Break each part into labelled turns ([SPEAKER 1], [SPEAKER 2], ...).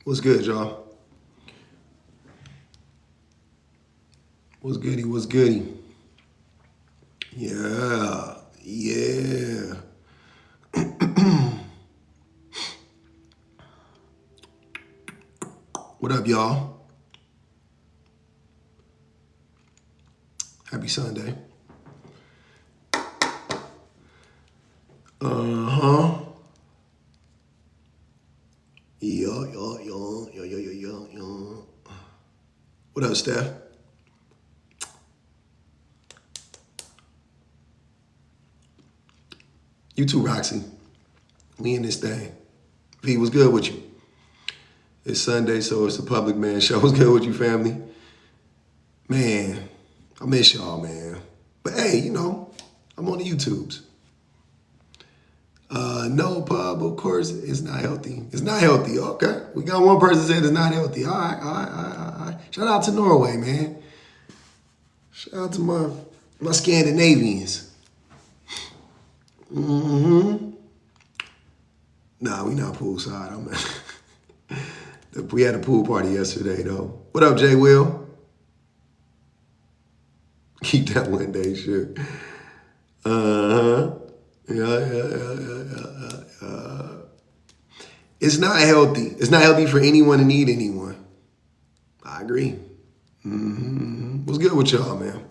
[SPEAKER 1] What's good, y'all? What's goody? What's goody? Yeah, yeah. What up, y'all? Happy Sunday. Uh-huh. Yeah. What up, Steph? You too, Roxy. We in this thing. V, what's good with you? It's Sunday, so it's a public man show. What's good with you, family? Man, I miss y'all, man. But hey, I'm on the YouTubes. No, pub, of course, it's not healthy. It's not healthy. Okay. We got one person saying it's not healthy. All right. Shout out to Norway, man. Shout out to my Scandinavians. Mm-hmm. Nah, we not poolside. We had a pool party yesterday, though. What up, Jay Will? Keep that one day, sure. Uh-huh. Yeah. It's not healthy. It's not healthy for anyone to need anyone. I agree. Mm-hmm. What's good with y'all, man?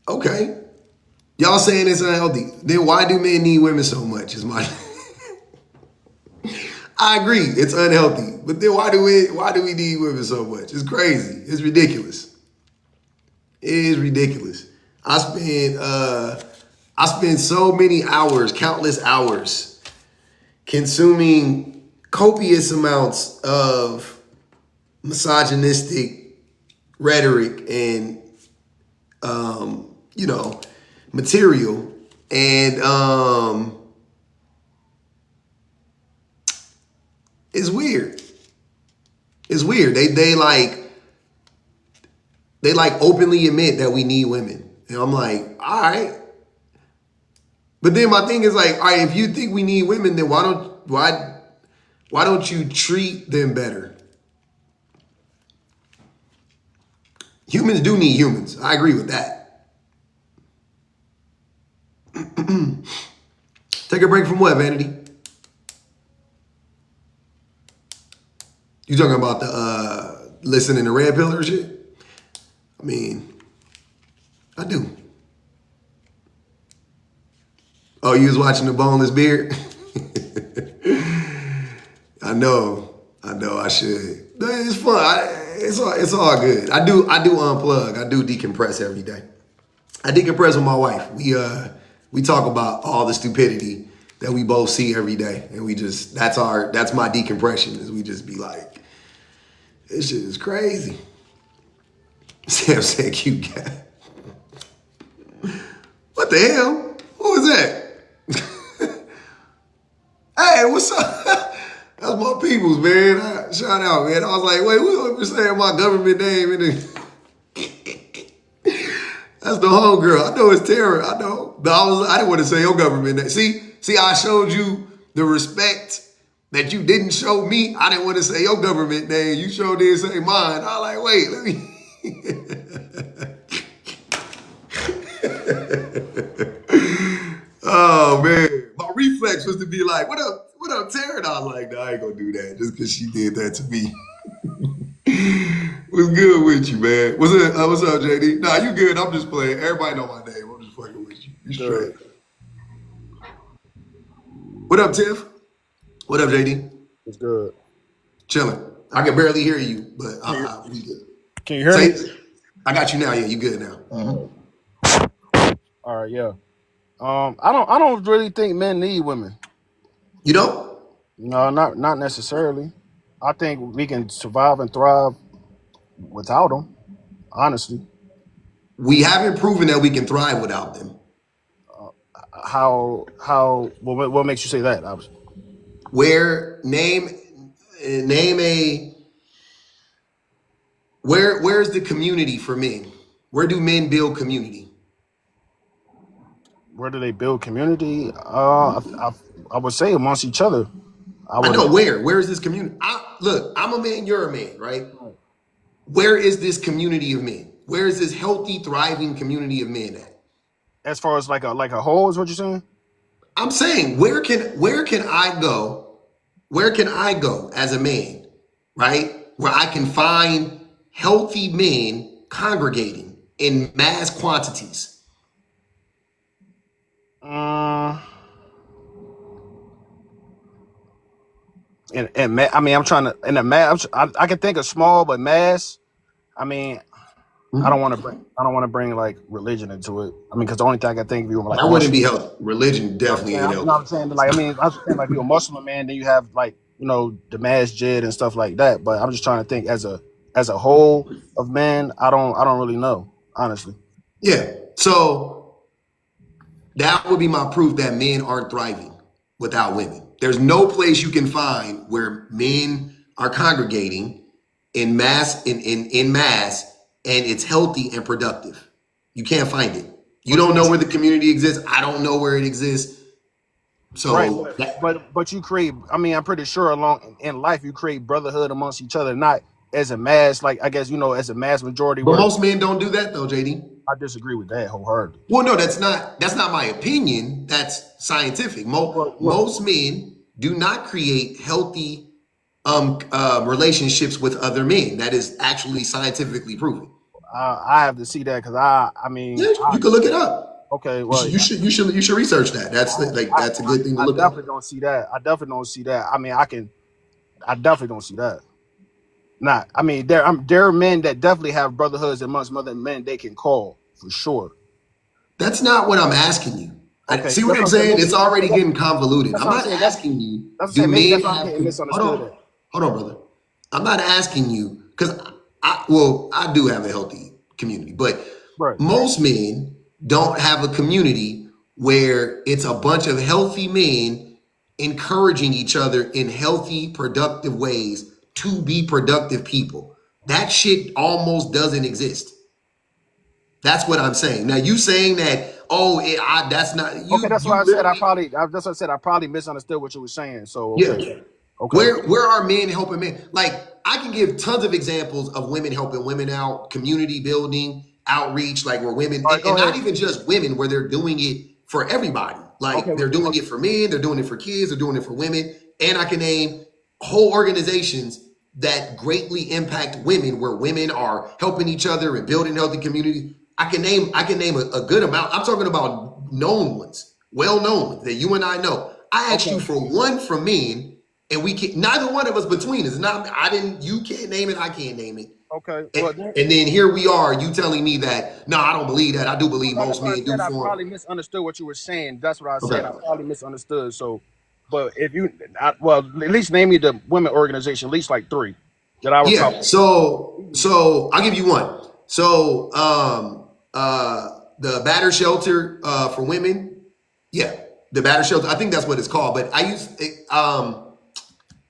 [SPEAKER 1] Okay. Y'all saying it's unhealthy. Then why do men need women so much? Is my I agree, it's unhealthy. But then why do we need women so much? It's crazy. It's ridiculous. It is ridiculous. I spend so many hours, countless hours, consuming copious amounts of misogynistic rhetoric and material. And it's weird. It's weird. They openly admit that we need women. And I'm like, all right. But then my thing is like, all right, if you think we need women, then why don't you treat them better? Humans do need humans. I agree with that. Take a break from what, Vanity? You talking about the listening to Red Pill or shit? I mean, I do. Oh, you was watching the Boneless Beard? I know. I should. It's fun. It's all good. I do unplug. I do decompress every day. I decompress with my wife. We talk about all the stupidity that we both see every day, and that's my decompression. Is we just be like, this shit is crazy. Sam said, "Cute guy." What the hell? Who was that? Hey, what's up? That's my peoples, man. Shout out, man. I was like, wait, who was saying my government name? That's the homegirl. I know it's Tara. I know. But I didn't want to say your government name. See, I showed you the respect that you didn't show me. I didn't want to say your government name. You sure did say mine. I was like, wait, let me. Oh, man. My reflex was to be like, what up, Tara? And I was like, no, I ain't gonna do that just because she did that to me. What's good with you, man? What's up, JD? Nah, you good. I'm just playing. Everybody know my name. I'm just fucking with you. You straight.
[SPEAKER 2] Good.
[SPEAKER 1] What up, Tiff? What up, JD?
[SPEAKER 2] It's good.
[SPEAKER 1] Chilling. I can barely hear you, but
[SPEAKER 2] Can you,
[SPEAKER 1] we good.
[SPEAKER 2] can you hear me?
[SPEAKER 1] Say, I got you now. Yeah, you good now. Mm-hmm.
[SPEAKER 2] All right, yeah. I don't really think men need women.
[SPEAKER 1] You know,
[SPEAKER 2] No, not necessarily. I think we can survive and thrive without them. Honestly,
[SPEAKER 1] we haven't proven that we can thrive without them.
[SPEAKER 2] what makes you say that? Obviously.
[SPEAKER 1] Where name a where's the community for men? Where do men build community?
[SPEAKER 2] Where do they build community? I would say amongst each other. I
[SPEAKER 1] I
[SPEAKER 2] would.
[SPEAKER 1] know where. Where is this community? Look, I'm a man, you're a man, right? Where is this community of men? Where is this healthy, thriving community of men at?
[SPEAKER 2] As far as like a whole is what you're saying?
[SPEAKER 1] I'm saying, where can I go? Where can I go as a man, right? Where I can find healthy men congregating in mass quantities.
[SPEAKER 2] Um, I mean, I'm trying to in a mass. I can think of small, but mass. I mean, I don't
[SPEAKER 1] Mhm.
[SPEAKER 2] want to bring. I don't want to bring like religion into it. I mean, because the only thing I can think of you like
[SPEAKER 1] That wouldn't
[SPEAKER 2] Muslim.
[SPEAKER 1] be healthy. Religion
[SPEAKER 2] You know what I'm
[SPEAKER 1] definitely
[SPEAKER 2] saying?
[SPEAKER 1] ain't
[SPEAKER 2] You know
[SPEAKER 1] healthy.
[SPEAKER 2] what I'm saying? But like, I mean, I was saying like you're a Muslim man, then you have like the masjid and stuff like that. But I'm just trying to think as a whole of men. I don't really know honestly.
[SPEAKER 1] Yeah. So that would be my proof that men aren't thriving without women. There's no place you can find where men are congregating in mass and it's healthy and productive. You can't find it. You
[SPEAKER 2] But
[SPEAKER 1] don't
[SPEAKER 2] you
[SPEAKER 1] know where the community exists. I don't know where it exists.
[SPEAKER 2] right,
[SPEAKER 1] So
[SPEAKER 2] but you create. I mean, I'm pretty sure along in life you create brotherhood amongst each other, not as a mass. Like I guess as a mass majority.
[SPEAKER 1] but
[SPEAKER 2] Where
[SPEAKER 1] most men don't do that though, JD.
[SPEAKER 2] I disagree with that wholeheartedly.
[SPEAKER 1] Well, no, that's not my opinion. That's scientific.
[SPEAKER 2] What
[SPEAKER 1] Most men do not create healthy relationships with other men. That is actually scientifically proven.
[SPEAKER 2] I have to see that because I mean
[SPEAKER 1] Yeah, you can look it up.
[SPEAKER 2] okay,
[SPEAKER 1] You
[SPEAKER 2] well
[SPEAKER 1] should you should you should you should research that. That's a good thing to
[SPEAKER 2] I
[SPEAKER 1] look up.
[SPEAKER 2] definitely don't see that. I definitely don't see that. I mean, I definitely don't see that. Not. I mean, there are men that definitely have brotherhoods amongst other men they can call for sure.
[SPEAKER 1] That's not what I'm asking you.
[SPEAKER 2] Okay,
[SPEAKER 1] See what
[SPEAKER 2] that's
[SPEAKER 1] I'm
[SPEAKER 2] what I'm saying.
[SPEAKER 1] saying? It's already getting convoluted.
[SPEAKER 2] That's
[SPEAKER 1] I'm
[SPEAKER 2] what I'm
[SPEAKER 1] not
[SPEAKER 2] saying.
[SPEAKER 1] asking you,
[SPEAKER 2] That's what I'm
[SPEAKER 1] do
[SPEAKER 2] saying. Maybe
[SPEAKER 1] men
[SPEAKER 2] that's why I'm
[SPEAKER 1] have
[SPEAKER 2] getting
[SPEAKER 1] hold
[SPEAKER 2] misunderstood.
[SPEAKER 1] on, hold on, brother. I'm not asking you because I do have a healthy community, but
[SPEAKER 2] Right.
[SPEAKER 1] most men don't have a community where it's a bunch of healthy men encouraging each other in healthy, productive ways to be productive people. That shit almost doesn't exist. That's what I'm saying. Now you saying that, oh, that's not
[SPEAKER 2] Okay,
[SPEAKER 1] you.
[SPEAKER 2] that's why
[SPEAKER 1] You
[SPEAKER 2] I said
[SPEAKER 1] literally,
[SPEAKER 2] that's what I said. I probably misunderstood what you were saying. So
[SPEAKER 1] yeah.
[SPEAKER 2] okay.
[SPEAKER 1] Where are men helping men? Like I can give tons of examples of women helping women out, community building, outreach, like where women,
[SPEAKER 2] All right,
[SPEAKER 1] and
[SPEAKER 2] go
[SPEAKER 1] not
[SPEAKER 2] ahead.
[SPEAKER 1] even just women, where they're doing it for everybody.
[SPEAKER 2] Okay,
[SPEAKER 1] Like they're doing it for men, they're doing it for kids, they're doing it for women, and I can name whole organizations that greatly impact women, where women are helping each other and building healthy communities. I can name a good amount. I'm talking about known ones, well known ones that you and I know. I asked you
[SPEAKER 2] okay,
[SPEAKER 1] for one from men, and we can neither one of us between us. Not I didn't. You can't name it. I can't name it.
[SPEAKER 2] okay.
[SPEAKER 1] And,
[SPEAKER 2] Well,
[SPEAKER 1] and then here we are. You telling me that no, I don't believe that. I do believe
[SPEAKER 2] no, that's
[SPEAKER 1] most
[SPEAKER 2] why I
[SPEAKER 1] men do
[SPEAKER 2] said I
[SPEAKER 1] form.
[SPEAKER 2] probably misunderstood what you were saying. That's what I said. I
[SPEAKER 1] Okay.
[SPEAKER 2] probably misunderstood. So, but if well, at least name me the women organization, at least like three that I recall.
[SPEAKER 1] Yeah. So I'll give you one. So the batter shelter for women. Yeah, the batter shelter. I think that's what it's called. But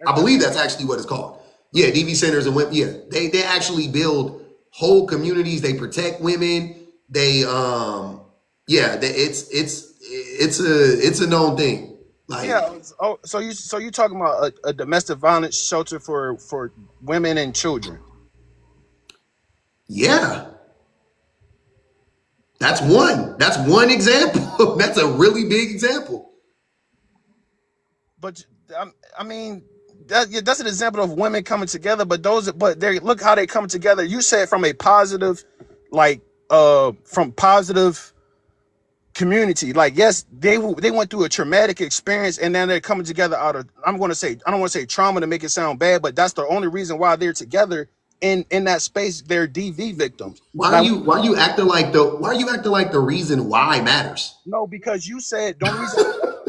[SPEAKER 1] I believe that's actually what it's called. Yeah, DV centers and women. Yeah, they actually build whole communities. They protect women. They it's a known thing. Like
[SPEAKER 2] Yeah. Oh, so you talking about a domestic violence shelter for women and children?
[SPEAKER 1] yeah, that's one. That's one example. That's a really big example.
[SPEAKER 2] But I mean, yeah, that's an example of women coming together. But they look how they come together. You said from a positive, like from positive community. Like yes, they went through a traumatic experience, and then they're coming together out of. I'm going to say I don't want to say trauma to make it sound bad, but that's the only reason why they're together in that space. They're DV victims.
[SPEAKER 1] Why are
[SPEAKER 2] Now
[SPEAKER 1] you why are you acting like the reason why matters?
[SPEAKER 2] no, because you said the only reason.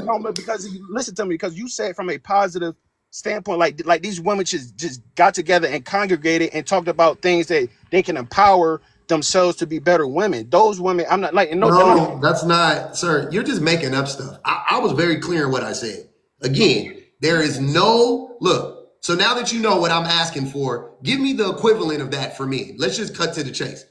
[SPEAKER 2] No, but because you listen to me, because you said from a positive standpoint, like these women just got together and congregated and talked about things that they can empower themselves to be better women. Those women, I'm not like, and no, I'm not,
[SPEAKER 1] No, that's not, sir. You're just making up stuff. I was very clear in what I said. Again, there is no look. So now that you know what I'm asking for, give me the equivalent of that for me. Let's just cut to the chase.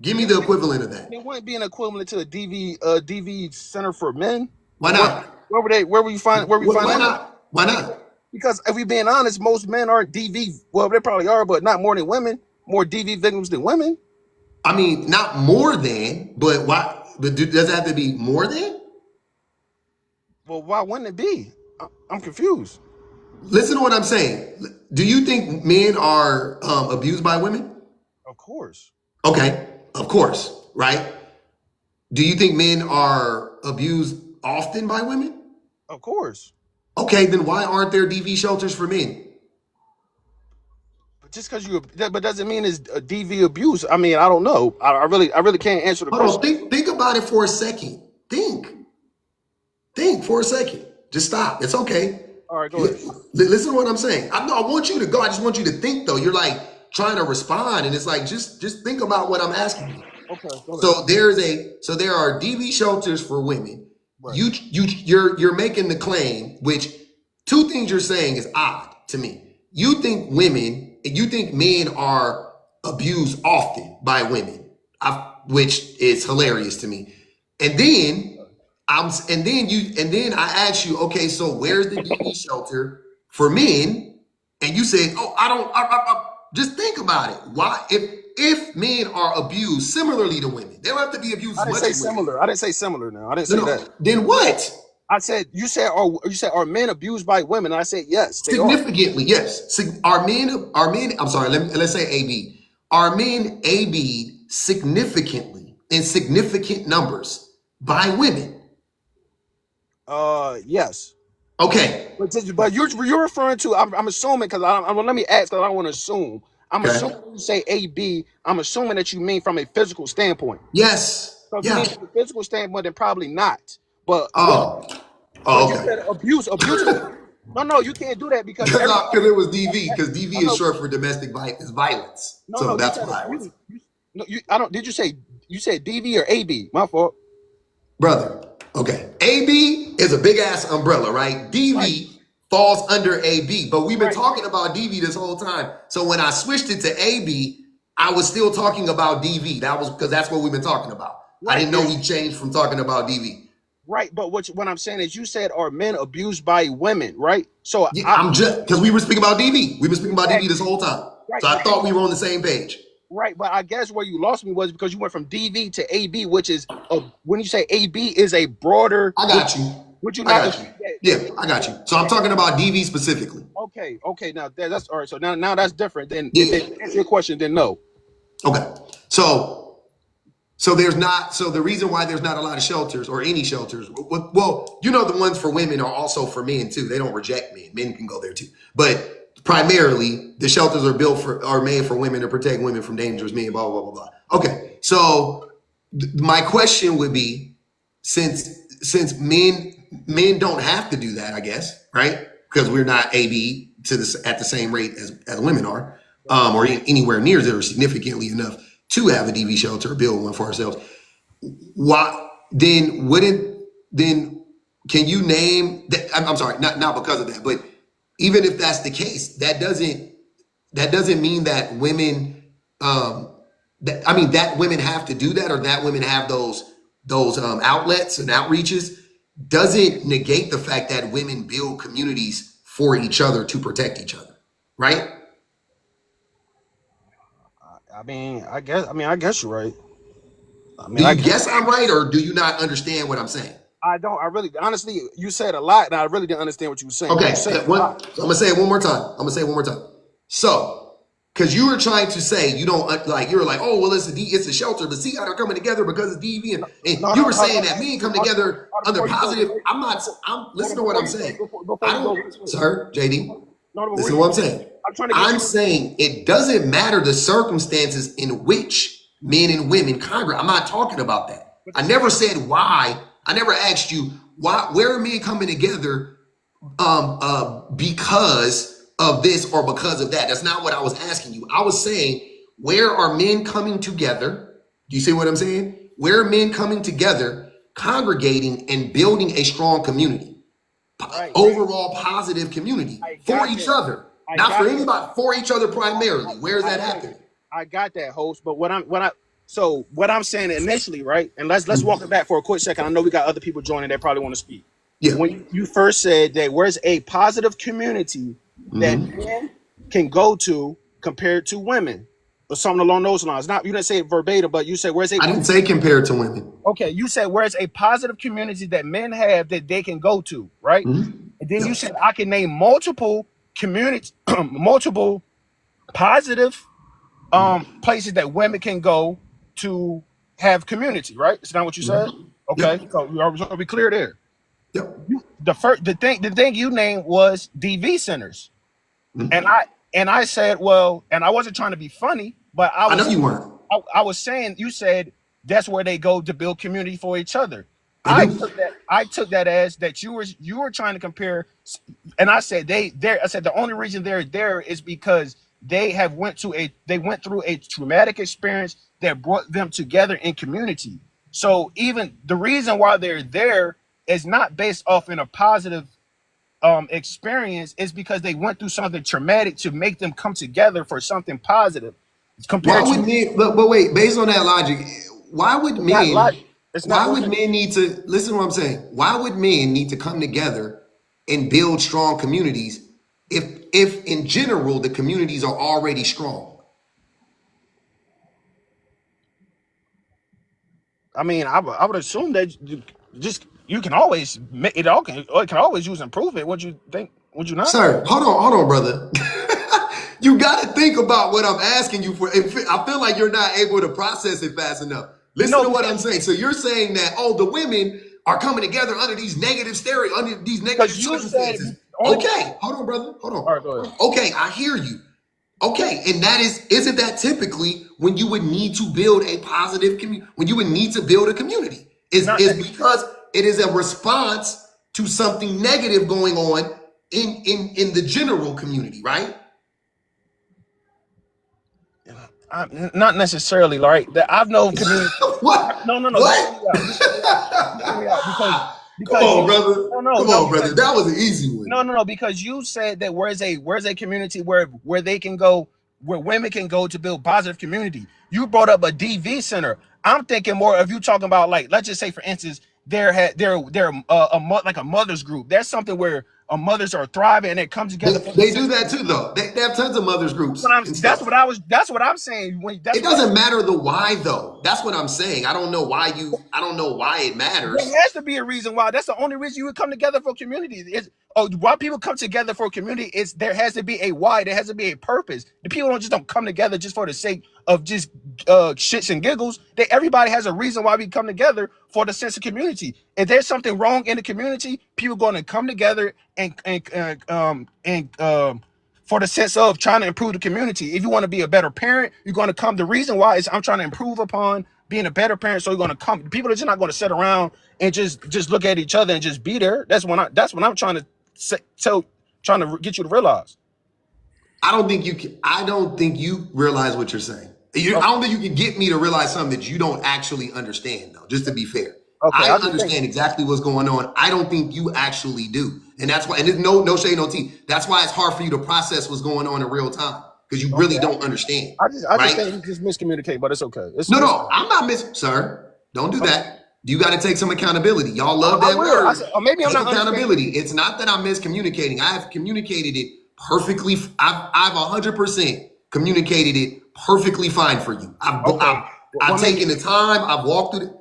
[SPEAKER 1] Give me the equivalent of that.
[SPEAKER 2] It wouldn't be an equivalent to a DV center for men.
[SPEAKER 1] Why not?
[SPEAKER 2] Where we find
[SPEAKER 1] Why
[SPEAKER 2] that?
[SPEAKER 1] not? Why not?
[SPEAKER 2] Because if we being honest, most men aren't DV. Well, they probably are, but not more than women. More DV victims than women.
[SPEAKER 1] I mean, not more than, but why? But does it have to be more than?
[SPEAKER 2] Well, why wouldn't it be? I'm confused.
[SPEAKER 1] Listen to what I'm saying. Do you think men are abused by women?
[SPEAKER 2] Of course.
[SPEAKER 1] Okay, of course, right? Do you think men are abused often by women?
[SPEAKER 2] Of course.
[SPEAKER 1] Okay, then why aren't there DV shelters for men?
[SPEAKER 2] But just because but doesn't mean it's a DV abuse. I mean, I don't know. I really can't answer the
[SPEAKER 1] Hold
[SPEAKER 2] question.
[SPEAKER 1] on, think about it for a second. Think for a second. Just stop. It's okay.
[SPEAKER 2] All right, go ahead.
[SPEAKER 1] Listen to what I'm saying. I want you to go. I just want you to think, though. You're like trying to respond, and it's like just think about what I'm asking you.
[SPEAKER 2] Okay. Go
[SPEAKER 1] So so there are DV shelters for women.
[SPEAKER 2] Right.
[SPEAKER 1] You're making the claim, which two things you're saying is odd to me. You think men are abused often by women, which is hilarious to me. And then I ask you, okay, so where's the DV shelter for men? And you say, oh, just think about it. Why, if men are abused similarly to women, they don't have to be abused
[SPEAKER 2] I
[SPEAKER 1] as
[SPEAKER 2] didn't
[SPEAKER 1] much
[SPEAKER 2] say
[SPEAKER 1] as women.
[SPEAKER 2] similar. I didn't say similar. Now I didn't say that.
[SPEAKER 1] Then what?
[SPEAKER 2] I said you said are men abused by women? And I said yes, they are.
[SPEAKER 1] Significantly, yes. Are men? I'm sorry. Let's say AB. Are men AB significantly in significant numbers by women?
[SPEAKER 2] Yes.
[SPEAKER 1] Okay.
[SPEAKER 2] But you're referring to. I'm assuming because let me ask because I don't want to assume. I'm
[SPEAKER 1] Okay.
[SPEAKER 2] assuming when you say AB. I'm assuming that you mean from a physical standpoint.
[SPEAKER 1] Yes.
[SPEAKER 2] So if
[SPEAKER 1] Yeah.
[SPEAKER 2] you mean from a physical standpoint, then probably not. But
[SPEAKER 1] Oh,
[SPEAKER 2] you
[SPEAKER 1] okay.
[SPEAKER 2] said abuse. No, you can't do that because
[SPEAKER 1] Because it was DV. Because DV is short for domestic violence.
[SPEAKER 2] No,
[SPEAKER 1] So
[SPEAKER 2] no,
[SPEAKER 1] that's why I was.
[SPEAKER 2] No, I don't. Did you say DV or AB? My fault.
[SPEAKER 1] Brother. Okay. AB is a big ass umbrella, right? DV
[SPEAKER 2] Right.
[SPEAKER 1] falls under AB, but we've been
[SPEAKER 2] Right.
[SPEAKER 1] talking about DV this whole time. So when I switched it to AB, I was still talking about DV. That was because that's what we've been talking about.
[SPEAKER 2] Right.
[SPEAKER 1] I didn't know we changed from talking about DV.
[SPEAKER 2] Right, but what I'm saying is, you said are men abused by women, right? So
[SPEAKER 1] Yeah, I'm just because we were speaking about DV. We've been speaking about DV this whole time.
[SPEAKER 2] Right.
[SPEAKER 1] So I thought we were on the same page.
[SPEAKER 2] Right, but I guess where you lost me was because you went from DV to AB, which is when you say AB is a broader.
[SPEAKER 1] I got you.
[SPEAKER 2] Would you
[SPEAKER 1] I
[SPEAKER 2] not?
[SPEAKER 1] got you. Yeah, I got you. So I'm talking about DV specifically.
[SPEAKER 2] Okay. Now that's all right. So now that's different. Then
[SPEAKER 1] Yeah.
[SPEAKER 2] answer your question. Then no.
[SPEAKER 1] Okay. So there's not. So the reason why there's not a lot of shelters or any shelters, well, the ones for women are also for men too. They don't reject men. Men can go there too. But primarily, the shelters are made for women to protect women from dangerous men. Blah blah blah blah. Okay. So my question would be, since men don't have to do that, I guess, right? Because we're not AB at the same rate as women are, or anywhere near it, or significantly enough to have a DV shelter or build one for ourselves. Why then can you name that? I'm sorry, not because of that, but even if that's the case, that doesn't mean that women that women have to do that, or that women have those outlets and outreaches, doesn't negate the fact that women build communities for each other to protect each other, right?
[SPEAKER 2] I guess you're right.
[SPEAKER 1] Do you guess I'm right, or do you not understand what I'm saying?
[SPEAKER 2] I don't. I really, honestly, you said a lot, and I really didn't understand what you were saying.
[SPEAKER 1] Okay, so I'm gonna say it one more time. So, because you were trying to say you don't like, you were like, oh well, it's a shelter, but see how they're coming together because it's DV, and you were saying that men come together under positive. Listen to what I'm saying. Sir, JD, listen to what I'm saying. I'm saying it doesn't matter the circumstances in which men and women congregate. I'm not talking about that. I never said why. I never asked you where are men coming together because of this or because of that. That's not what I was asking you. I was saying, where are men coming together? Do you see what I'm saying? Where are men coming together, congregating and building a strong community? Overall positive community for each other. Not for anybody, for each other primarily. Where is that happening?
[SPEAKER 2] I got that, host. But So what I'm saying initially, right? And let's walk it back for a quick second. I know we got other people joining that probably want to speak.
[SPEAKER 1] Yeah.
[SPEAKER 2] When you first said that where's a positive community that men can go to compared to women, or something along those lines. Not you didn't say it verbatim, but you said where's a
[SPEAKER 1] I didn't say compared to women.
[SPEAKER 2] okay, you said where's a positive community that men have that they can go to, right? And then you
[SPEAKER 1] Yep.
[SPEAKER 2] said I can name multiple communities, multiple positive places that women can go to have community, right? Is that what you said? Okay,
[SPEAKER 1] Yep.
[SPEAKER 2] so we clear there.
[SPEAKER 1] Yep.
[SPEAKER 2] The thing you named was DV centers, and I said, well, and I wasn't trying to be funny, but
[SPEAKER 1] I know you weren't.
[SPEAKER 2] I was saying you said that's where they go to build community for each other.
[SPEAKER 1] They do.
[SPEAKER 2] I took that as that you were trying to compare, and I said I said the only reason they're there is because they went through a traumatic experience that brought them together in community. So even the reason why they're there is not based off in a positive experience, is because they went through something traumatic to make them come together for something positive.
[SPEAKER 1] Why
[SPEAKER 2] Compared
[SPEAKER 1] would
[SPEAKER 2] to
[SPEAKER 1] men? But wait, based on that logic, why would
[SPEAKER 2] it's not
[SPEAKER 1] men?
[SPEAKER 2] like it's not
[SPEAKER 1] Why would
[SPEAKER 2] logic.
[SPEAKER 1] men need to listen to what I'm saying? Why would men need to come together and build strong communities if in general the communities are already strong?
[SPEAKER 2] I mean, I would assume that you can always make it all can or it can always use improvement. Would you think? Would you not?
[SPEAKER 1] Sir, hold on, brother. You got to think about what I'm asking you for. I feel like you're not able to process it fast enough. Listen
[SPEAKER 2] No,
[SPEAKER 1] to what I'm
[SPEAKER 2] because
[SPEAKER 1] saying. So you're saying that the women are coming together under these under these negative
[SPEAKER 2] you said
[SPEAKER 1] circumstances.
[SPEAKER 2] only.
[SPEAKER 1] Okay, hold on, brother. Hold
[SPEAKER 2] All right, go
[SPEAKER 1] on.
[SPEAKER 2] ahead.
[SPEAKER 1] Okay, I hear you. Okay, and isn't that typically when you would need to build a positive community, when you would need to build a community?
[SPEAKER 2] Not
[SPEAKER 1] Is because it is a response to something negative going on in the general community, right?
[SPEAKER 2] not necessarily, right? That I've known community.
[SPEAKER 1] What?
[SPEAKER 2] No. Just hear
[SPEAKER 1] What?
[SPEAKER 2] me out. Just hear me out. Just hear me out.
[SPEAKER 1] Come
[SPEAKER 2] Because
[SPEAKER 1] on,
[SPEAKER 2] you
[SPEAKER 1] brother. Come
[SPEAKER 2] no
[SPEAKER 1] on,
[SPEAKER 2] because
[SPEAKER 1] brother. That was an easy one.
[SPEAKER 2] no, because you said that where's a community where they can go, where women can go to build positive community. You brought up a DV center. I'm thinking more of you talking about, like, let's just say for instance like a mother's group. There's something where mothers are thriving and they come together for the
[SPEAKER 1] They
[SPEAKER 2] same.
[SPEAKER 1] do that too, though. They have tons of mothers groups and stuff.
[SPEAKER 2] That's what I'm saying.
[SPEAKER 1] It doesn't matter the why, though. That's what I'm saying. I don't know why I don't know why it matters.
[SPEAKER 2] There has to be a reason why. That's the only reason you would come together for community. Why people come together for community is there has to be a why. There has to be a purpose. The people don't come together just for the sake of just shits and giggles. Everybody has a reason why we come together for the sense of community. If there's something wrong in the community, people going to come together and for the sense of trying to improve the community. If you want to be a better parent, you're going to come. The reason why is I'm trying to improve upon being a better parent. So you're going to come. People are just not going to sit around and just look at each other and just be there. That's what I'm trying to trying to get you to realize.
[SPEAKER 1] I don't think you can. I don't think you realize what you're saying. I
[SPEAKER 2] Okay,
[SPEAKER 1] don't think you can get me to realize something that you don't actually understand, though. Just to be fair,
[SPEAKER 2] okay.
[SPEAKER 1] I
[SPEAKER 2] I just think
[SPEAKER 1] understand exactly what's going on. I don't think you actually do, and that's why. And there's no shade, no tea. That's why it's hard for you to process what's going on in real time because you really
[SPEAKER 2] okay.
[SPEAKER 1] don't understand,
[SPEAKER 2] I just
[SPEAKER 1] right?
[SPEAKER 2] think you just miscommunicate, but it's okay.
[SPEAKER 1] No, I'm not sir. Don't do that. You got to take some accountability. Y'all love
[SPEAKER 2] I
[SPEAKER 1] that
[SPEAKER 2] will.
[SPEAKER 1] word.
[SPEAKER 2] Or maybe I'm
[SPEAKER 1] Take
[SPEAKER 2] not understanding.
[SPEAKER 1] accountability. It's not that I'm miscommunicating. I have communicated it perfectly. I've 100% communicated it perfectly fine for you.
[SPEAKER 2] Okay.
[SPEAKER 1] I've
[SPEAKER 2] Well, maybe.
[SPEAKER 1] taken the time. I've walked through it.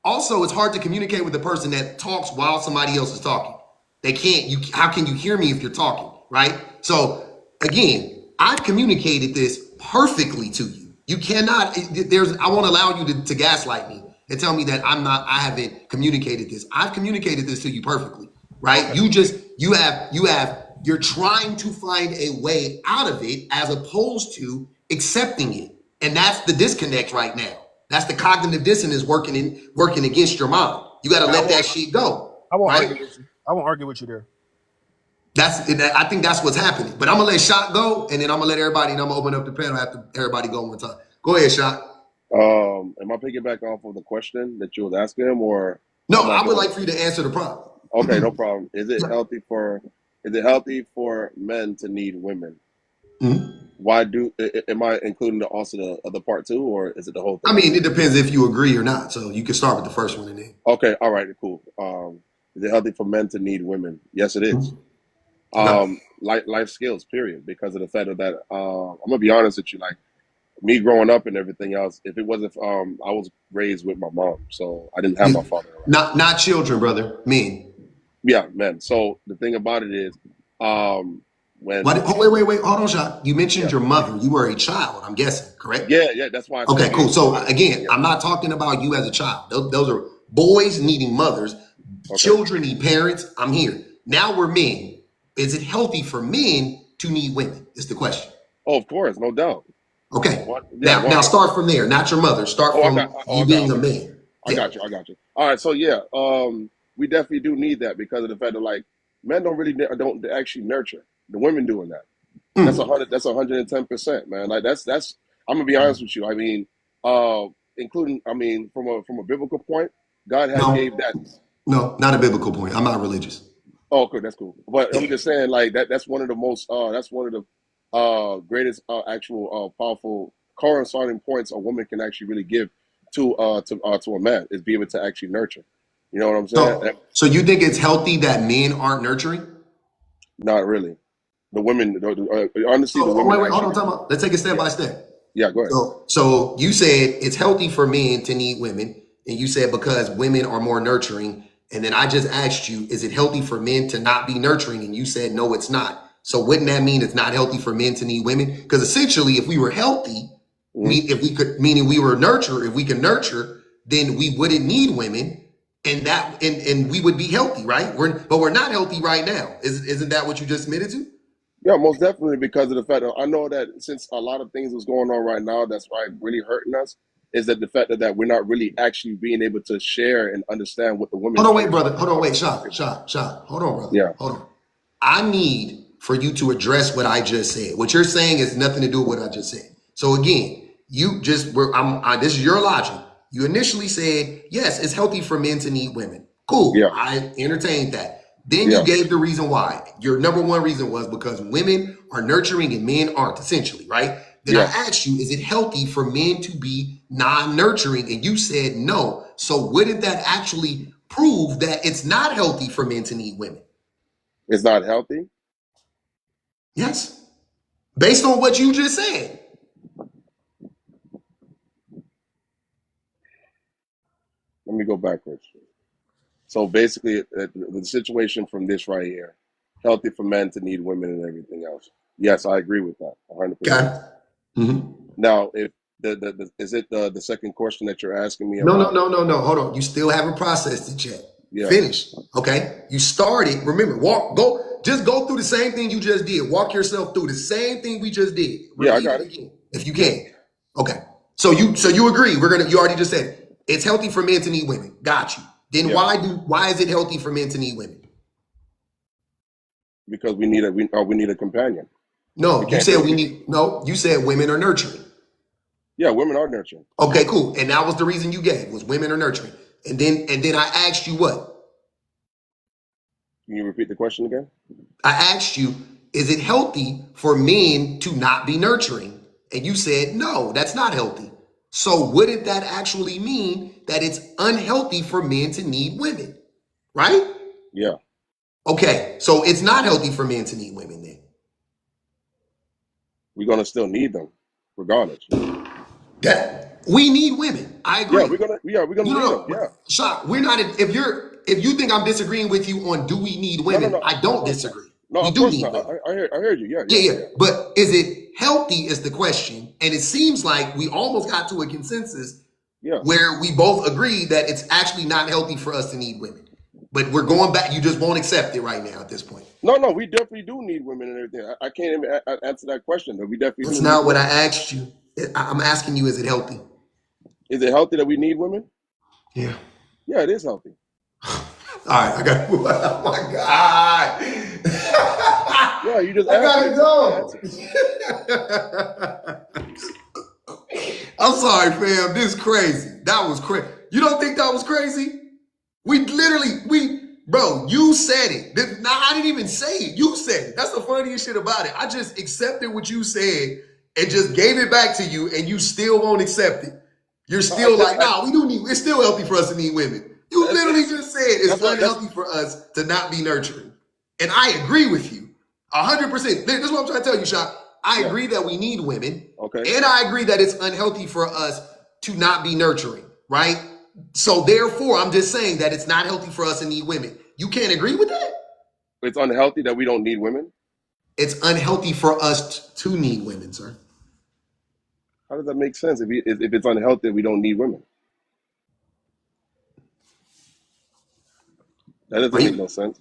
[SPEAKER 1] Also, it's hard to communicate with the person that talks while somebody else is talking. They can't. How can you hear me if you're talking, right? So again, I've communicated this perfectly to you. You cannot. I won't allow you to gaslight me and tell me that I haven't communicated this. I've communicated this to you perfectly, right?
[SPEAKER 2] Okay.
[SPEAKER 1] You're trying to find a way out of it as opposed to accepting it. And that's the disconnect right now. That's the cognitive dissonance working against your mind. You got to let that shit go,
[SPEAKER 2] I won't
[SPEAKER 1] right?
[SPEAKER 2] argue with you. I won't argue with you there.
[SPEAKER 1] I think that's what's happening. But I'm gonna let Shot go, and then I'm gonna let everybody, and I'm gonna open up the panel after everybody go one time. Go ahead, Shot.
[SPEAKER 3] Am I picking back off of the question that you was asking him, or
[SPEAKER 1] No,
[SPEAKER 3] am I
[SPEAKER 1] I would
[SPEAKER 3] doing?
[SPEAKER 1] like for you to answer the prompt.
[SPEAKER 3] Okay, no problem. Is it healthy for men to need women? Why am I including also the other part too, or is it the whole
[SPEAKER 1] I
[SPEAKER 3] thing?
[SPEAKER 1] mean, it depends if you agree or not. So you can start with the first one and then.
[SPEAKER 3] Okay, all right, cool. Is it healthy for men to need women? Yes, it is.
[SPEAKER 1] Okay.
[SPEAKER 3] Life skills, period. Because of the fact of that, I'm gonna be honest with you. Like me growing up and everything else, if it wasn't, I was raised with my mom, so I didn't have my father around.
[SPEAKER 1] Not children, brother. Men.
[SPEAKER 3] Yeah, man. So the thing about it is, um,
[SPEAKER 1] Why
[SPEAKER 3] when
[SPEAKER 1] wait. Hold on, Shot. You mentioned
[SPEAKER 3] yeah,
[SPEAKER 1] your mother. You were a child, I'm guessing, correct?
[SPEAKER 3] yeah, that's why I
[SPEAKER 1] Okay,
[SPEAKER 3] said
[SPEAKER 1] cool.
[SPEAKER 3] men.
[SPEAKER 1] So again,
[SPEAKER 3] Yeah,
[SPEAKER 1] I'm not talking about you as a child. Those are boys needing mothers.
[SPEAKER 3] okay.
[SPEAKER 1] Children need parents. I'm here. Now we're men. Is it healthy for men to need women? Is the question.
[SPEAKER 3] Oh, of course, no doubt.
[SPEAKER 1] Okay.
[SPEAKER 3] What? Yeah,
[SPEAKER 1] Now
[SPEAKER 3] one.
[SPEAKER 1] start from there. Not your mother. Start
[SPEAKER 3] Oh, I got.
[SPEAKER 1] from
[SPEAKER 3] Oh,
[SPEAKER 1] you
[SPEAKER 3] I got.
[SPEAKER 1] being a man.
[SPEAKER 3] I
[SPEAKER 1] Yeah.
[SPEAKER 3] got you. I got you. All right. So yeah, we definitely do need that because of the fact that like men don't really don't actually nurture the women doing that. That's
[SPEAKER 1] Mm.
[SPEAKER 3] 100. That's 110%, man. Like that's. I'm gonna be honest with you. I mean, uh, including. I mean, from a biblical point, God had gave
[SPEAKER 1] No,
[SPEAKER 3] that.
[SPEAKER 1] no, not a biblical point. I'm not religious.
[SPEAKER 3] Oh, okay, that's cool. But I'm
[SPEAKER 1] Yeah.
[SPEAKER 3] just saying, like that's one of the most. That's one of the greatest actual powerful corresponding points a woman can actually really give to a man is be able to actually nurture. You know what I'm saying?
[SPEAKER 1] So so you think it's healthy that men aren't nurturing?
[SPEAKER 3] Not really. The women, honestly, the
[SPEAKER 1] So
[SPEAKER 3] women
[SPEAKER 1] wait, hold on,
[SPEAKER 3] actually.
[SPEAKER 1] time out. Let's take it step
[SPEAKER 3] Yeah,
[SPEAKER 1] by step.
[SPEAKER 3] yeah. Go ahead.
[SPEAKER 1] So you said it's healthy for men to need women, and you said because women are more nurturing. And then I just asked you, is it healthy for men to not be nurturing? And you said no, it's not. So wouldn't that mean it's not healthy for men to need women? Because essentially, if we were healthy,
[SPEAKER 3] Hmm.
[SPEAKER 1] if we could, meaning we were nurture, if we can nurture, then we wouldn't need women, and we would be healthy, right? But we're not healthy right now. Isn't that what you just admitted to?
[SPEAKER 3] Yeah, most definitely because of the fact that I know that since a lot of things was going on right now, that's why really hurting us is that the fact that we're not really actually being able to share and understand what the women
[SPEAKER 1] Hold on, wait,
[SPEAKER 3] truly
[SPEAKER 1] brother. Hold on,
[SPEAKER 3] are
[SPEAKER 1] wait,
[SPEAKER 3] going
[SPEAKER 1] shot,
[SPEAKER 3] through.
[SPEAKER 1] shot, shot. Hold on, brother.
[SPEAKER 3] Yeah.
[SPEAKER 1] Hold on. I need for you to address what I just said. What you're saying has nothing to do with what I just said. So again, you just were. This is your logic. You initially said yes, it's healthy for men to need women. Cool.
[SPEAKER 3] Yeah.
[SPEAKER 1] I entertained that. Then you
[SPEAKER 3] Yeah.
[SPEAKER 1] gave the reason why. Your number one reason was because women are nurturing and men aren't, essentially, right? Then I
[SPEAKER 3] Yeah.
[SPEAKER 1] asked you, is it healthy for men to be non-nurturing? And you said no. So wouldn't that actually prove that it's not healthy for men to need women?
[SPEAKER 3] It's not healthy.
[SPEAKER 1] Yes. Based on what you just said.
[SPEAKER 3] Let me go backwards. So basically, the situation from this right here, healthy for men to need women and everything else. Yes, I agree with that 100%.
[SPEAKER 1] Okay. Mhm.
[SPEAKER 3] Now, if is it the second question that you're asking me
[SPEAKER 1] No, no,
[SPEAKER 3] about?
[SPEAKER 1] no, no, no. Hold on. You still haven't processed it yet.
[SPEAKER 3] Yeah.
[SPEAKER 1] Finish. Okay. You started. Remember, just go through the same thing you just did. Walk yourself through the same thing we just did.
[SPEAKER 3] Yeah, I
[SPEAKER 1] Repeat
[SPEAKER 3] got
[SPEAKER 1] it
[SPEAKER 3] it.
[SPEAKER 1] again. If you
[SPEAKER 3] Yeah.
[SPEAKER 1] can. Okay. So you agree. You already just said it. It's healthy for men to need women. Got you. Then
[SPEAKER 3] Yeah.
[SPEAKER 1] why is it healthy for men to need women?
[SPEAKER 3] Because we need a companion. We
[SPEAKER 1] No, you
[SPEAKER 3] can't
[SPEAKER 1] said
[SPEAKER 3] do
[SPEAKER 1] we need no, you said women are nurturing.
[SPEAKER 3] Yeah, women are nurturing.
[SPEAKER 1] Okay, cool. And that was the reason you gave was women are nurturing. And then I asked you what?
[SPEAKER 3] Can you repeat the question again?
[SPEAKER 1] I asked you, is it healthy for men to not be nurturing? And you said, no, that's not healthy. So wouldn't that actually mean that it's unhealthy for men to need women? Right?
[SPEAKER 3] Yeah.
[SPEAKER 1] Okay, so it's not healthy for men to need women then.
[SPEAKER 3] We're gonna still need them, regardless.
[SPEAKER 1] That we need women. I
[SPEAKER 3] Yeah,
[SPEAKER 1] agree.
[SPEAKER 3] we're gonna
[SPEAKER 1] No, no,
[SPEAKER 3] need them.
[SPEAKER 1] no.
[SPEAKER 3] Yeah.
[SPEAKER 1] Shot. We're not. If you think I'm disagreeing with you on do we need
[SPEAKER 3] No, no,
[SPEAKER 1] women,
[SPEAKER 3] no,
[SPEAKER 1] I
[SPEAKER 3] no,
[SPEAKER 1] don't
[SPEAKER 3] no,
[SPEAKER 1] disagree.
[SPEAKER 3] no.
[SPEAKER 1] We
[SPEAKER 3] Of
[SPEAKER 1] do
[SPEAKER 3] course
[SPEAKER 1] need
[SPEAKER 3] not.
[SPEAKER 1] women.
[SPEAKER 3] I heard you. Yeah,
[SPEAKER 1] Yeah,
[SPEAKER 3] yeah,
[SPEAKER 1] yeah.
[SPEAKER 3] yeah.
[SPEAKER 1] But is it healthy is the question. And it seems like we almost got to a consensus
[SPEAKER 3] Yeah.
[SPEAKER 1] where we both agree that it's actually not healthy for us to need women. But we're going back. You just won't accept it right now at this point.
[SPEAKER 3] No, no, we definitely do need women and everything. I can't even answer that question, but we definitely
[SPEAKER 1] That's
[SPEAKER 3] do need
[SPEAKER 1] not what I
[SPEAKER 3] women.
[SPEAKER 1] asked you. I'm asking you, is it healthy?
[SPEAKER 3] Is it healthy that we need women?
[SPEAKER 1] Yeah.
[SPEAKER 3] Yeah, it is healthy.
[SPEAKER 1] All right, I got. Oh my God.
[SPEAKER 3] Yeah, you just
[SPEAKER 1] I
[SPEAKER 3] answered
[SPEAKER 1] gotta
[SPEAKER 3] it. So I
[SPEAKER 1] go.
[SPEAKER 3] answered it.
[SPEAKER 1] I'm sorry, fam. This is crazy. That was crazy. You don't think that was crazy? We literally, Bro, you said it. Nah, I didn't even say it. You said it. That's the funniest shit about it. I just accepted what you said and just gave it back to you, and you still won't accept it. You're still we do need, it's still healthy for us to need women. You literally just said it's unhealthy for us to not be nurturing. And I agree with you 100%. This is what I'm trying to tell you, Shaq. I agree that we need women.
[SPEAKER 3] Okay.
[SPEAKER 1] And I agree that it's unhealthy for us to not be nurturing, right? So therefore, I'm just saying that it's not healthy for us to need women. You can't agree with that?
[SPEAKER 3] It's unhealthy that we don't need women?
[SPEAKER 1] It's unhealthy for us to need women, sir.
[SPEAKER 3] How does that make sense if it's unhealthy that we don't need women? That doesn't make no sense.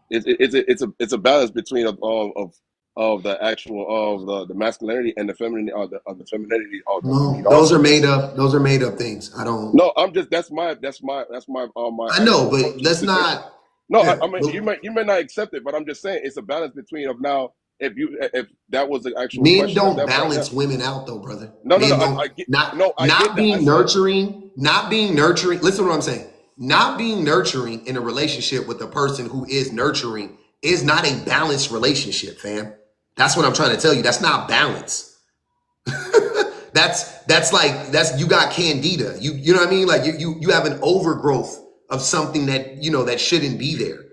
[SPEAKER 3] It's a balance between of the actual of the masculinity and the femininity of the femininity of the
[SPEAKER 1] no, those are made up. Those are made up things. I don't.
[SPEAKER 3] No, I'm just that's my
[SPEAKER 1] I know, but let's not.
[SPEAKER 3] No,
[SPEAKER 1] yeah,
[SPEAKER 3] I mean you may not accept it, but I'm just saying it's a balance between of now. If that was the actual
[SPEAKER 1] men
[SPEAKER 3] question,
[SPEAKER 1] don't balance women out though, brother.
[SPEAKER 3] No,
[SPEAKER 1] men
[SPEAKER 3] I get not
[SPEAKER 1] being nurturing. Listen to what I'm saying. Not being nurturing in a relationship with a person who is nurturing is not a balanced relationship, fam. That's what I'm trying to tell you. That's not balance. that's you got candida. You know what I mean? Like you have an overgrowth of something that that shouldn't be there.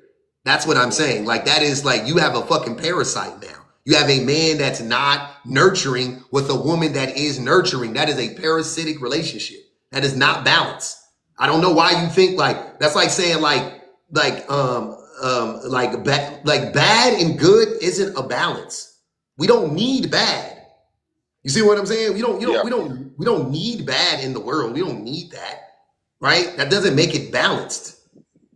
[SPEAKER 1] That's what I'm saying. Like that is like you have a fucking parasite now. You have a man that's not nurturing with a woman that is nurturing. That is a parasitic relationship. That is not balanced. I don't know why you think like that's like saying bad and good isn't a balance. We don't need bad. You see what I'm saying? We don't need bad in the world. We don't need that. Right? That doesn't make it balanced.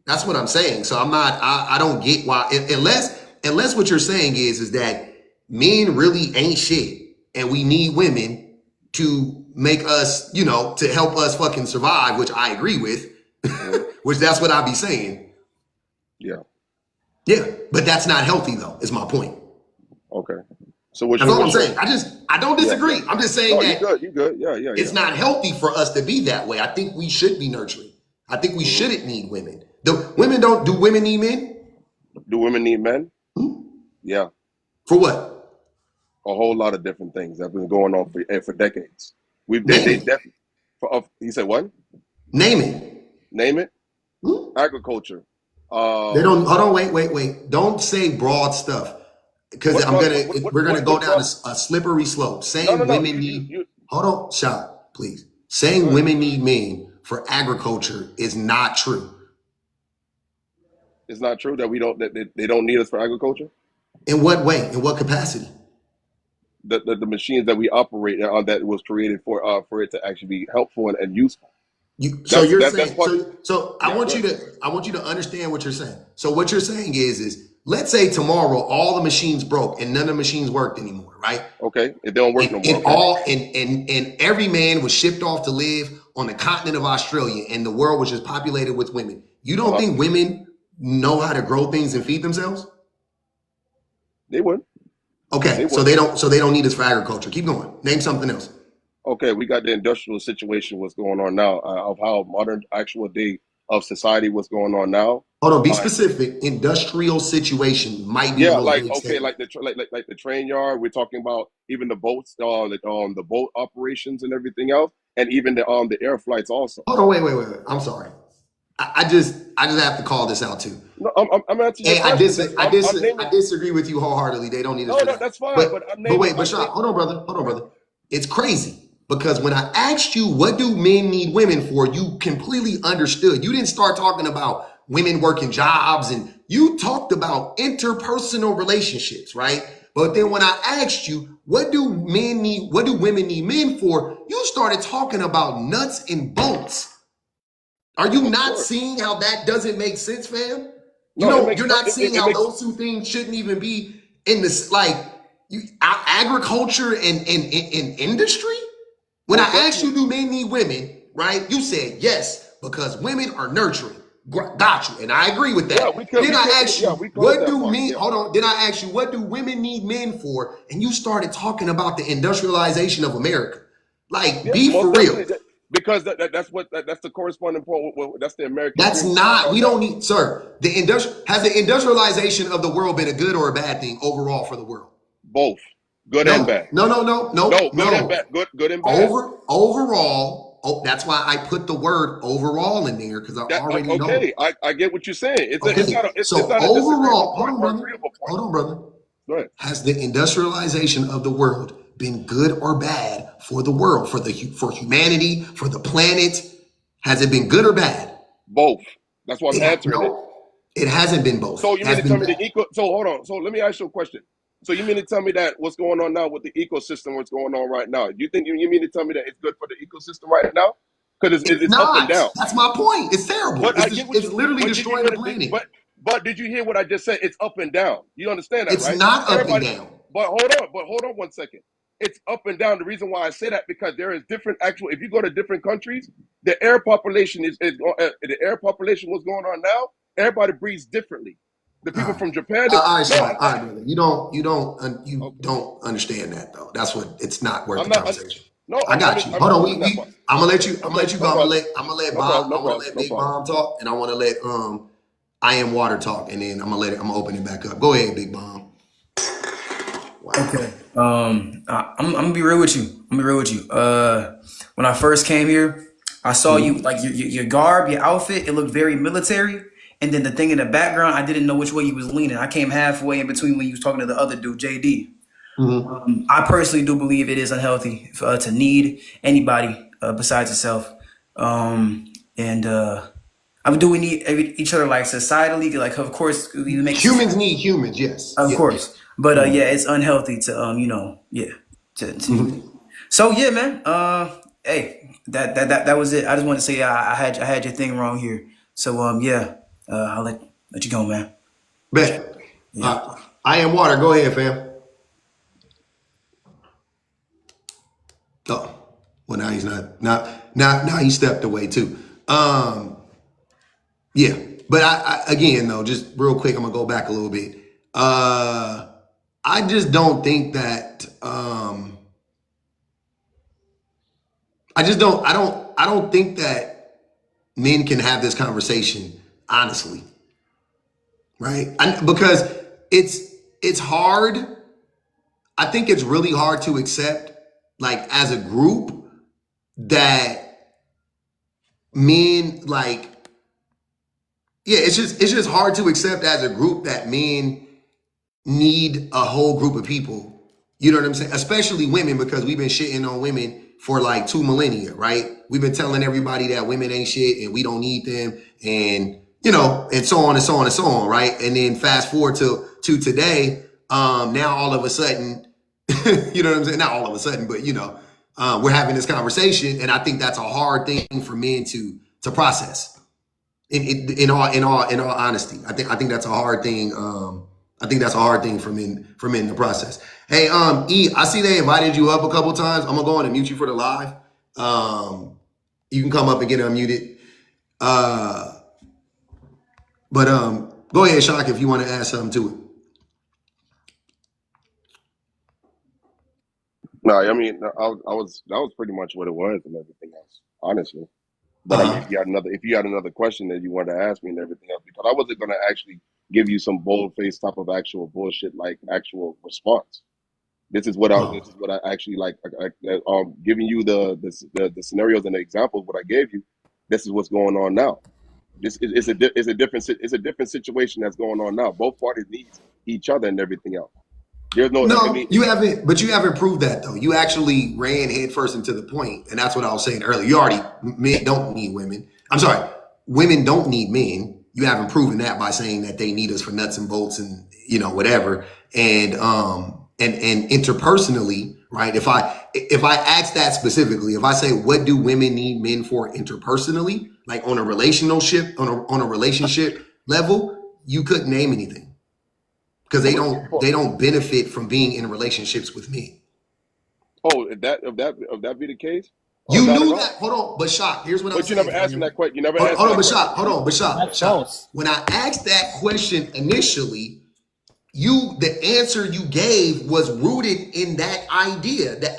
[SPEAKER 1] That's what I'm saying. So I don't get why unless what you're saying is that men really ain't shit and we need women to make us, to help us fucking survive, which I agree with, which that's what I be saying.
[SPEAKER 3] Yeah.
[SPEAKER 1] Yeah. But that's not healthy though, is my point.
[SPEAKER 3] Okay.
[SPEAKER 1] So that's all I'm saying. I don't disagree. I'm just saying that
[SPEAKER 3] you good. Yeah.
[SPEAKER 1] It's not healthy for us to be that way. I think we should be nurturing. I think we shouldn't need women. Do women need men?
[SPEAKER 3] Do women need men?
[SPEAKER 1] Hmm?
[SPEAKER 3] Yeah.
[SPEAKER 1] For what?
[SPEAKER 3] A whole lot of different things that have been going on for decades. He said what?
[SPEAKER 1] Name it.
[SPEAKER 3] Name it.
[SPEAKER 1] Hmm?
[SPEAKER 3] Agriculture.
[SPEAKER 1] They don't. Hold on. Wait. Don't say broad stuff because we're gonna go down a slippery slope. Saying women need. Hold on, Shot, please. Saying women need men for agriculture is not true.
[SPEAKER 3] It's not true that they don't need us for agriculture.
[SPEAKER 1] In what way? In what capacity?
[SPEAKER 3] The machines that we operate on that was created for it to actually be helpful and useful.
[SPEAKER 1] I want you to understand what you're saying. So what you're saying is let's say tomorrow all the machines broke and none of the machines worked anymore, right?
[SPEAKER 3] Okay, if they don't work no more.
[SPEAKER 1] And every man was shipped off to live on the continent of Australia and the world was just populated with women. You don't think women know how to grow things and feed themselves?
[SPEAKER 3] They would.
[SPEAKER 1] Okay, so they don't need us for agriculture. Keep going. Name something else.
[SPEAKER 3] Okay, we got the industrial situation, what's going on now, of how modern actual day of society, what's going on now.
[SPEAKER 1] Hold on, be specific. Industrial situation might be
[SPEAKER 3] like the train yard. We're talking about even the boats, the boat operations and everything else, and even the air flights also.
[SPEAKER 1] Hold on, wait. I'm sorry. I just have to call this out too.
[SPEAKER 3] No, I'm answering your question.
[SPEAKER 1] I disagree with you wholeheartedly. They don't need us.
[SPEAKER 3] No, that's fine. But
[SPEAKER 1] Sean, hold on, brother. It's crazy because when I asked you what do men need women for, you completely understood. You didn't start talking about women working jobs, and you talked about interpersonal relationships, right? But then when I asked you what do women need men for, you started talking about nuts and bolts. Are you not seeing how that doesn't make sense, fam? You're not seeing how those two things shouldn't even be in this, agriculture and industry? When I asked you, do men need women, right? You said yes, because women are nurturing. Got you. And I agree with that. Then I asked you, Then I asked you, what do women need men for? And you started talking about the industrialization of America. Be for real.
[SPEAKER 3] Because that's the corresponding point. That's the American
[SPEAKER 1] That's
[SPEAKER 3] dream.
[SPEAKER 1] not, we don't need, sir, has the industrialization of the world been a good or a bad thing overall for the world?
[SPEAKER 3] Both good and
[SPEAKER 1] No,
[SPEAKER 3] bad.
[SPEAKER 1] no, no, no, no,
[SPEAKER 3] No, good and
[SPEAKER 1] no.
[SPEAKER 3] bad. Good and bad.
[SPEAKER 1] Overall, that's why I put the word overall in there, because I already know.
[SPEAKER 3] Okay, I get what you're saying. It's
[SPEAKER 1] Okay,
[SPEAKER 3] not
[SPEAKER 1] so
[SPEAKER 3] a disagreeable
[SPEAKER 1] overall, hold
[SPEAKER 3] point
[SPEAKER 1] on,
[SPEAKER 3] or
[SPEAKER 1] brother.
[SPEAKER 3] agreeable point.
[SPEAKER 1] Hold on, brother.
[SPEAKER 3] Go ahead.
[SPEAKER 1] Has the industrialization of the world been good or bad for the world, for humanity, for the planet? Has it been good or bad?
[SPEAKER 3] Both. That's why I'm answering it.
[SPEAKER 1] No, it hasn't been both.
[SPEAKER 3] So
[SPEAKER 1] It
[SPEAKER 3] you mean
[SPEAKER 1] has
[SPEAKER 3] to tell
[SPEAKER 1] been
[SPEAKER 3] me
[SPEAKER 1] bad.
[SPEAKER 3] the eco? So hold on. So let me ask you a question. So you mean to tell me that what's going on now with the ecosystem, what's going on right now? You think you mean to tell me that it's good for the ecosystem right now? Because
[SPEAKER 1] It's
[SPEAKER 3] it's up and
[SPEAKER 1] not.
[SPEAKER 3] down.
[SPEAKER 1] That's my point. It's terrible.
[SPEAKER 3] But I get what
[SPEAKER 1] It's
[SPEAKER 3] you.
[SPEAKER 1] literally
[SPEAKER 3] But did you
[SPEAKER 1] destroying
[SPEAKER 3] hear
[SPEAKER 1] the
[SPEAKER 3] the?
[SPEAKER 1] planet.
[SPEAKER 3] But did you hear what I just said? It's up and down. You understand that,
[SPEAKER 1] It's
[SPEAKER 3] right?
[SPEAKER 1] not up and
[SPEAKER 3] Everybody.
[SPEAKER 1] down.
[SPEAKER 3] But hold on 1 second. It's up and down. The reason why I say that because there is different actual. If you go to different countries, the air population the air population. What's going on now? Everybody breathes differently. The
[SPEAKER 1] All
[SPEAKER 3] people
[SPEAKER 1] right.
[SPEAKER 3] from Japan.
[SPEAKER 1] All right,
[SPEAKER 3] No,
[SPEAKER 1] Sean. All right, brother. You
[SPEAKER 3] okay.
[SPEAKER 1] don't understand that though. That's what. It's not worth
[SPEAKER 3] I'm
[SPEAKER 1] the
[SPEAKER 3] not.
[SPEAKER 1] conversation.
[SPEAKER 3] No,
[SPEAKER 1] I got you.
[SPEAKER 3] I'm
[SPEAKER 1] Hold on.
[SPEAKER 3] understanding that part.
[SPEAKER 1] I'm gonna let you. I'm gonna
[SPEAKER 3] Okay,
[SPEAKER 1] let you
[SPEAKER 3] no
[SPEAKER 1] go.
[SPEAKER 3] problem.
[SPEAKER 1] I'm gonna let
[SPEAKER 3] No problem.
[SPEAKER 1] Bob.
[SPEAKER 3] No
[SPEAKER 1] I want
[SPEAKER 3] problem.
[SPEAKER 1] to let
[SPEAKER 3] No
[SPEAKER 1] Big
[SPEAKER 3] problem.
[SPEAKER 1] Bomb talk, and I want to let I am Water talk, and then I'm gonna open it back up. Go ahead, Big Bomb. Wow.
[SPEAKER 4] Okay. I'm gonna be real with you. I'm gonna be real with you. When I first came here, I saw you
[SPEAKER 1] Mhm.
[SPEAKER 4] like your garb, your outfit. It looked very military, and then the thing in the background, I didn't know which way you was leaning. I came halfway in between when you was talking to the other dude, JD.
[SPEAKER 1] Mhm.
[SPEAKER 4] I personally do believe it is unhealthy to need anybody besides yourself. And I mean, do we need each other like societally? Like, of course, we make
[SPEAKER 1] Humans need humans. Yes.
[SPEAKER 4] of
[SPEAKER 1] Yeah.
[SPEAKER 4] course, but
[SPEAKER 1] Mhm.
[SPEAKER 4] yeah, it's unhealthy to yeah, to need it.
[SPEAKER 1] Mhm.
[SPEAKER 4] So yeah, man. Hey, that was it. I just wanted to say I had your thing wrong here. So yeah, I'll let you go, man.
[SPEAKER 1] Bet.
[SPEAKER 4] Yeah.
[SPEAKER 1] I am Water. Go ahead, fam. Oh, well, now he's not. Now he stepped away too. Yeah, but I again though, just real quick, I'm gonna go back a little bit. I just don't think that. I just don't. I don't. I don't think that men can have this conversation honestly, right? Because it's hard. I think it's really hard to accept, like as a group, that men like. Yeah, it's just hard to accept as a group that men need a whole group of people. You know what I'm saying? Especially women, because we've been shitting on women for like 2 millennia, right? We've been telling everybody that women ain't shit and we don't need them, and and so on and so on and so on, right? And then fast forward to today, now all of a sudden, you know what I'm saying? Not all of a sudden, but we're having this conversation, and I think that's a hard thing for men to process. In all honesty, I think that's a hard thing. I think that's a hard thing for men to process. Hey, E, I see they invited you up a couple times. I'm gonna go on and mute you for the live. You can come up and get unmuted. Uh, but go ahead, Shock, if you want to add something to it.
[SPEAKER 3] No, I mean, I was that was pretty much what it was and everything else, honestly. But I mean,
[SPEAKER 1] Uh huh.
[SPEAKER 3] if you had another question that you wanted to ask me and everything else, because I wasn't going to actually give you some bold face type of actual bullshit like actual response.
[SPEAKER 1] Oh.
[SPEAKER 3] This is what I actually like. Giving you the scenarios and the examples. What I gave you, this is what's going on now. This is it's a different situation that's going on now. Both parties need each other and everything else. There's no, I
[SPEAKER 1] No,
[SPEAKER 3] mean,
[SPEAKER 1] you haven't, but you haven't proved that though. You actually ran headfirst into the point, and that's what I was saying earlier. You already men don't need women. I'm sorry, women don't need men. You haven't proven that by saying that they need us for nuts and bolts and whatever. And interpersonally, right? If I ask that specifically, if I say what do women need men for interpersonally, like on a relationship on a relationship level, you couldn't name anything because they don't benefit from being in relationships with me.
[SPEAKER 3] oh, if that be the case, oh,
[SPEAKER 1] You
[SPEAKER 3] not at
[SPEAKER 1] knew that.
[SPEAKER 3] all.
[SPEAKER 1] Hold on, but Shock. Here's what I'm
[SPEAKER 3] But you
[SPEAKER 1] saying,
[SPEAKER 3] never asked me
[SPEAKER 1] fam.
[SPEAKER 3] that question. You never
[SPEAKER 1] Hold,
[SPEAKER 3] answered
[SPEAKER 1] hold on,
[SPEAKER 3] that
[SPEAKER 1] but
[SPEAKER 3] question.
[SPEAKER 1] Shock. Hold on, but Shock.
[SPEAKER 5] That's
[SPEAKER 1] Shock.
[SPEAKER 5] false.
[SPEAKER 1] When I asked that question initially, the answer you gave was rooted in that idea that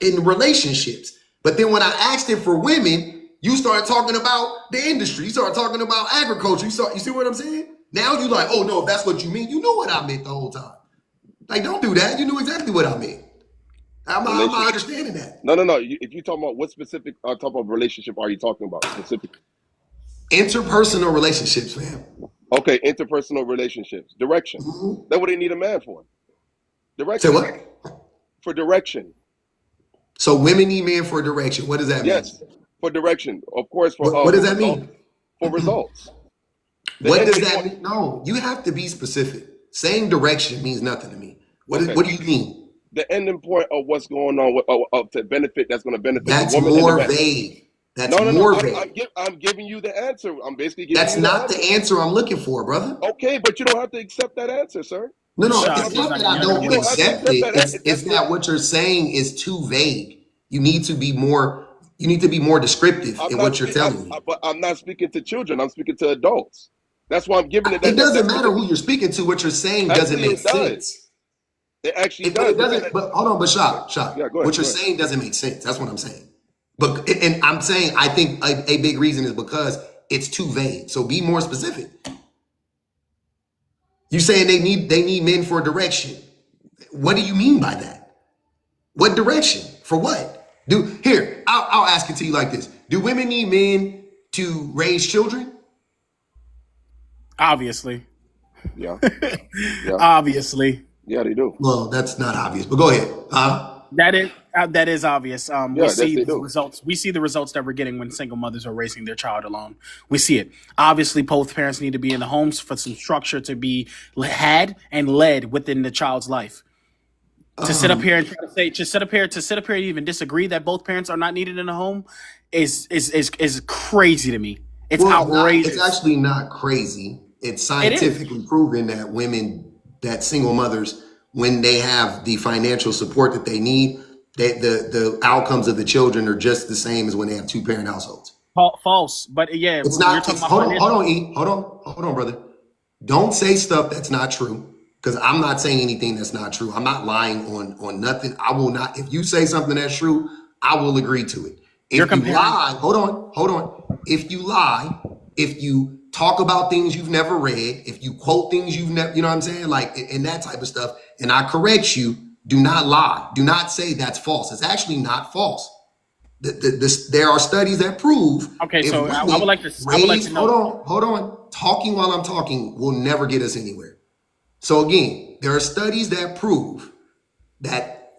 [SPEAKER 1] in relationships. But then when I asked it for women, you started talking about the industry. You started talking about agriculture. You see what I'm saying? Now you like, oh no, if that's what you mean, you knew what I meant the whole time. Like, don't do that. You knew exactly what I meant. I'm not understanding that.
[SPEAKER 3] No. If you talking about what specific type of relationship are you talking about specifically?
[SPEAKER 1] Interpersonal relationships, fam.
[SPEAKER 3] Okay, interpersonal relationships. Direction. That's what they need a man for. Direction.
[SPEAKER 1] Say what?
[SPEAKER 3] For direction.
[SPEAKER 1] So women need men for direction. What does that mean?
[SPEAKER 3] Yes, for direction. Of course. For
[SPEAKER 1] what does that mean?
[SPEAKER 3] For results.
[SPEAKER 1] What does that mean? No, you have to be specific. Saying direction means nothing to me. What do you mean?
[SPEAKER 3] The ending point of what's going on to benefit, that's going to benefit
[SPEAKER 1] that's
[SPEAKER 3] the woman.
[SPEAKER 1] More vague. That's more vague.
[SPEAKER 3] I'm giving you the answer. I'm basically giving
[SPEAKER 1] that's
[SPEAKER 3] you
[SPEAKER 1] not the answer I'm looking for, brother.
[SPEAKER 3] Okay, but you don't have to accept that answer, sir.
[SPEAKER 1] No, it's not that I don't accept it. It's that what you're saying is too vague. You need to be more descriptive in what you're telling me.
[SPEAKER 3] But I'm not speaking to children. I'm speaking to adults. That's why I'm giving it.
[SPEAKER 1] It doesn't matter who you're speaking to. What you're saying doesn't make sense.
[SPEAKER 3] It actually does.
[SPEAKER 1] It doesn't. But hold on, Shop.
[SPEAKER 3] Yeah, go ahead.
[SPEAKER 1] What you're saying doesn't make sense. That's what I'm saying. But and I'm saying I think a big reason is because it's too vague. So be more specific. You saying they need men for direction. What do you mean by that? What direction? For what? I'll ask it to you like this. Do women need men to raise children?
[SPEAKER 2] Obviously.
[SPEAKER 3] Yeah.
[SPEAKER 2] Obviously.
[SPEAKER 3] Yeah, they do.
[SPEAKER 1] Well, that's not obvious, but go ahead.
[SPEAKER 2] That is obvious. We see the results. We see the results that we're getting when single mothers are raising their child alone. We see it. Obviously, both parents need to be in the homes for some structure to be had and led within the child's life. To sit up here and try to say, to sit up here and even disagree that both parents are not needed in the home is crazy to me. It's outrageous.
[SPEAKER 1] It's actually not crazy. It's scientifically proven that single mothers, when they have the financial support that they need, the outcomes of the children are just the same as when they have two-parent households.
[SPEAKER 2] False, but yeah,
[SPEAKER 1] it's not. Hold on, brother. Don't say stuff that's not true, because I'm not saying anything that's not true. I'm not lying on nothing. I will not. If you say something that's true, I will agree to it. If you lie, hold on. If you lie, if you talk about things you've never read, if you quote things you've never, you know what I'm saying? Like, and that type of stuff, and I correct you, do not lie. Do not say that's false. It's actually not false. There are studies that prove.
[SPEAKER 2] Okay, so I would like to know.
[SPEAKER 1] Hold on. Talking while I'm talking will never get us anywhere. So again, there are studies that prove that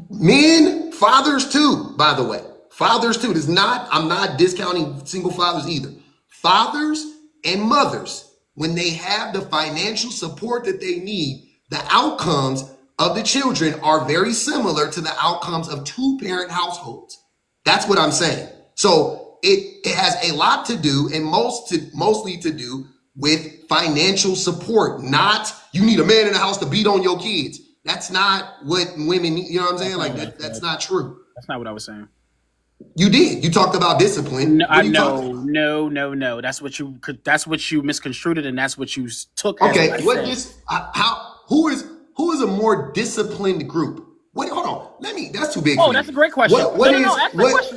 [SPEAKER 1] men, fathers too, by the way, fathers too. I'm not discounting single fathers either. Fathers and mothers, when they have the financial support that they need, the outcomes of the children are very similar to the outcomes of two-parent households. That's what I'm saying. So it has a lot to do, and mostly to do with financial support. Not you need a man in the house to beat on your kids. That's not what women need. You know what I'm saying? Like that's not true.
[SPEAKER 2] That's not what I was saying.
[SPEAKER 1] You did. You talked about discipline.
[SPEAKER 2] No. That's what you misconstrued it, and that's what you took.
[SPEAKER 1] Okay. Who is a more disciplined group? Hold on. That's too big.
[SPEAKER 2] Oh, that's a great question.
[SPEAKER 1] No.
[SPEAKER 3] It's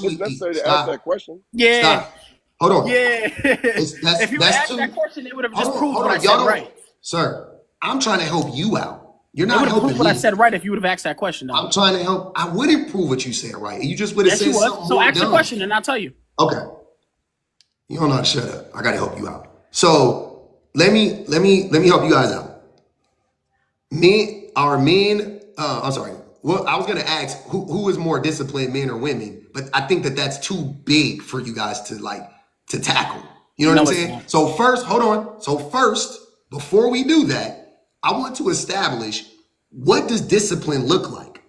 [SPEAKER 3] necessary to ask that question.
[SPEAKER 2] Yeah.
[SPEAKER 1] Stop. Hold on.
[SPEAKER 2] Yeah. If you asked that question, it would have just proved what I said right.
[SPEAKER 1] Sir, I'm trying to help you out. You're not helping me.
[SPEAKER 2] What I said right if you would have asked that question. Though.
[SPEAKER 1] I'm trying to help. I would improve what you said right. You just would have said something.
[SPEAKER 2] So ask the question and I'll tell you.
[SPEAKER 1] Okay. You don't know how to shut up. I got to help you out. So let me help you guys out. I'm sorry. Well, I was going to ask who is more disciplined, men or women, but I think that's too big for you guys to tackle. You know what I'm saying? So first, hold on. So first, before we do that, I want to establish, what does discipline look like?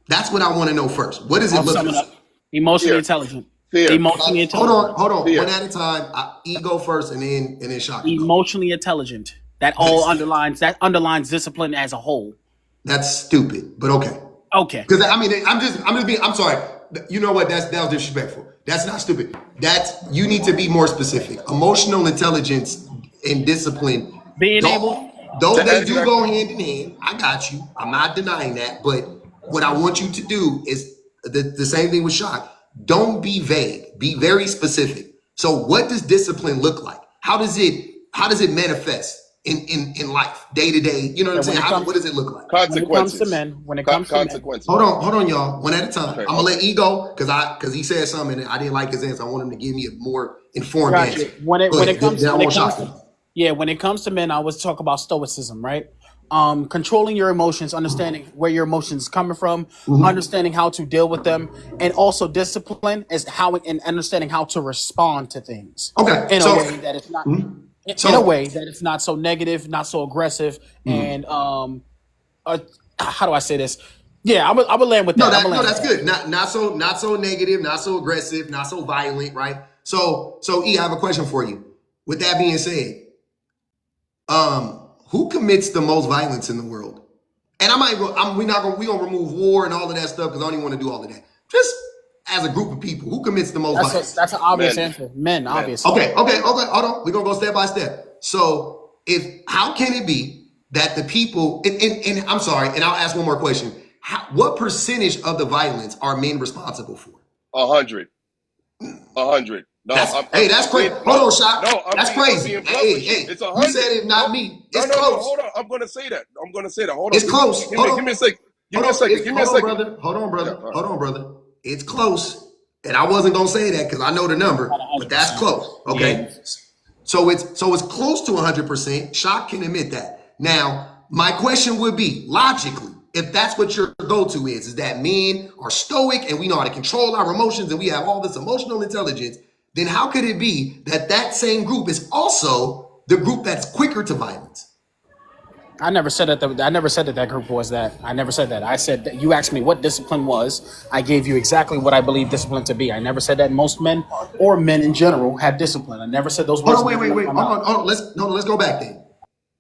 [SPEAKER 1] That's what I want to know first. What does it look like?
[SPEAKER 2] Emotionally intelligent. Emotionally intelligent.
[SPEAKER 1] Hold on. One at a time. Ego first and then shock.
[SPEAKER 2] Emotionally intelligent. That underlines discipline as a whole.
[SPEAKER 1] That's stupid, but okay.
[SPEAKER 2] Okay.
[SPEAKER 1] Because I'm sorry. You know what? That was disrespectful. That's not stupid. You need to be more specific. Emotional intelligence and discipline.
[SPEAKER 2] Being able.
[SPEAKER 1] Though they do go hand in hand. I got you. I'm not denying that. But what I want you to do is the same thing with shock. Don't be vague. Be very specific. So what does discipline look like? How does it manifest in life, day to day? You know what I'm saying? What does it look like?
[SPEAKER 2] When it comes to
[SPEAKER 3] Consequences.
[SPEAKER 2] men, when it comes to men,
[SPEAKER 3] Consequences.
[SPEAKER 1] Hold on, y'all. One at a time.
[SPEAKER 3] Okay,
[SPEAKER 1] I'm gonna let E go because he said something and I didn't like his answer. I want him to give me a more informed answer.
[SPEAKER 2] when it comes
[SPEAKER 1] to
[SPEAKER 2] to men, I always talk about stoicism, right? Controlling your emotions, understanding where your emotions coming from, understanding how to deal with them, and also discipline is how and understanding how to respond to things.
[SPEAKER 1] Okay,
[SPEAKER 2] in
[SPEAKER 1] so-
[SPEAKER 2] a way that it's not
[SPEAKER 1] So-
[SPEAKER 2] in a way that it's not so negative, not so aggressive, and how do I say this? Yeah, I would land with that.
[SPEAKER 1] That's good. Not so negative, not so aggressive, not so violent, right? So E, I have a question for you. With that being said, who commits the most violence in the world? And we're gonna remove war and all of that stuff because I don't even want to do all of that. Just as a group of people, who commits the most violence?
[SPEAKER 2] That's an obvious
[SPEAKER 3] Men.
[SPEAKER 2] answer. Men, obviously.
[SPEAKER 1] Okay, hold on. We're gonna go step by step. So how can it be that the people and I'm sorry, and I'll ask one more question. What percentage of the violence are men responsible for?
[SPEAKER 3] 100. 100. No,
[SPEAKER 1] That's crazy. Hold on, Shot. That's crazy. Hey,
[SPEAKER 3] It's
[SPEAKER 1] you
[SPEAKER 3] 100.
[SPEAKER 1] said it, not me. It's
[SPEAKER 3] No,
[SPEAKER 1] close.
[SPEAKER 3] hold on. I'm gonna say that. Hold on.
[SPEAKER 1] It's close.
[SPEAKER 3] Give me a second. Give me a second.
[SPEAKER 1] Hold on, brother.
[SPEAKER 3] Yeah, all right.
[SPEAKER 1] Hold on, brother. It's close. And I wasn't gonna say that because I know the number, but that's close. Okay.
[SPEAKER 2] Yeah.
[SPEAKER 1] So it's close to 100%. Shock can admit that. Now, my question would be, logically, if that's what your go-to is that men are stoic and we know how to control our emotions and we have all this emotional intelligence, then how could it be that same group is also the group that's quicker to violence?
[SPEAKER 2] I never said that. I never said that group was that. I never said that. I said that you asked me what discipline was. I gave you exactly what I believe discipline to be. I never said that most men or men in general have discipline. I never said those words.
[SPEAKER 1] Hold on, wait. Hold on. Let's go back then.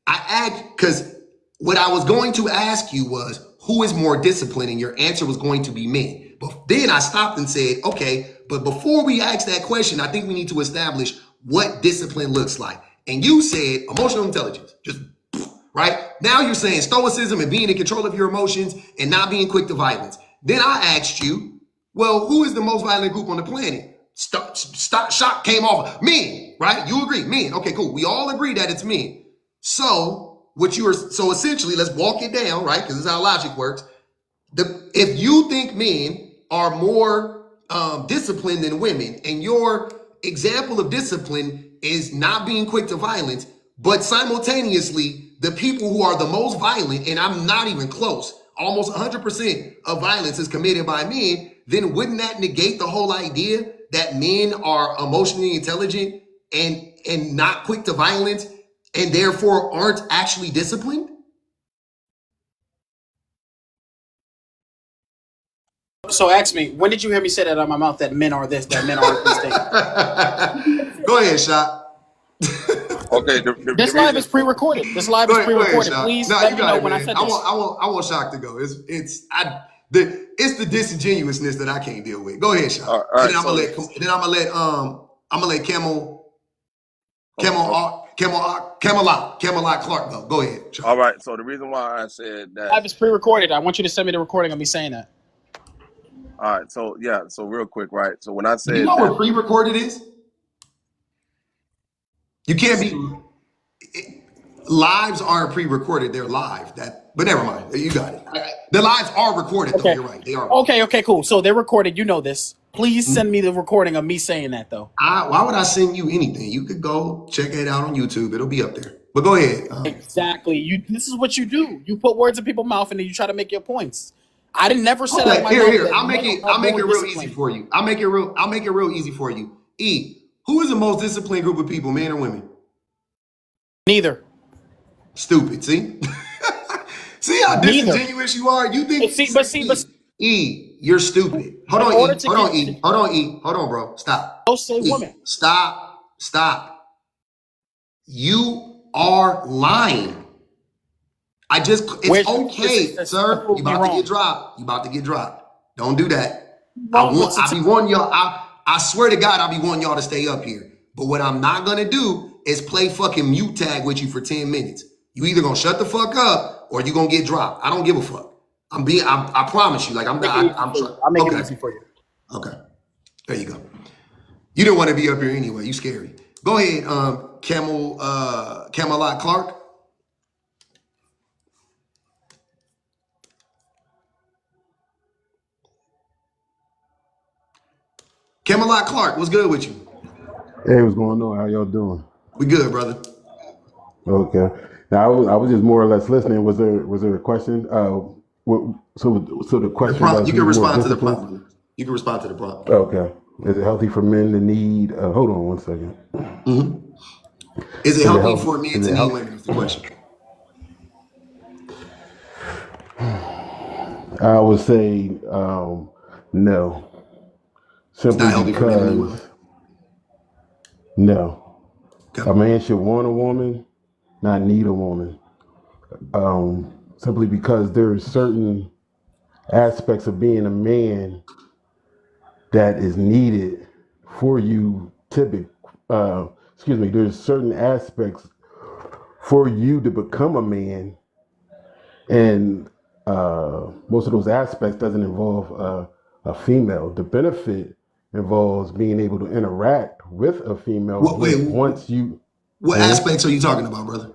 [SPEAKER 1] I asked because what I was going to ask you was who is more disciplined, and your answer was going to be me. But then I stopped and said, okay, but before we ask that question, I think we need to establish what discipline looks like. And you said emotional intelligence, just right? Now you're saying stoicism and being in control of your emotions and not being quick to violence. Then I asked you, well, who is the most violent group on the planet? Shock came off. Men, right? You agree, men. Okay, cool. We all agree that it's men. So essentially, let's walk it down, right? Because this is how logic works. If you think men are more disciplined than women, and your example of discipline is not being quick to violence, but simultaneously, the people who are the most violent, and I'm not even close, almost 100% of violence is committed by men, then wouldn't that negate the whole idea that men are emotionally intelligent and not quick to violence and therefore aren't actually disciplined?
[SPEAKER 2] So ask me, when did you hear me say that out of my mouth that men are this, that men are these things?
[SPEAKER 1] Go ahead, Shot.
[SPEAKER 3] Okay.
[SPEAKER 2] This live is pre-recorded. Please let me know when I said this.
[SPEAKER 1] I want Shock to go. It's the disingenuousness that I can't deal with. Go ahead, Shock.
[SPEAKER 3] All right,
[SPEAKER 1] and then I'm gonna let Camelot Clark go. Go ahead, Shock.
[SPEAKER 3] All right. So the reason why I said that
[SPEAKER 2] Live is pre-recorded. I want you to send me the recording of me saying that.
[SPEAKER 3] All right. So real quick, right? So when I said
[SPEAKER 1] You know what pre-recorded is? You can't be. Lives aren't pre-recorded; they're live. But never mind. You got it. The lives are recorded, though. You're right. They are.
[SPEAKER 2] Okay, cool. So they're recorded. You know this. Please send me the recording of me saying that, though.
[SPEAKER 1] Why would I send you anything? You could go check it out on YouTube. It'll be up there. But go ahead.
[SPEAKER 2] Exactly. This is what you do. You put words in people's mouth and then you try to make your points. I didn't never say that.
[SPEAKER 1] Here. I'll make it real easy for you. I'll make it real easy for you. E, who is the most disciplined group of people, men or women?
[SPEAKER 2] Neither.
[SPEAKER 1] Stupid. See? See how disingenuous you are? You think E, you're stupid. Hold on, E. Hold on, bro. Stop.
[SPEAKER 2] Don't say woman.
[SPEAKER 1] Stop. You are lying. It's okay, sir. You about to get dropped. Don't do that. I be warning y'all. I swear to God, I'll be wanting y'all to stay up here. But what I'm not gonna do is play fucking mute tag with you for 10 minutes. You either gonna shut the fuck up or you gonna get dropped. I don't give a fuck. I promise you. Like I'm
[SPEAKER 2] Make it
[SPEAKER 1] not.
[SPEAKER 2] easy
[SPEAKER 1] I'm
[SPEAKER 2] for you.
[SPEAKER 1] trying.
[SPEAKER 2] I'll make it
[SPEAKER 1] Okay.
[SPEAKER 2] easy for you.
[SPEAKER 1] Okay. There you go. You didn't want to be up here anyway. You scary. Go ahead, Camelot Clark. Camelot Clark, what's good with you?
[SPEAKER 5] Hey, what's going on? How y'all doing?
[SPEAKER 1] We good, brother.
[SPEAKER 5] Okay. Now I was just more or less listening. Was there a question? So the
[SPEAKER 1] The
[SPEAKER 5] question
[SPEAKER 1] prompt.
[SPEAKER 5] was
[SPEAKER 1] You can
[SPEAKER 5] who's more
[SPEAKER 1] respond to the prompt,
[SPEAKER 5] disciplined?
[SPEAKER 1] brother. You can respond to the prompt.
[SPEAKER 5] Okay. Is it healthy for men to need? Hold on one second.
[SPEAKER 1] Mm-hmm. Is it
[SPEAKER 5] Is it
[SPEAKER 1] healthy
[SPEAKER 5] healthy?
[SPEAKER 1] for men
[SPEAKER 5] Is
[SPEAKER 1] to
[SPEAKER 5] it
[SPEAKER 1] need
[SPEAKER 5] healthy?
[SPEAKER 1] women? Is the question.
[SPEAKER 5] I would say no.
[SPEAKER 1] It's not
[SPEAKER 5] Simply
[SPEAKER 1] healthy for men to need women.
[SPEAKER 5] because no.
[SPEAKER 1] Okay.
[SPEAKER 5] A man should want a woman, not need a woman. Simply because there are certain aspects of being a man that is needed for you to be, there's certain aspects for you to become a man, and most of those aspects doesn't involve a female. The benefit involves being able to interact with a female
[SPEAKER 1] What? Wait.
[SPEAKER 5] once you.
[SPEAKER 1] What
[SPEAKER 5] Mhm.
[SPEAKER 1] aspects are you talking about, brother?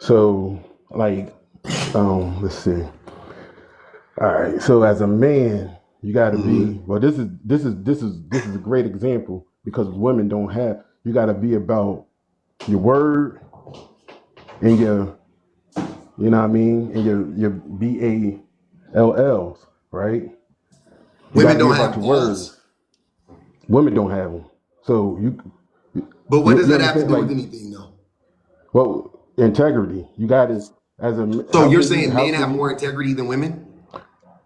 [SPEAKER 5] So, like, let's see. All right. So as a man, you got to be. Well, this is a great example because women don't have. You got to be about your word and your, you know what I mean, and your BALLs, right? You got
[SPEAKER 1] Women
[SPEAKER 5] to be
[SPEAKER 1] don't
[SPEAKER 5] about
[SPEAKER 1] have
[SPEAKER 5] your
[SPEAKER 1] balls.
[SPEAKER 5] words. Women don't have them. So
[SPEAKER 1] But what does
[SPEAKER 5] you
[SPEAKER 1] that have to
[SPEAKER 5] understand?
[SPEAKER 1] do
[SPEAKER 5] Like,
[SPEAKER 1] with anything, though?
[SPEAKER 5] well, integrity. You got to as a
[SPEAKER 1] So
[SPEAKER 5] how
[SPEAKER 1] you're
[SPEAKER 5] can you
[SPEAKER 1] saying
[SPEAKER 5] how
[SPEAKER 1] men
[SPEAKER 5] can
[SPEAKER 1] have
[SPEAKER 5] you
[SPEAKER 1] more integrity than women?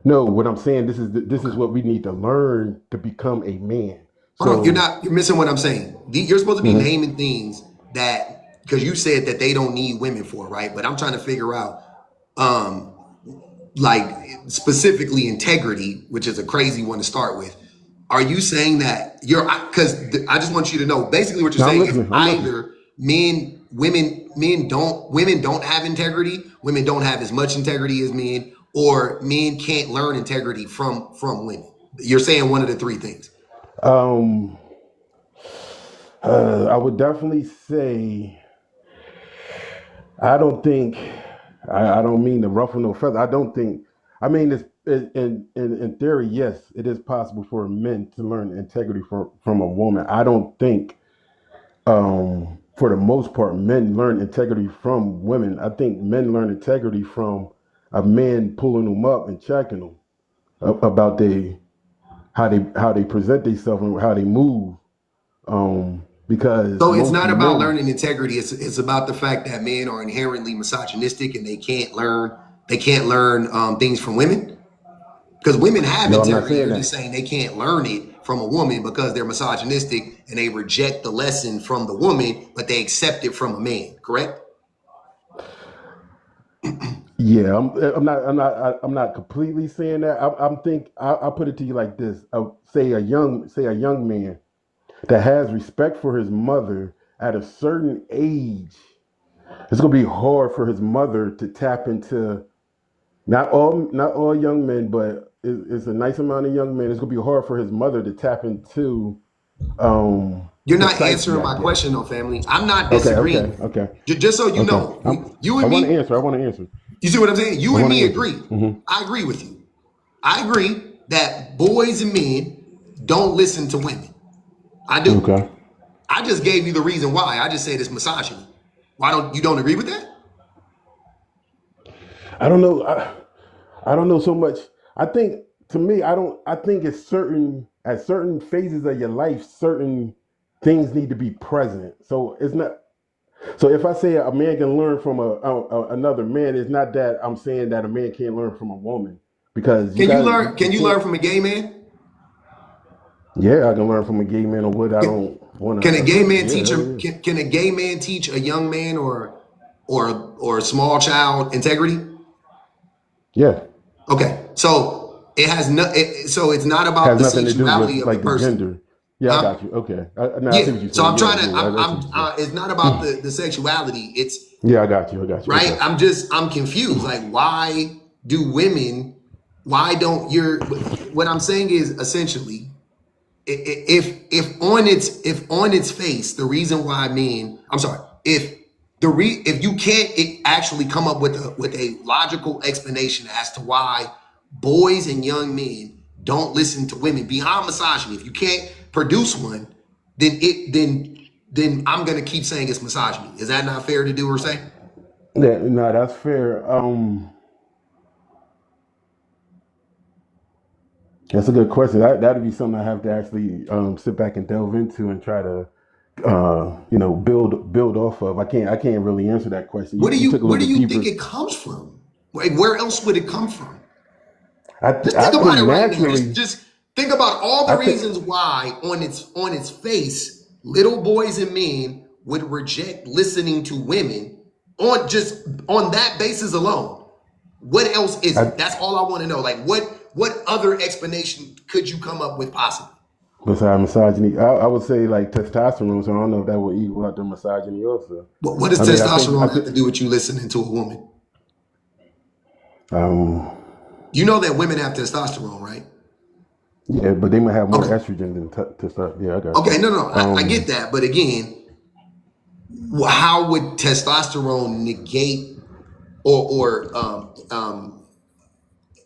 [SPEAKER 5] No, what I'm saying, this is
[SPEAKER 1] Okay.
[SPEAKER 5] what we need to learn to become a man.
[SPEAKER 1] Hold on. You're
[SPEAKER 5] So,
[SPEAKER 1] not. You're missing what I'm saying. You're supposed to be
[SPEAKER 5] mhm.
[SPEAKER 1] naming things that because you said that they don't need women for, right? But I'm trying to figure out, um, like specifically integrity, which is a crazy one to start with. Are you saying that you're because I just want you to know basically what you're
[SPEAKER 5] Now I'm
[SPEAKER 1] saying is
[SPEAKER 5] listening. I'm listening.
[SPEAKER 1] either women don't have integrity, women don't have as much integrity as men, or men can't learn integrity from women. You're saying one of the three things.
[SPEAKER 5] Um, I would definitely say I don't think I don't mean to ruffle no feather. I don't think. I mean, in theory, yes, it is possible for men to learn integrity from a woman. I don't think, for the most part, men learn integrity from women. I think men learn integrity from a man pulling them up and checking them about how they present themselves and how they move. Because
[SPEAKER 1] So it's
[SPEAKER 5] most
[SPEAKER 1] not about
[SPEAKER 5] men,
[SPEAKER 1] learning integrity. It's about the fact that men are inherently misogynistic and they can't learn things from women. Because women have
[SPEAKER 5] no, I'm not
[SPEAKER 1] integrity.
[SPEAKER 5] saying
[SPEAKER 1] You're
[SPEAKER 5] that.
[SPEAKER 1] just saying they can't learn it from a woman because they're misogynistic and they reject the lesson from the woman, but they accept it from a man. Correct?
[SPEAKER 5] Yeah, I'm not completely saying that. I'll put it to you like this: say a young man that has respect for his mother at a certain age. It's gonna be hard for his mother to tap into. Not all young men, but it's a nice amount of young men. It's gonna be hard for his mother to tap into
[SPEAKER 1] You're
[SPEAKER 5] the
[SPEAKER 1] not
[SPEAKER 5] psyche,
[SPEAKER 1] answering
[SPEAKER 5] I
[SPEAKER 1] my
[SPEAKER 5] guess.
[SPEAKER 1] question, though, family. I'm not
[SPEAKER 5] Okay,
[SPEAKER 1] disagreeing
[SPEAKER 5] okay,
[SPEAKER 1] with you.
[SPEAKER 5] okay,
[SPEAKER 1] Just so you
[SPEAKER 5] okay.
[SPEAKER 1] know, you
[SPEAKER 5] I
[SPEAKER 1] and
[SPEAKER 5] want to
[SPEAKER 1] me,
[SPEAKER 5] answer. I want to answer.
[SPEAKER 1] you see what I'm saying? You
[SPEAKER 5] I
[SPEAKER 1] and
[SPEAKER 5] want to
[SPEAKER 1] me
[SPEAKER 5] answer.
[SPEAKER 1] agree. I agree with you. I agree that boys and men don't listen to women. I do.
[SPEAKER 5] Okay.
[SPEAKER 1] I just gave you the reason why. I just said it's misogyny. Why don't agree with that?
[SPEAKER 5] I don't know. I don't know so much. I think to me, I don't. I think it's certain at certain phases of your life, certain things need to be present. So it's not. So if I say a man can learn from another man, it's not that I'm saying that a man can't learn from a woman because
[SPEAKER 1] Can you
[SPEAKER 5] you
[SPEAKER 1] learn?
[SPEAKER 5] you
[SPEAKER 1] Can you
[SPEAKER 5] can't.
[SPEAKER 1] learn from a gay man?
[SPEAKER 5] Yeah, I can learn from a gay man or what I
[SPEAKER 1] Can,
[SPEAKER 5] don't want
[SPEAKER 1] can
[SPEAKER 5] to
[SPEAKER 1] a gay
[SPEAKER 5] assume.
[SPEAKER 1] man
[SPEAKER 5] Yeah,
[SPEAKER 1] teach
[SPEAKER 5] hell
[SPEAKER 1] him?
[SPEAKER 5] yeah.
[SPEAKER 1] Can a gay man teach a young man or a small child integrity?
[SPEAKER 5] Yeah,
[SPEAKER 1] Okay, so it has no. So it's not about
[SPEAKER 5] has
[SPEAKER 1] the
[SPEAKER 5] nothing to do
[SPEAKER 1] sexuality
[SPEAKER 5] with
[SPEAKER 1] of the
[SPEAKER 5] like the
[SPEAKER 1] person,
[SPEAKER 5] gender. Yeah, I
[SPEAKER 1] huh?
[SPEAKER 5] got you. Okay, no, I see
[SPEAKER 1] Yeah.
[SPEAKER 5] what you're
[SPEAKER 1] So
[SPEAKER 5] saying.
[SPEAKER 1] I'm
[SPEAKER 5] Yeah,
[SPEAKER 1] trying to.
[SPEAKER 5] yeah, I
[SPEAKER 1] I'm.
[SPEAKER 5] see what you're
[SPEAKER 1] It's not about the sexuality. It's
[SPEAKER 5] saying. Yeah, I got you. I got you.
[SPEAKER 1] right.
[SPEAKER 5] Okay.
[SPEAKER 1] I'm confused. Like, why do women? Why don't your? What I'm saying is essentially, if on its face, the reason why men, I'm sorry, if you can't actually come up with a logical explanation as to why boys and young men don't listen to women beyond misogyny, if you can't produce one, then I'm gonna keep saying it's misogyny. Is that not fair to do or say?
[SPEAKER 5] Yeah, no, that's fair. That's a good question. That'd be something I have to actually sit back and delve into and try to build off of. I can't really answer that question. You took a
[SPEAKER 1] Where
[SPEAKER 5] little
[SPEAKER 1] do
[SPEAKER 5] bit
[SPEAKER 1] you think
[SPEAKER 5] deeper.
[SPEAKER 1] it comes from? Like, where else would it come from? Just
[SPEAKER 5] I
[SPEAKER 1] think
[SPEAKER 5] think
[SPEAKER 1] about it right now.
[SPEAKER 5] naturally,
[SPEAKER 1] Just think about all the
[SPEAKER 5] I think
[SPEAKER 1] reasons why on its face, little boys and men would reject listening to women on that basis alone. What else is
[SPEAKER 5] I
[SPEAKER 1] it? That's all I want to know. Like what other explanation could you come up with possibly?
[SPEAKER 5] besides misogyny, I would say like testosterone. So I don't know if that would equal out the misogyny also.
[SPEAKER 1] What does
[SPEAKER 5] I mean, I
[SPEAKER 1] testosterone have
[SPEAKER 5] think
[SPEAKER 1] to do with you listening to a woman?
[SPEAKER 5] um,
[SPEAKER 1] You know that women have testosterone, right?
[SPEAKER 5] yeah, but they might have more
[SPEAKER 1] Okay.
[SPEAKER 5] estrogen than testosterone. Yeah, I got you.
[SPEAKER 1] Okay, no. I get
[SPEAKER 5] Um,
[SPEAKER 1] that. But again, how would testosterone negate or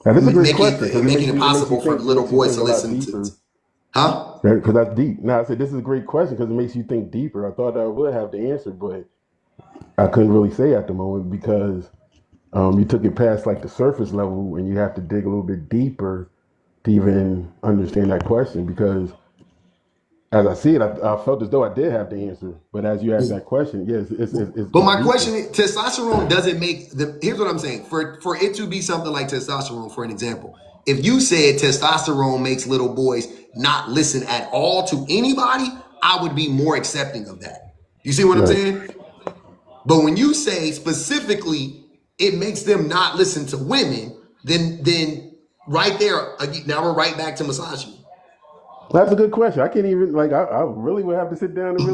[SPEAKER 5] Now, this is a great question because
[SPEAKER 1] making it
[SPEAKER 5] it makes you
[SPEAKER 1] possible for
[SPEAKER 5] think
[SPEAKER 1] little boys
[SPEAKER 5] a
[SPEAKER 1] to
[SPEAKER 5] lot
[SPEAKER 1] listen to
[SPEAKER 5] deeper.
[SPEAKER 1] huh?
[SPEAKER 5] Because that's deep. Now I said this is a great question because it makes you think deeper. I thought I would have the answer, but I couldn't really say at the moment because you took it past like the surface level, and you have to dig a little bit deeper to even understand that question. Because as I see it, I felt as though I did have the answer, but as you asked that question, yes,
[SPEAKER 1] But
[SPEAKER 5] it's
[SPEAKER 1] my
[SPEAKER 5] deeper.
[SPEAKER 1] question is, testosterone doesn't make the. Here's what I'm saying: for it to be something like testosterone, for an example, if you said testosterone makes little boys not listen at all to anybody, I would be more accepting of that. You see what I'm
[SPEAKER 5] Right.
[SPEAKER 1] saying? But when you say specifically it makes them not listen to women, then right there, now we're right back to misogyny.
[SPEAKER 5] That's a good question. I can't even like. I really would have to sit down and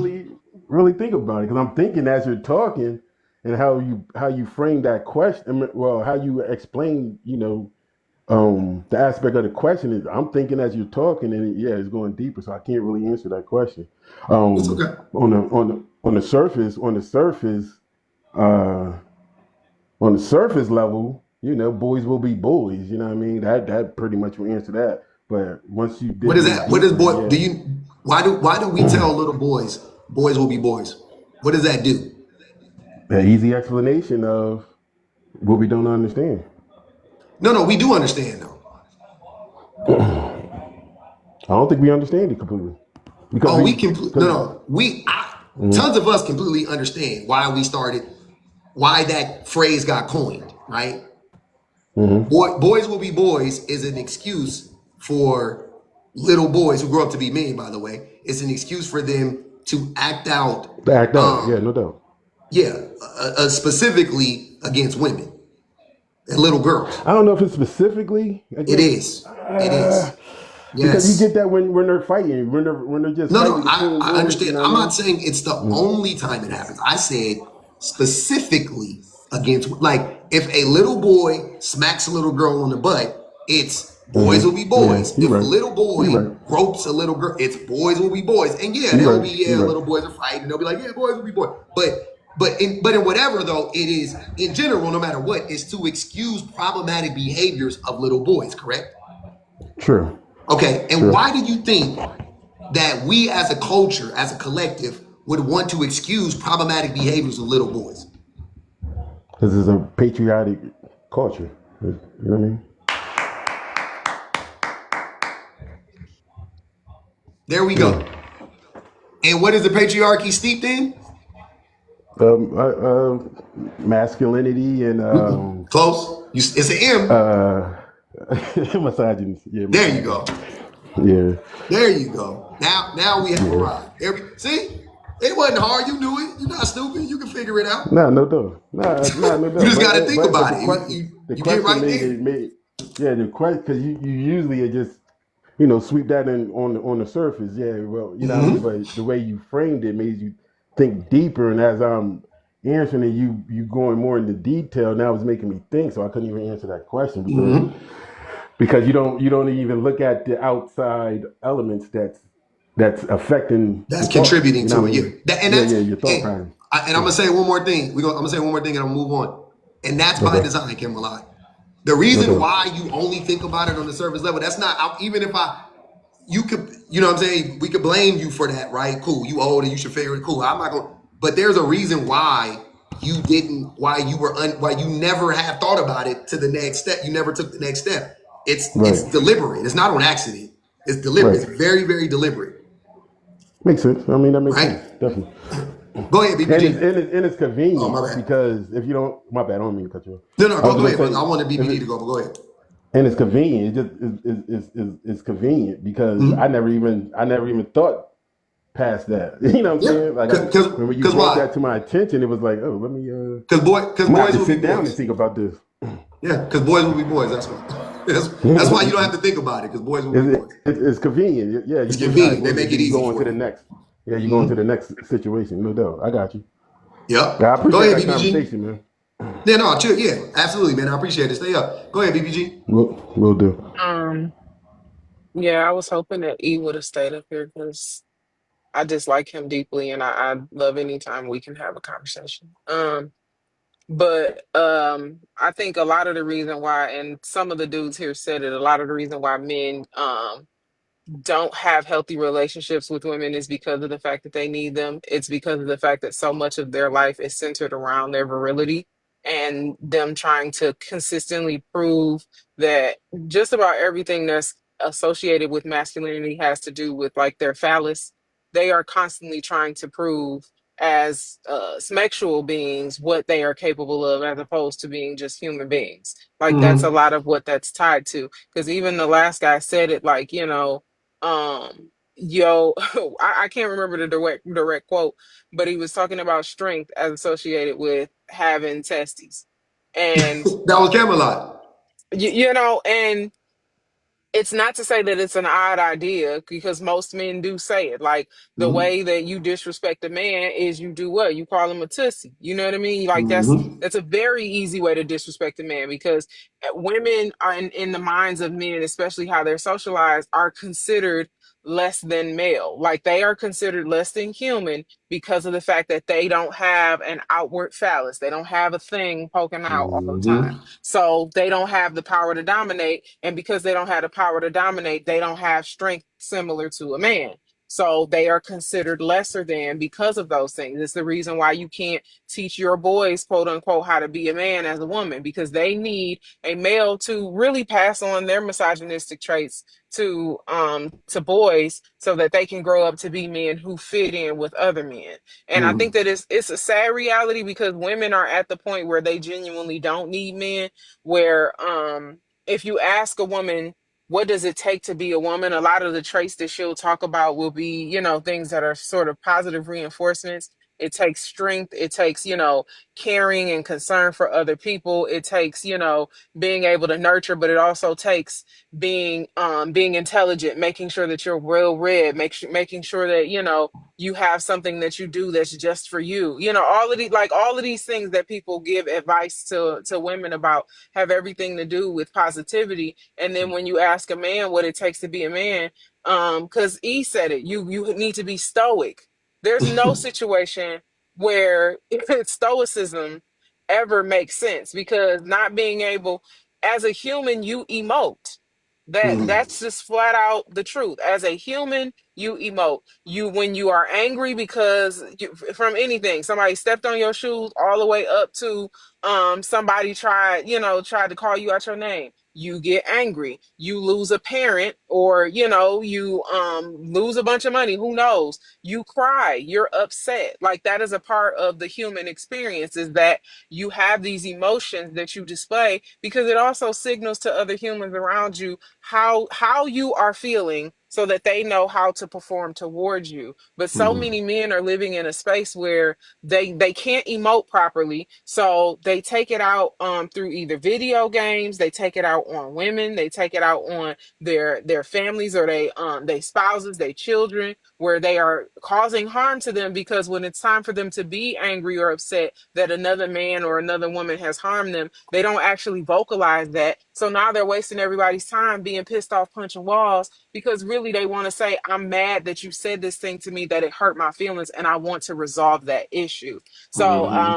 [SPEAKER 5] really think about it because I'm thinking as you're talking and how you frame that question. I mean, well, how you explain, the aspect of the question is. I'm thinking as you're talking, and yeah, it's going deeper. So I can't really answer that question.
[SPEAKER 1] It's okay.
[SPEAKER 5] Uh, on the surface level, boys will be boys. You know what I mean? That pretty much will answer that. But once you
[SPEAKER 1] What
[SPEAKER 5] dig a
[SPEAKER 1] is
[SPEAKER 5] little
[SPEAKER 1] that? What does
[SPEAKER 5] deeper,
[SPEAKER 1] boy do
[SPEAKER 5] yeah.
[SPEAKER 1] you why do we tell little boys will be boys? What does that do?
[SPEAKER 5] An easy explanation of what we don't understand.
[SPEAKER 1] No, we do understand though.
[SPEAKER 5] I don't think we understand it completely because
[SPEAKER 1] Oh,
[SPEAKER 5] we
[SPEAKER 1] we complete
[SPEAKER 5] because
[SPEAKER 1] no. Tons of us completely understand why that phrase got coined, right? Boys will be boys is an excuse for little boys who grow up to be men, by the way. It's an excuse for them to act out,
[SPEAKER 5] act out. Yeah,
[SPEAKER 1] um,
[SPEAKER 5] no doubt.
[SPEAKER 1] yeah, specifically against women and little girls.
[SPEAKER 5] I don't know if it's specifically
[SPEAKER 1] It
[SPEAKER 5] against
[SPEAKER 1] is. It is.
[SPEAKER 5] because you get
[SPEAKER 1] Yes.
[SPEAKER 5] that when they're fighting, when they're just
[SPEAKER 1] No,
[SPEAKER 5] fighting
[SPEAKER 1] I,
[SPEAKER 5] between
[SPEAKER 1] I
[SPEAKER 5] boys. You
[SPEAKER 1] understand.
[SPEAKER 5] know what I
[SPEAKER 1] I'm not
[SPEAKER 5] mean?
[SPEAKER 1] saying it's the only time it happens. I said specifically against, like, if a little boy smacks a little girl on the butt, it's boys will be
[SPEAKER 5] Yeah,
[SPEAKER 1] boys.
[SPEAKER 5] you're
[SPEAKER 1] If a
[SPEAKER 5] right.
[SPEAKER 1] little
[SPEAKER 5] You're
[SPEAKER 1] boy
[SPEAKER 5] right.
[SPEAKER 1] gropes a little girl, it's boys will be boys. And yeah,
[SPEAKER 5] You're
[SPEAKER 1] they'll
[SPEAKER 5] right.
[SPEAKER 1] be,
[SPEAKER 5] You're right.
[SPEAKER 1] little boys are fighting. And they'll be like, yeah, boys will be boys. But in whatever though, it is in general, no matter what, is to excuse problematic behaviors of little boys, correct?
[SPEAKER 5] True.
[SPEAKER 1] Okay. And
[SPEAKER 5] True.
[SPEAKER 1] why do you think that we as a culture, as a collective, would want to excuse problematic behaviors of little boys?
[SPEAKER 5] Because it's a patriotic culture. You know what I mean?
[SPEAKER 1] There we
[SPEAKER 5] Yeah.
[SPEAKER 1] go. And what is the patriarchy steeped in?
[SPEAKER 5] Masculinity and
[SPEAKER 1] Close. It's an M.
[SPEAKER 5] uh, misogyny. Yeah,
[SPEAKER 1] There you
[SPEAKER 5] misogyny.
[SPEAKER 1] go.
[SPEAKER 5] Yeah.
[SPEAKER 1] There you go. Now we have
[SPEAKER 5] Yeah.
[SPEAKER 1] arrived. See? It wasn't hard. You knew it. You're not stupid. You can figure it out.
[SPEAKER 5] Nah, no doubt. Nah, no
[SPEAKER 1] You
[SPEAKER 5] doubt.
[SPEAKER 1] just got to think
[SPEAKER 5] But
[SPEAKER 1] about
[SPEAKER 5] the
[SPEAKER 1] it.
[SPEAKER 5] question,
[SPEAKER 1] You get right there.
[SPEAKER 5] yeah, the question because you usually are just sweep that in on the surface. Yeah, well, you know what I mean.
[SPEAKER 1] Hmm.
[SPEAKER 5] But the way you framed it made you think deeper, and as I'm answering and you going more into detail now is making me think. So I couldn't even answer that question because you don't even look at the outside elements that's affecting
[SPEAKER 1] That's
[SPEAKER 5] your thoughts.
[SPEAKER 1] contributing
[SPEAKER 5] You know
[SPEAKER 1] to
[SPEAKER 5] what
[SPEAKER 1] it.
[SPEAKER 5] I
[SPEAKER 1] Yeah,
[SPEAKER 5] mean?
[SPEAKER 1] and
[SPEAKER 5] Yeah,
[SPEAKER 1] that's
[SPEAKER 5] yeah, your thought
[SPEAKER 1] and,
[SPEAKER 5] pattern.
[SPEAKER 1] and I'm
[SPEAKER 5] Yeah.
[SPEAKER 1] gonna say one more thing. I'm gonna say one more thing and I'm gonna move on. And that's by
[SPEAKER 5] Okay.
[SPEAKER 1] design, Kim, a lot. The reason
[SPEAKER 5] Okay.
[SPEAKER 1] why you only think about it on the surface level, that's not even if you could, you know what I'm saying? We could blame you for that, right? Cool. You old and you should figure it. Cool. I'm not going, but there's a reason why you didn't, why you never have thought about it to the next step. You never took the next step. It's
[SPEAKER 5] Right.
[SPEAKER 1] deliberate. It's not on accident. It's deliberate.
[SPEAKER 5] Right.
[SPEAKER 1] It's very, very deliberate,
[SPEAKER 5] Makes sense. I mean, that makes
[SPEAKER 1] right?
[SPEAKER 5] sense. Definitely.
[SPEAKER 1] Go ahead,
[SPEAKER 5] And it's and
[SPEAKER 1] BBG.
[SPEAKER 5] it's, and it's
[SPEAKER 1] Oh, my
[SPEAKER 5] convenient
[SPEAKER 1] bad.
[SPEAKER 5] because if you don't, my bad, I don't mean to cut you off.
[SPEAKER 1] No, no,
[SPEAKER 5] I was
[SPEAKER 1] go
[SPEAKER 5] just
[SPEAKER 1] ahead,
[SPEAKER 5] gonna
[SPEAKER 1] brother. I
[SPEAKER 5] say,
[SPEAKER 1] wanted
[SPEAKER 5] if
[SPEAKER 1] BBG
[SPEAKER 5] it,
[SPEAKER 1] to go, but go ahead.
[SPEAKER 5] and it's convenient. It just is convenient because
[SPEAKER 1] Mm-hmm.
[SPEAKER 5] I never even thought past that. You know what I'm
[SPEAKER 1] Yeah,
[SPEAKER 5] saying? Like when you
[SPEAKER 1] because
[SPEAKER 5] brought
[SPEAKER 1] why?
[SPEAKER 5] that to my attention, it was like, oh, let me
[SPEAKER 1] Because
[SPEAKER 5] I'm gonna have
[SPEAKER 1] boys
[SPEAKER 5] to
[SPEAKER 1] will be
[SPEAKER 5] sit down and
[SPEAKER 1] boys.
[SPEAKER 5] think about this.
[SPEAKER 1] Yeah, because boys will be boys. That's why. That's why you don't have to think about it. Because boys will be boys.
[SPEAKER 5] It's convenient. Yeah,
[SPEAKER 1] It's
[SPEAKER 5] you just all right.
[SPEAKER 1] convenient. They
[SPEAKER 5] Well,
[SPEAKER 1] make it
[SPEAKER 5] then you
[SPEAKER 1] easy
[SPEAKER 5] go
[SPEAKER 1] for
[SPEAKER 5] into the
[SPEAKER 1] you.
[SPEAKER 5] next. Yeah, you go into
[SPEAKER 1] Mm-hmm.
[SPEAKER 5] the next situation. No doubt. I got you. Yeah, I
[SPEAKER 1] Yep. Go
[SPEAKER 5] appreciate
[SPEAKER 1] ahead,
[SPEAKER 5] that
[SPEAKER 1] BBG.
[SPEAKER 5] conversation, man.
[SPEAKER 1] Yeah, no, chill. Yeah, absolutely, man. I appreciate it. Stay up. Go ahead, BBG.
[SPEAKER 5] We'll do.
[SPEAKER 6] Um, yeah, I was hoping that E would have stayed up here because I dislike him deeply, and I love any time we can have a conversation. But I think a lot of the reason why, and some of the dudes here said it, a lot of the reason why men don't have healthy relationships with women is because of the fact that they need them. It's because of the fact that so much of their life is centered around their virility and them trying to consistently prove that just about everything that's associated with masculinity has to do with like their phallus. They are constantly trying to prove as sexual beings what they are capable of as opposed to being just human beings. Like that's a
[SPEAKER 1] Mm-hmm.
[SPEAKER 6] lot of what that's tied to. Because even the last guy said it like, yo, I can't remember the direct quote, but he was talking about strength as associated with having testes. And
[SPEAKER 1] That was Camelot.
[SPEAKER 6] and it's not to say that it's an odd idea because most men do say it. Like the
[SPEAKER 1] Mm-hmm.
[SPEAKER 6] way that you disrespect a man is you do what? You call him a tussy. You know what I mean? Like
[SPEAKER 1] Mm-hmm.
[SPEAKER 6] that's a very easy way to disrespect a man because women are in the minds of men, especially how they're socialized, are considered less than male. Like they are considered less than human because of the fact that they don't have an outward phallus. They don't have a thing poking out all the time.
[SPEAKER 1] Mm-hmm.
[SPEAKER 6] So they don't have the power to dominate. And because they don't have the power to dominate, they don't have strength similar to a man. So they are considered lesser than because of those things. It's the reason why you can't teach your boys, quote unquote, how to be a man as a woman, because they need a male to really pass on their misogynistic traits to boys so that they can grow up to be men who fit in with other men. And I think
[SPEAKER 1] Mm-hmm.
[SPEAKER 6] that it's a sad reality because women are at the point where they genuinely don't need men where if you ask a woman what does it take to be a woman, a lot of the traits that she'll talk about will be, things that are sort of positive reinforcements. It takes strength, it takes, caring and concern for other people. It takes, being able to nurture, but it also takes being intelligent, making sure that you're well read, making sure that, you have something that you do that's just for you. All of these things that people give advice to women about have everything to do with positivity. And then when you ask a man what it takes to be a man, because E said it, you need to be stoic. There's no situation where stoicism ever makes sense because not being able, as a human, you emote.
[SPEAKER 1] Mm-hmm.
[SPEAKER 6] That's just flat out the truth. As a human, you emote. You when you are angry because from anything, somebody stepped on your shoes, all the way up to somebody tried to call you out your name. You get angry. You lose a parent, or you lose a bunch of money. Who knows? You cry. You're upset. Like that is a part of the human experience. Is that you have these emotions that you display because it also signals to other humans around you how you are feeling so that they know how to perform towards you. But so
[SPEAKER 1] Mm-hmm.
[SPEAKER 6] many men are living in a space where they can't emote properly, so they take it out through either video games, they take it out on women, they take it out on their families or they spouses, they children, where they are causing harm to them, because when it's time for them to be angry or upset that another man or another woman has harmed them, they don't actually vocalize that. So now they're wasting everybody's time being pissed off, punching walls, because really they want to say, I'm mad that you said this thing to me, that it hurt my feelings, and I want to resolve that issue. So
[SPEAKER 1] Mm-hmm.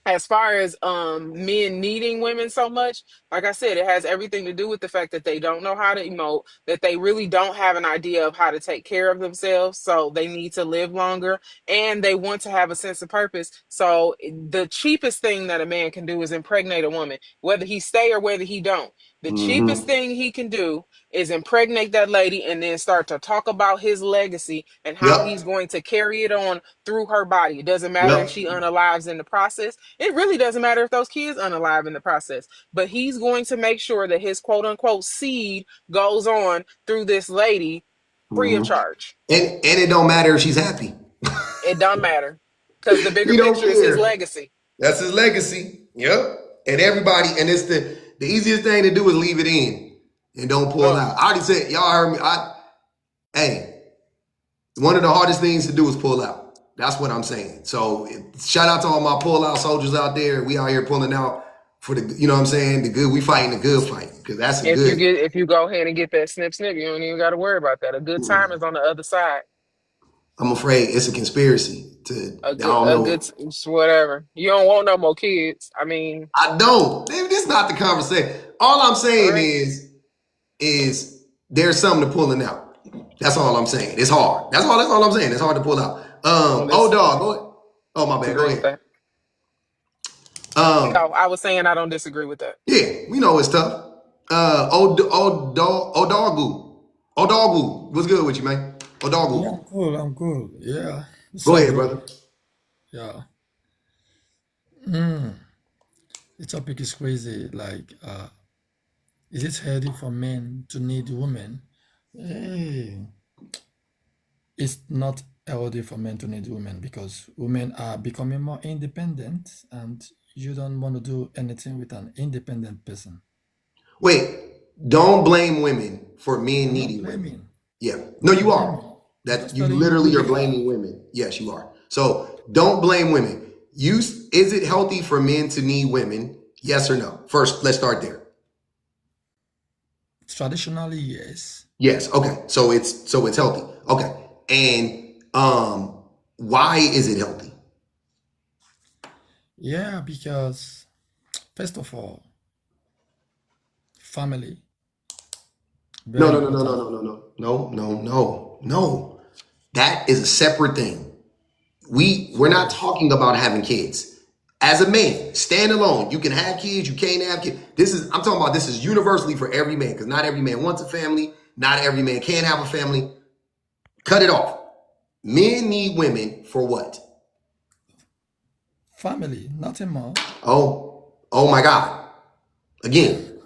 [SPEAKER 6] as far as men needing women so much, like I said, it has everything to do with the fact that they don't know how to emote, that they really don't have an idea of how to take care of themselves, so they need to live longer, and they want to have a sense of purpose. So the cheapest thing that a man can do is impregnate a woman, whether he stay or whether he don't. The cheapest
[SPEAKER 1] Mm-hmm.
[SPEAKER 6] thing he can do is impregnate that lady and then start to talk about his legacy and how he's
[SPEAKER 1] Yep.
[SPEAKER 6] going to carry it on through her body. It doesn't matter if
[SPEAKER 1] Yep.
[SPEAKER 6] she unalives in the process. It really doesn't matter if those kids unalive in the process. But he's going to make sure that his quote unquote seed goes on through this lady free of
[SPEAKER 1] Mm-hmm.
[SPEAKER 6] charge.
[SPEAKER 1] And it don't matter if she's happy.
[SPEAKER 6] It don't matter, because the bigger
[SPEAKER 1] He don't
[SPEAKER 6] picture is his
[SPEAKER 1] care.
[SPEAKER 6] legacy.
[SPEAKER 1] That's his legacy. Yep. And everybody, and it's the easiest thing to do is leave it in and don't pull
[SPEAKER 6] Oh,
[SPEAKER 1] out. I already said, y'all heard me. Hey, one of the hardest things to do is pull out. That's what I'm saying. So shout out to all my pull out soldiers out there. We out here pulling out for the, you know what I'm saying? The good, we fighting the good fight, because that's a good.
[SPEAKER 6] if you go ahead and get that snip snip, you don't even got to worry about that. A good time is on the other side.
[SPEAKER 1] I'm afraid it's a conspiracy to, I don't
[SPEAKER 6] A good
[SPEAKER 1] know.
[SPEAKER 6] whatever. You don't want no more kids. I mean,
[SPEAKER 1] I don't. Maybe this is not the conversation. All I'm
[SPEAKER 6] all
[SPEAKER 1] saying
[SPEAKER 6] right.
[SPEAKER 1] is there's something to pulling out. That's all I'm saying. It's hard. That's all I'm saying. It's hard to pull out.
[SPEAKER 6] Well,
[SPEAKER 1] Oh
[SPEAKER 6] listen,
[SPEAKER 1] dog, go ahead. Oh my bad, go
[SPEAKER 6] disagree with
[SPEAKER 1] ahead.
[SPEAKER 6] that.
[SPEAKER 1] Um,
[SPEAKER 6] No, I was saying I don't disagree with that.
[SPEAKER 1] yeah, we know it's tough. Oh doggu. What's good with you, man? Oh
[SPEAKER 7] Yeah,
[SPEAKER 1] doggu.
[SPEAKER 7] I'm cool. I'm cool. Yeah. What's
[SPEAKER 1] Go
[SPEAKER 7] up,
[SPEAKER 1] ahead,
[SPEAKER 7] bro?
[SPEAKER 1] brother.
[SPEAKER 7] Yeah. Mm. The topic is crazy. Like, is it healthy for men to need women? Hey, it's not healthy for men to need women because women are becoming more independent, and you don't want to do anything with an independent person.
[SPEAKER 1] Wait, don't blame women for men
[SPEAKER 7] I'm not
[SPEAKER 1] needing women.
[SPEAKER 7] blaming.
[SPEAKER 1] Yeah.
[SPEAKER 7] I'm
[SPEAKER 1] No,
[SPEAKER 7] not
[SPEAKER 1] you are.
[SPEAKER 7] blaming. I'm
[SPEAKER 1] That
[SPEAKER 7] just
[SPEAKER 1] you
[SPEAKER 7] telling you who
[SPEAKER 1] literally are
[SPEAKER 7] they are.
[SPEAKER 1] blaming women. Yes, you are. So don't blame women. Is it healthy for men to need women? Yes or no? First, let's start there.
[SPEAKER 7] Traditionally, yes.
[SPEAKER 1] Yes. Okay. So it's healthy. Okay. And why is it healthy?
[SPEAKER 7] Yeah, because first of all, family,
[SPEAKER 1] No,
[SPEAKER 7] very
[SPEAKER 1] no, no, no, no,
[SPEAKER 7] important.
[SPEAKER 1] no, no, no, no, no, no, no. That is a separate thing. We're not
[SPEAKER 7] Yes.
[SPEAKER 1] talking about having kids. As a man, stand alone. You can have kids, you can't have kids. I'm talking about this is universally for every man, because not every man wants a family, not every man can have a family. Cut it off. Men need women for what?
[SPEAKER 7] Family, nothing more.
[SPEAKER 1] Oh my God. Again.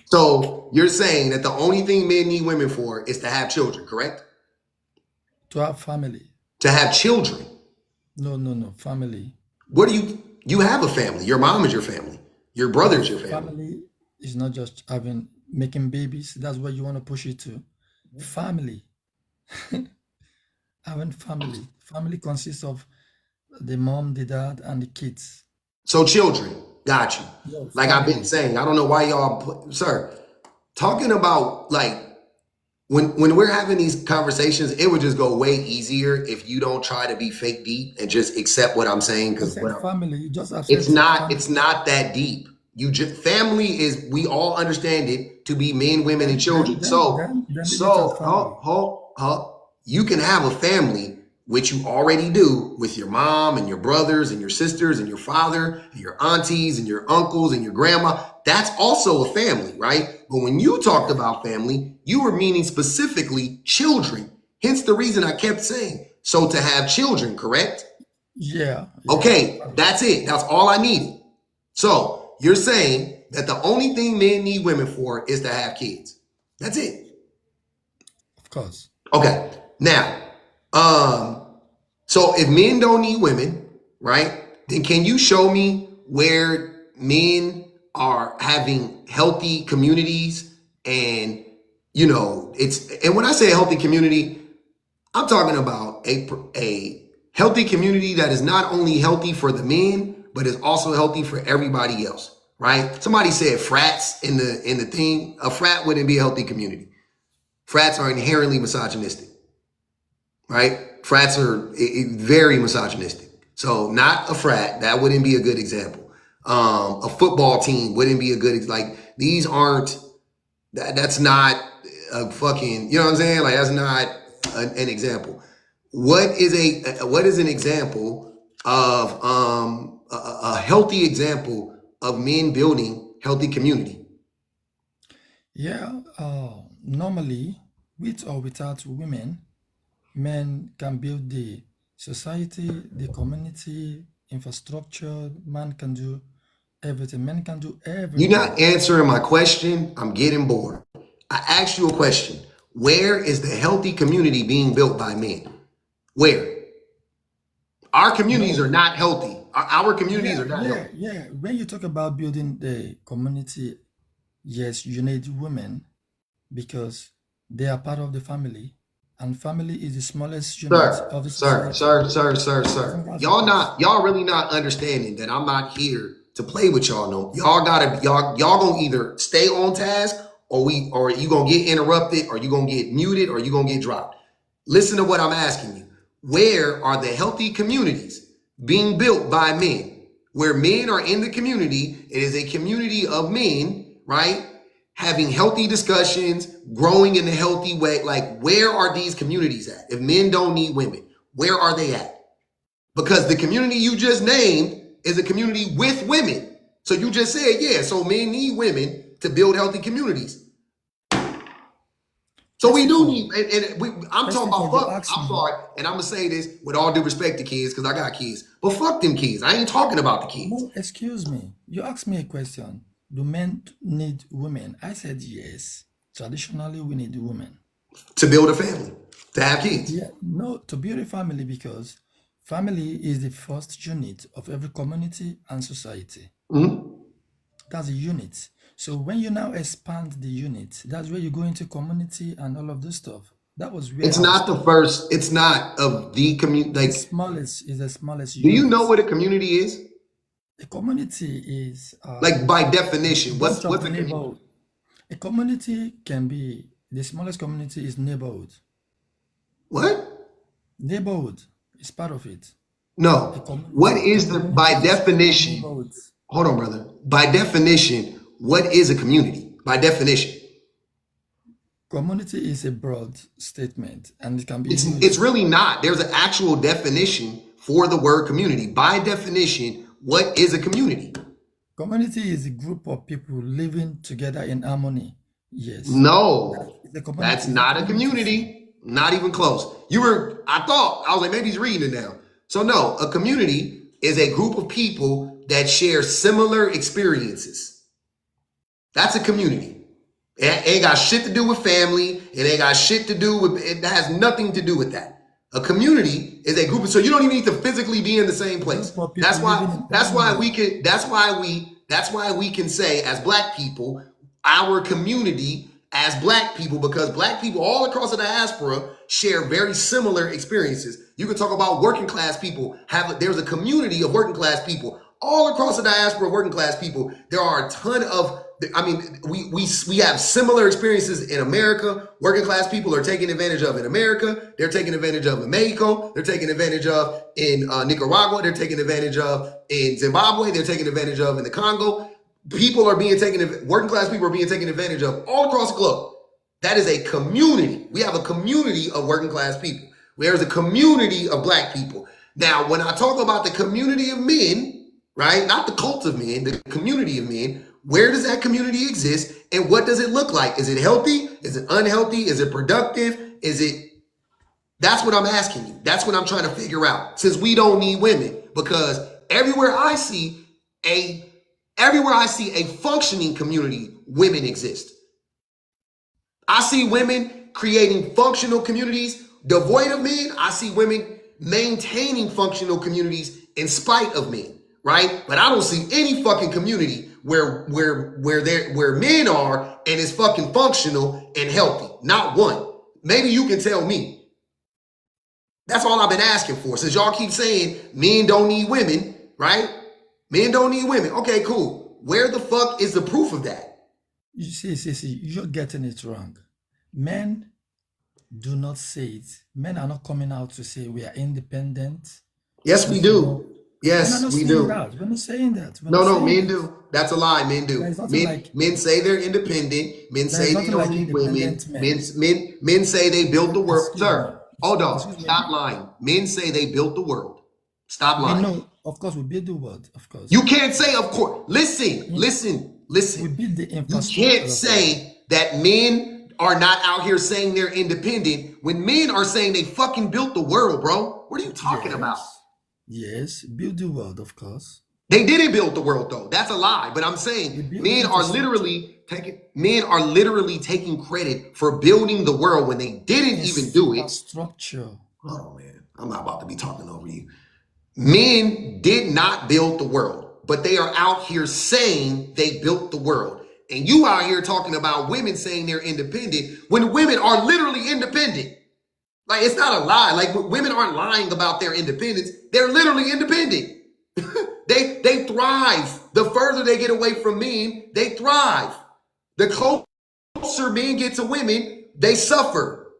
[SPEAKER 1] So you're saying that the only thing men need women for is to have children, correct?
[SPEAKER 7] To have family.
[SPEAKER 1] To have children.
[SPEAKER 7] No, no, no. Family.
[SPEAKER 1] What do you have a family? Your mom is your family. Your brother is your family.
[SPEAKER 7] Family is not just making babies. That's where you want to push it to. Family. Having family. Family consists of the mom, the dad, and the kids.
[SPEAKER 1] So children, got you.
[SPEAKER 7] No,
[SPEAKER 1] Like I've been
[SPEAKER 7] family.
[SPEAKER 1] saying, I don't know why y'all, sir, talking about like when we're having these conversations, it would just go way easier if you don't try to be fake deep and just accept what I'm saying.
[SPEAKER 7] I
[SPEAKER 1] Because
[SPEAKER 7] said family. You just have
[SPEAKER 1] it's
[SPEAKER 7] said
[SPEAKER 1] not
[SPEAKER 7] family.
[SPEAKER 1] it's not that deep. You just family is we all understand it to be men, women, and
[SPEAKER 7] Then, then,
[SPEAKER 1] children.
[SPEAKER 7] then,
[SPEAKER 1] So
[SPEAKER 7] then, then leave it as
[SPEAKER 1] so
[SPEAKER 7] family.
[SPEAKER 1] you can have a family, which you already do with your mom and your brothers and your sisters and your father and your aunties and your uncles and your grandma. That's also a family, right? But when you talked about family, you were meaning specifically children. Hence the reason I kept saying, so to have children, correct?
[SPEAKER 7] Yeah, yeah.
[SPEAKER 1] Okay, that's it. That's all I needed. So you're saying that the only thing men need women for is to have kids. That's it.
[SPEAKER 7] Of course.
[SPEAKER 1] Okay. Now, so if men don't need women, right? Then can you show me where men are having healthy communities, and and when I say healthy community, I'm talking about a healthy community that is not only healthy for the men, but is also healthy for everybody else, right? Somebody said frats in the thing. A frat wouldn't be a healthy community. Frats are inherently misogynistic, right? Frats are very misogynistic. So not a frat, that wouldn't be a good example. A football team wouldn't be a good, like, these aren't, that's not a fucking, you know what I'm saying? Like, that's not an example. What is an example of a healthy example of men building healthy community?
[SPEAKER 7] Yeah, normally, with or without women, men can build the society, the community, infrastructure. Man can do everything. Men can do
[SPEAKER 1] You're
[SPEAKER 7] everything.
[SPEAKER 1] not answering my question. I'm getting bored. I asked you a question. Where is the healthy community being built by men? Where? Our communities
[SPEAKER 7] No,
[SPEAKER 1] are not healthy. Our communities
[SPEAKER 7] yeah,
[SPEAKER 1] are not
[SPEAKER 7] yeah,
[SPEAKER 1] healthy.
[SPEAKER 7] yeah. When you talk about building the community, yes, you need women because they are part of the family, and family is the smallest unit
[SPEAKER 1] Sir,
[SPEAKER 7] of the
[SPEAKER 1] sir,
[SPEAKER 7] society.
[SPEAKER 1] sir, sir, sir,
[SPEAKER 7] I think
[SPEAKER 1] sir.
[SPEAKER 7] that's the case.
[SPEAKER 1] Y'all really not understanding that I'm not here to play with y'all. No, y'all gonna either stay on task, or you gonna get interrupted, or you gonna get muted, or you gonna get dropped. Listen to what I'm asking you. Where are the healthy communities being built by men? Where men are in the community, it is a community of men, right? Having healthy discussions, growing in a healthy way. Like, where are these communities at? If men don't need women, where are they at? Because the community you just named is a community with women. So you just said, yeah, so men need women to build healthy communities. So
[SPEAKER 7] First
[SPEAKER 1] we
[SPEAKER 7] of
[SPEAKER 1] do
[SPEAKER 7] all,
[SPEAKER 1] need, I'm
[SPEAKER 7] first
[SPEAKER 1] talking
[SPEAKER 7] of all,
[SPEAKER 1] about
[SPEAKER 7] you
[SPEAKER 1] fuck.
[SPEAKER 7] asked
[SPEAKER 1] I'm
[SPEAKER 7] me.
[SPEAKER 1] sorry, and I'm gonna say this with all due respect to kids, because I got kids. But fuck them kids. I ain't talking about the kids.
[SPEAKER 7] No, excuse me. You asked me a question. Do men need women? I said yes. Traditionally, we need women.
[SPEAKER 1] To build a family, to have kids.
[SPEAKER 7] Yeah, no, to build a family because family is the first unit of every community and society.
[SPEAKER 1] Mhm.
[SPEAKER 7] That's a unit. So when you now expand the unit, that's where you go into community and all of this stuff. That was where
[SPEAKER 1] It's
[SPEAKER 7] I was
[SPEAKER 1] not the
[SPEAKER 7] stopped.
[SPEAKER 1] first. It's not of the community.
[SPEAKER 7] The
[SPEAKER 1] Like,
[SPEAKER 7] smallest is the smallest
[SPEAKER 1] do you know
[SPEAKER 7] unit.
[SPEAKER 1] what a community is?
[SPEAKER 7] A community is
[SPEAKER 1] Like, by
[SPEAKER 7] a
[SPEAKER 1] definition,
[SPEAKER 7] bunch
[SPEAKER 1] what's
[SPEAKER 7] of
[SPEAKER 1] a community?
[SPEAKER 7] neighborhood. A community can be the smallest community is neighborhood.
[SPEAKER 1] What?
[SPEAKER 7] Neighborhood is part of it. A
[SPEAKER 1] No. What
[SPEAKER 7] community, a
[SPEAKER 1] is the
[SPEAKER 7] community
[SPEAKER 1] by
[SPEAKER 7] is a set of
[SPEAKER 1] definition?
[SPEAKER 7] neighborhoods.
[SPEAKER 1] Hold on, brother. By definition, what is a community? By definition.
[SPEAKER 7] Community is a broad statement and it can be
[SPEAKER 1] It's
[SPEAKER 7] used.
[SPEAKER 1] really not. There's an actual definition for the word community. By definition, what is a community?
[SPEAKER 7] Community is a group of people living together in harmony. Yes, that
[SPEAKER 1] No,
[SPEAKER 7] is a
[SPEAKER 1] that's
[SPEAKER 7] community. It's a
[SPEAKER 1] not a
[SPEAKER 7] community thing.
[SPEAKER 1] community. Not even close. I was like, maybe he's reading it now. So no, a community is a group of people that share similar experiences. That's a community. It ain't got shit to do with family. It ain't got shit to do with, it has nothing to do with that. A community is a group of, so you don't even need to physically be in the same place.
[SPEAKER 7] Group of people living in harmony.
[SPEAKER 1] That's why we can say as black people, our community as black people, because black people all across the diaspora share very similar experiences. You can talk about working class people. There's a community of working class people all across the diaspora of working class people. There are a ton of, I mean, we have similar experiences in America. Working class people are taking advantage of in America. They're taking advantage of in Mexico. They're taking advantage of in Nicaragua. They're taking advantage of in Zimbabwe. They're taking advantage of in the Congo. Working class people are being taken advantage of all across the globe. That is a community. We have a community of working class people. There's a community of black people. Now, when I talk about the community of men, right? Not the cult of men, the community of men. Where does that community exist and what does it look like? Is it healthy? Is it unhealthy? Is it productive? That's what I'm asking you. That's what I'm trying to figure out. Since we don't need women, because everywhere I see a functioning community, women exist. I see women creating functional communities devoid of men. I see women maintaining functional communities in spite of men. right? But I don't see any fucking community where men are and it's fucking functional and healthy. Not one. Maybe you can tell me. That's all I've been asking for. Since y'all keep saying men don't need women, right? Men don't need women. Okay, cool. Where the fuck is the proof of that?
[SPEAKER 7] You see, you're getting it wrong. Men do not say it. Men are not coming out to say we are independent.
[SPEAKER 1] Yes, we
[SPEAKER 7] We
[SPEAKER 1] do.
[SPEAKER 7] follow. We're
[SPEAKER 1] Yes,
[SPEAKER 7] not
[SPEAKER 1] we
[SPEAKER 7] saying
[SPEAKER 1] do.
[SPEAKER 7] that. We're not saying that. We're
[SPEAKER 1] No,
[SPEAKER 7] not
[SPEAKER 1] no,
[SPEAKER 7] saying
[SPEAKER 1] men
[SPEAKER 7] that.
[SPEAKER 1] do. That's a lie. Men do.
[SPEAKER 7] There is nothing like
[SPEAKER 1] Men say they're independent. Men
[SPEAKER 7] there
[SPEAKER 1] say
[SPEAKER 7] is
[SPEAKER 1] they
[SPEAKER 7] nothing
[SPEAKER 1] don't
[SPEAKER 7] like
[SPEAKER 1] need women.
[SPEAKER 7] independent men.
[SPEAKER 1] Men say they built the world.
[SPEAKER 7] Excuse me.
[SPEAKER 1] Sir, hold on.
[SPEAKER 7] Excuse me.
[SPEAKER 1] Stop lying. Men say they built the world. Stop
[SPEAKER 7] We
[SPEAKER 1] lying.
[SPEAKER 7] know, of course, we build the world, of course.
[SPEAKER 1] You can't say, of course. Listen.
[SPEAKER 7] We build the
[SPEAKER 1] You
[SPEAKER 7] infrastructure
[SPEAKER 1] can't
[SPEAKER 7] of the world.
[SPEAKER 1] say that men are not out here saying they're independent when men are saying they fucking built the world, bro. What are you talking about?
[SPEAKER 7] Yes, build the world, of course.
[SPEAKER 1] They didn't build the world though. That's a lie. But I'm
[SPEAKER 7] We
[SPEAKER 1] saying
[SPEAKER 7] build the
[SPEAKER 1] men are literally taking credit for building the world when they didn't even do it.
[SPEAKER 7] infrastructure.
[SPEAKER 1] Oh man, I'm not about to be talking over you. Men did not build the world, but they are out here saying they built the world. And you out here talking about women saying they're independent when women are literally independent. Like, it's not a lie. Like, women aren't lying about their independence. They're literally independent. They thrive. The further they get away from men, they thrive. The closer men get to women, they suffer.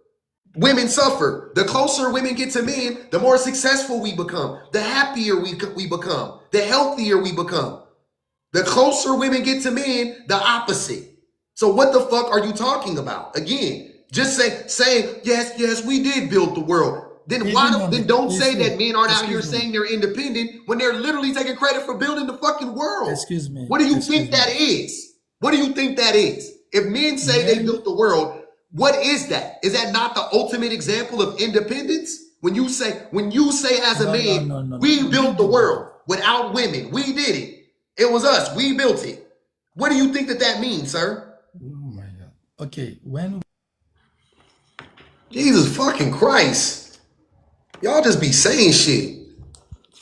[SPEAKER 1] Women suffer. The closer women get to men, the more successful we become, the happier we become, the healthier we become. The closer women get to men, the opposite. So what the fuck are you talking about? Again, just say yes, we did build the world. Then don't say that men aren't out here saying they're independent when they're literally taking credit for building the fucking world.
[SPEAKER 7] Excuse me.
[SPEAKER 1] What do you think that is? What do you think that is? If men say they built the world, what is that? Is that not the ultimate example of independence? When you say as a man, we built the world without women. We did it. It was us. We built it. What do you think that means, sir?
[SPEAKER 7] Oh my God. Okay, when
[SPEAKER 1] Jesus fucking Christ. Y'all just be saying shit.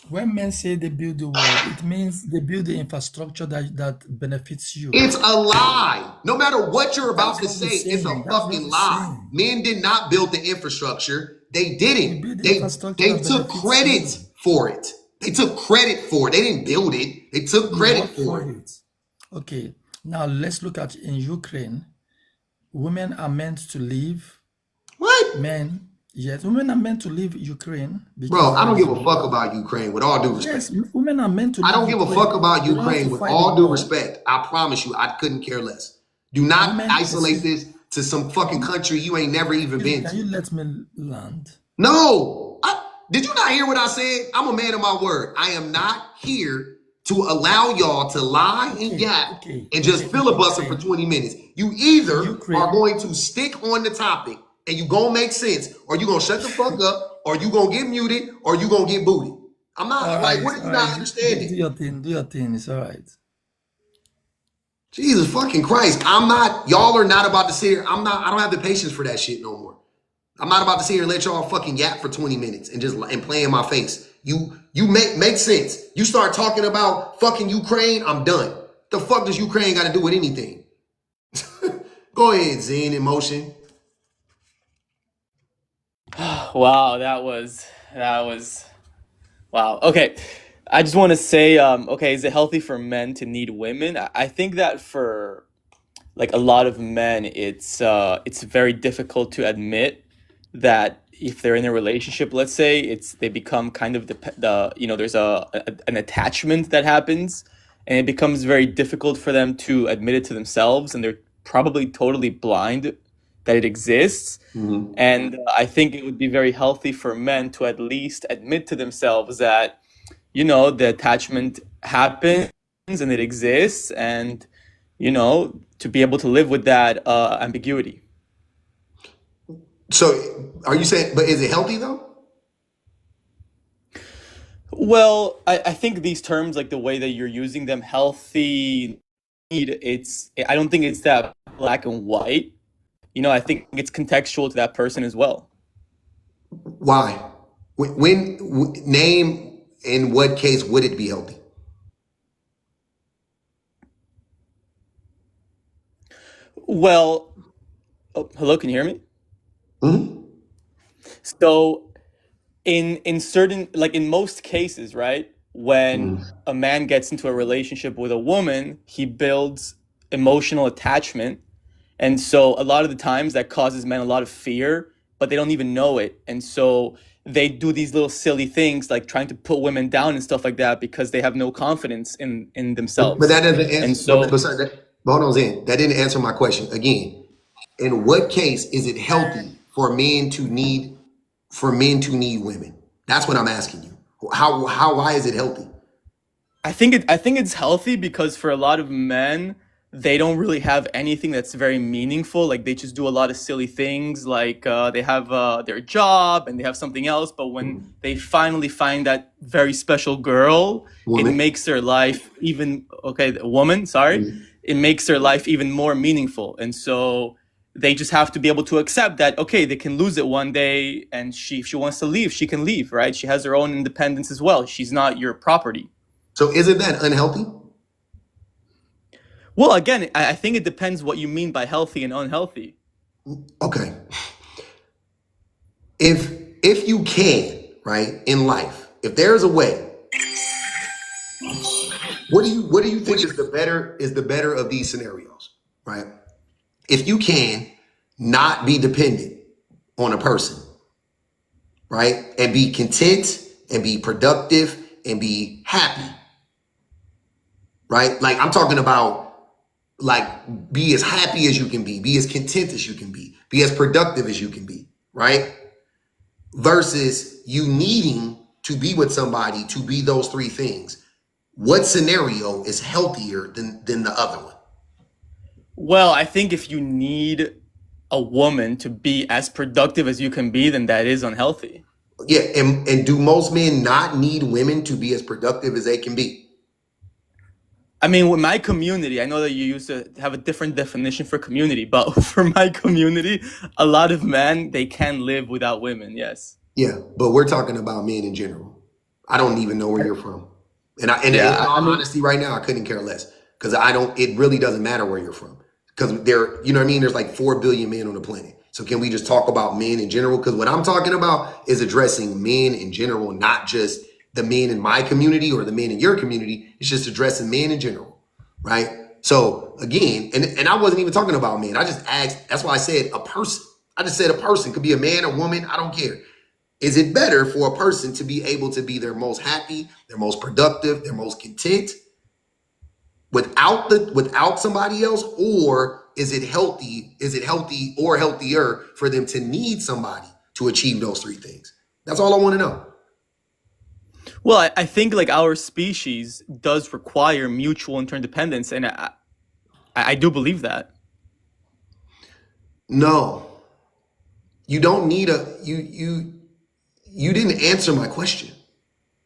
[SPEAKER 7] men say they build the world, it means they build the infrastructure that benefits you.
[SPEAKER 1] It's a lie. No matter what you're about
[SPEAKER 7] That's
[SPEAKER 1] to
[SPEAKER 7] not the
[SPEAKER 1] say, it's a
[SPEAKER 7] same. That's not
[SPEAKER 1] fucking
[SPEAKER 7] the
[SPEAKER 1] lie.
[SPEAKER 7] same.
[SPEAKER 1] Men did not build the infrastructure. They
[SPEAKER 7] We
[SPEAKER 1] didn't.
[SPEAKER 7] build the
[SPEAKER 1] They
[SPEAKER 7] infrastructure that
[SPEAKER 1] took
[SPEAKER 7] benefits
[SPEAKER 1] credit
[SPEAKER 7] you.
[SPEAKER 1] for it. They took credit for it. They didn't build it. They took
[SPEAKER 7] You
[SPEAKER 1] credit
[SPEAKER 7] work
[SPEAKER 1] for
[SPEAKER 7] for
[SPEAKER 1] it.
[SPEAKER 7] it. Okay, now let's look at in Ukraine. Women are meant to leave.
[SPEAKER 1] What?
[SPEAKER 7] Yes, women are meant to leave Ukraine
[SPEAKER 1] Bro,
[SPEAKER 7] because
[SPEAKER 1] I
[SPEAKER 7] there
[SPEAKER 1] don't
[SPEAKER 7] is
[SPEAKER 1] give a fuck about Ukraine with all due respect.
[SPEAKER 7] yes, women are meant to
[SPEAKER 1] I
[SPEAKER 7] leave
[SPEAKER 1] don't give a
[SPEAKER 7] Ukraine.
[SPEAKER 1] fuck about
[SPEAKER 7] They don't have
[SPEAKER 1] Ukraine
[SPEAKER 7] to
[SPEAKER 1] with
[SPEAKER 7] fight the
[SPEAKER 1] all due
[SPEAKER 7] war.
[SPEAKER 1] respect. I promise you, I couldn't care less. Do not
[SPEAKER 7] Women,
[SPEAKER 1] isolate this to some fucking country you ain't never even been
[SPEAKER 7] can
[SPEAKER 1] to.
[SPEAKER 7] you let me land?
[SPEAKER 1] No. Did you not hear what I said? I'm a man of my word. I am not here to allow y'all to lie and gap and just filibuster for 20 minutes. You either are going to stick on the topic and you gonna make sense, or you gonna shut the fuck up, or you gonna get muted, or you gonna get booted. I'm not
[SPEAKER 7] All
[SPEAKER 1] like,
[SPEAKER 7] right,
[SPEAKER 1] what are you
[SPEAKER 7] all
[SPEAKER 1] not
[SPEAKER 7] right.
[SPEAKER 1] understanding?
[SPEAKER 7] Do your thing. Do your thing. It's all right.
[SPEAKER 1] Jesus fucking Christ. Y'all are not about to sit here. I don't have the patience for that shit no more. I'm not about to sit here and let y'all fucking yap for 20 minutes and play in my face. You make sense. You start talking about fucking Ukraine, I'm done. The fuck does Ukraine got to do with anything? Go ahead, Zine, in motion.
[SPEAKER 8] Wow, that was wow. Okay. I just want to say, okay, is it healthy for men to need women? I think that for like a lot of men, it's very difficult to admit that if they're in a relationship, let's say, they become kind of there's an attachment that happens, and it becomes very difficult for them to admit it to themselves, and they're probably totally blind that it exists.
[SPEAKER 1] Mm-hmm.
[SPEAKER 8] And I think it would be very healthy for men to at least admit to themselves that, the attachment happens and it exists, and, to be able to live with that ambiguity.
[SPEAKER 1] So are you saying, but is it healthy though?
[SPEAKER 8] Well, I think these terms, like the way that you're using them, healthy, I don't think it's that black and white. I think it's contextual to that person as well.
[SPEAKER 1] Why? Name in what case would it be healthy?
[SPEAKER 8] Well, oh, hello, can you hear me?
[SPEAKER 1] Mhm.
[SPEAKER 8] So in certain, like in most cases, right, when
[SPEAKER 1] Mhm.
[SPEAKER 8] a man gets into a relationship with a woman, he builds emotional attachment. And so a lot of the times that causes men a lot of fear, but they don't even know it. And so they do these little silly things like trying to put women down and stuff like that because they have no confidence in
[SPEAKER 1] But
[SPEAKER 8] themselves.
[SPEAKER 1] that doesn't
[SPEAKER 8] And
[SPEAKER 1] answer. But
[SPEAKER 8] so
[SPEAKER 1] sorry, but hold on, Zen. That didn't answer my question. Again, in what case is it healthy for men to need women? That's what I'm asking you. Why is it healthy?
[SPEAKER 8] I think it's healthy because for a lot of men, they don't really have anything that's very meaningful. Like they just do a lot of silly things. Like they have their job and they have something else. But when they finally find that very special girl, it
[SPEAKER 1] Woman.
[SPEAKER 8] makes their life even okay. A woman, sorry, it makes their life even more meaningful. And so they just have to be able to accept that okay, they can lose it one day, and if she wants to leave, she can leave. Right? She has her own independence as well. She's not your property.
[SPEAKER 1] So isn't that unhealthy?
[SPEAKER 8] Well, again, I think it depends what you mean by healthy and unhealthy.
[SPEAKER 1] Okay. If you can, right, in life, if there's a way, what do you think is the better of these scenarios, right? If you can not be dependent on a person, right, and be content and be productive and be happy, right? Like I'm talking about like be as happy as you can be as content as you can be as productive as you can be, right? Versus you needing to be with somebody to be those three things. What scenario is healthier than the other one?
[SPEAKER 8] Well, I think if you need a woman to be as productive as you can be, then that is unhealthy.
[SPEAKER 1] Yeah, and do most men not need women to be as productive as they can be?
[SPEAKER 8] I mean, with my community, I know that you used to have a different definition for community, but for my community, a lot of men, they can live without women, yes.
[SPEAKER 1] Yeah, but we're talking about men in general. I don't even know where you're from, and
[SPEAKER 8] Yeah,
[SPEAKER 1] in all
[SPEAKER 8] I mean,
[SPEAKER 1] honesty, right now, I couldn't care less because I don't. It really doesn't matter where you're from because you know what I mean. There's like 4 billion men on the planet. So can we just talk about men in general? Because what I'm talking about is addressing men in general, not just the men in my community or the men in your community. It's just addressing men in general, right? So again, and I wasn't even talking about men. I just asked. That's why I said a person. I just said a person could be a man, a woman. I don't care. Is it better for a person to be able to be their most happy, their most productive, their most content without somebody else, or is it healthy? Is it healthy or healthier for them to need somebody to achieve those three things? That's all I want to know.
[SPEAKER 8] well, I think like our species does require mutual interdependence, and I do believe that.
[SPEAKER 1] No, you don't need you didn't answer my question,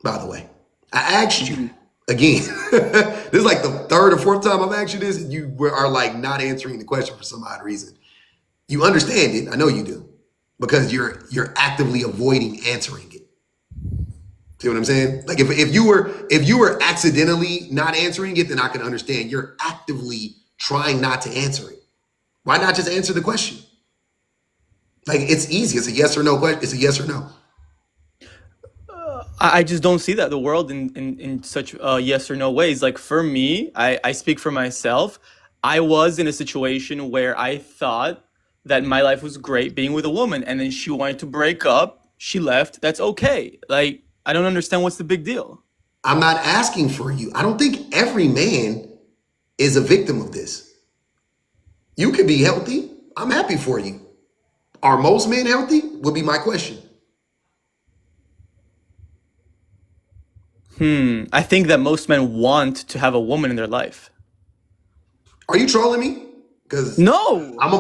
[SPEAKER 1] by the way. I asked you again. This is like the third or fourth time I've asked you this, and you are like not answering the question for some odd reason. You understand it, I know you do, because you're actively avoiding answering it. See what I'm saying? Like if you were accidentally not answering it, then I can understand. You're actively trying not to answer it. Why not just answer the question? Like it's easy. It's a yes or no question. It's a yes or no.
[SPEAKER 8] I just don't see that the world in such yes or no ways. Like for me, I speak for myself. I was in a situation where I thought that my life was great being with a woman, and then she wanted to break up. She left. That's okay. Like I don't understand what's the big deal.
[SPEAKER 1] I'm not asking for you. I don't think every man is a victim of this. You can be healthy. I'm happy for you. Are most men healthy? Would be my question.
[SPEAKER 8] I think that most men want to have a woman in their life.
[SPEAKER 1] Are you trolling me? Because
[SPEAKER 8] No,
[SPEAKER 1] I'm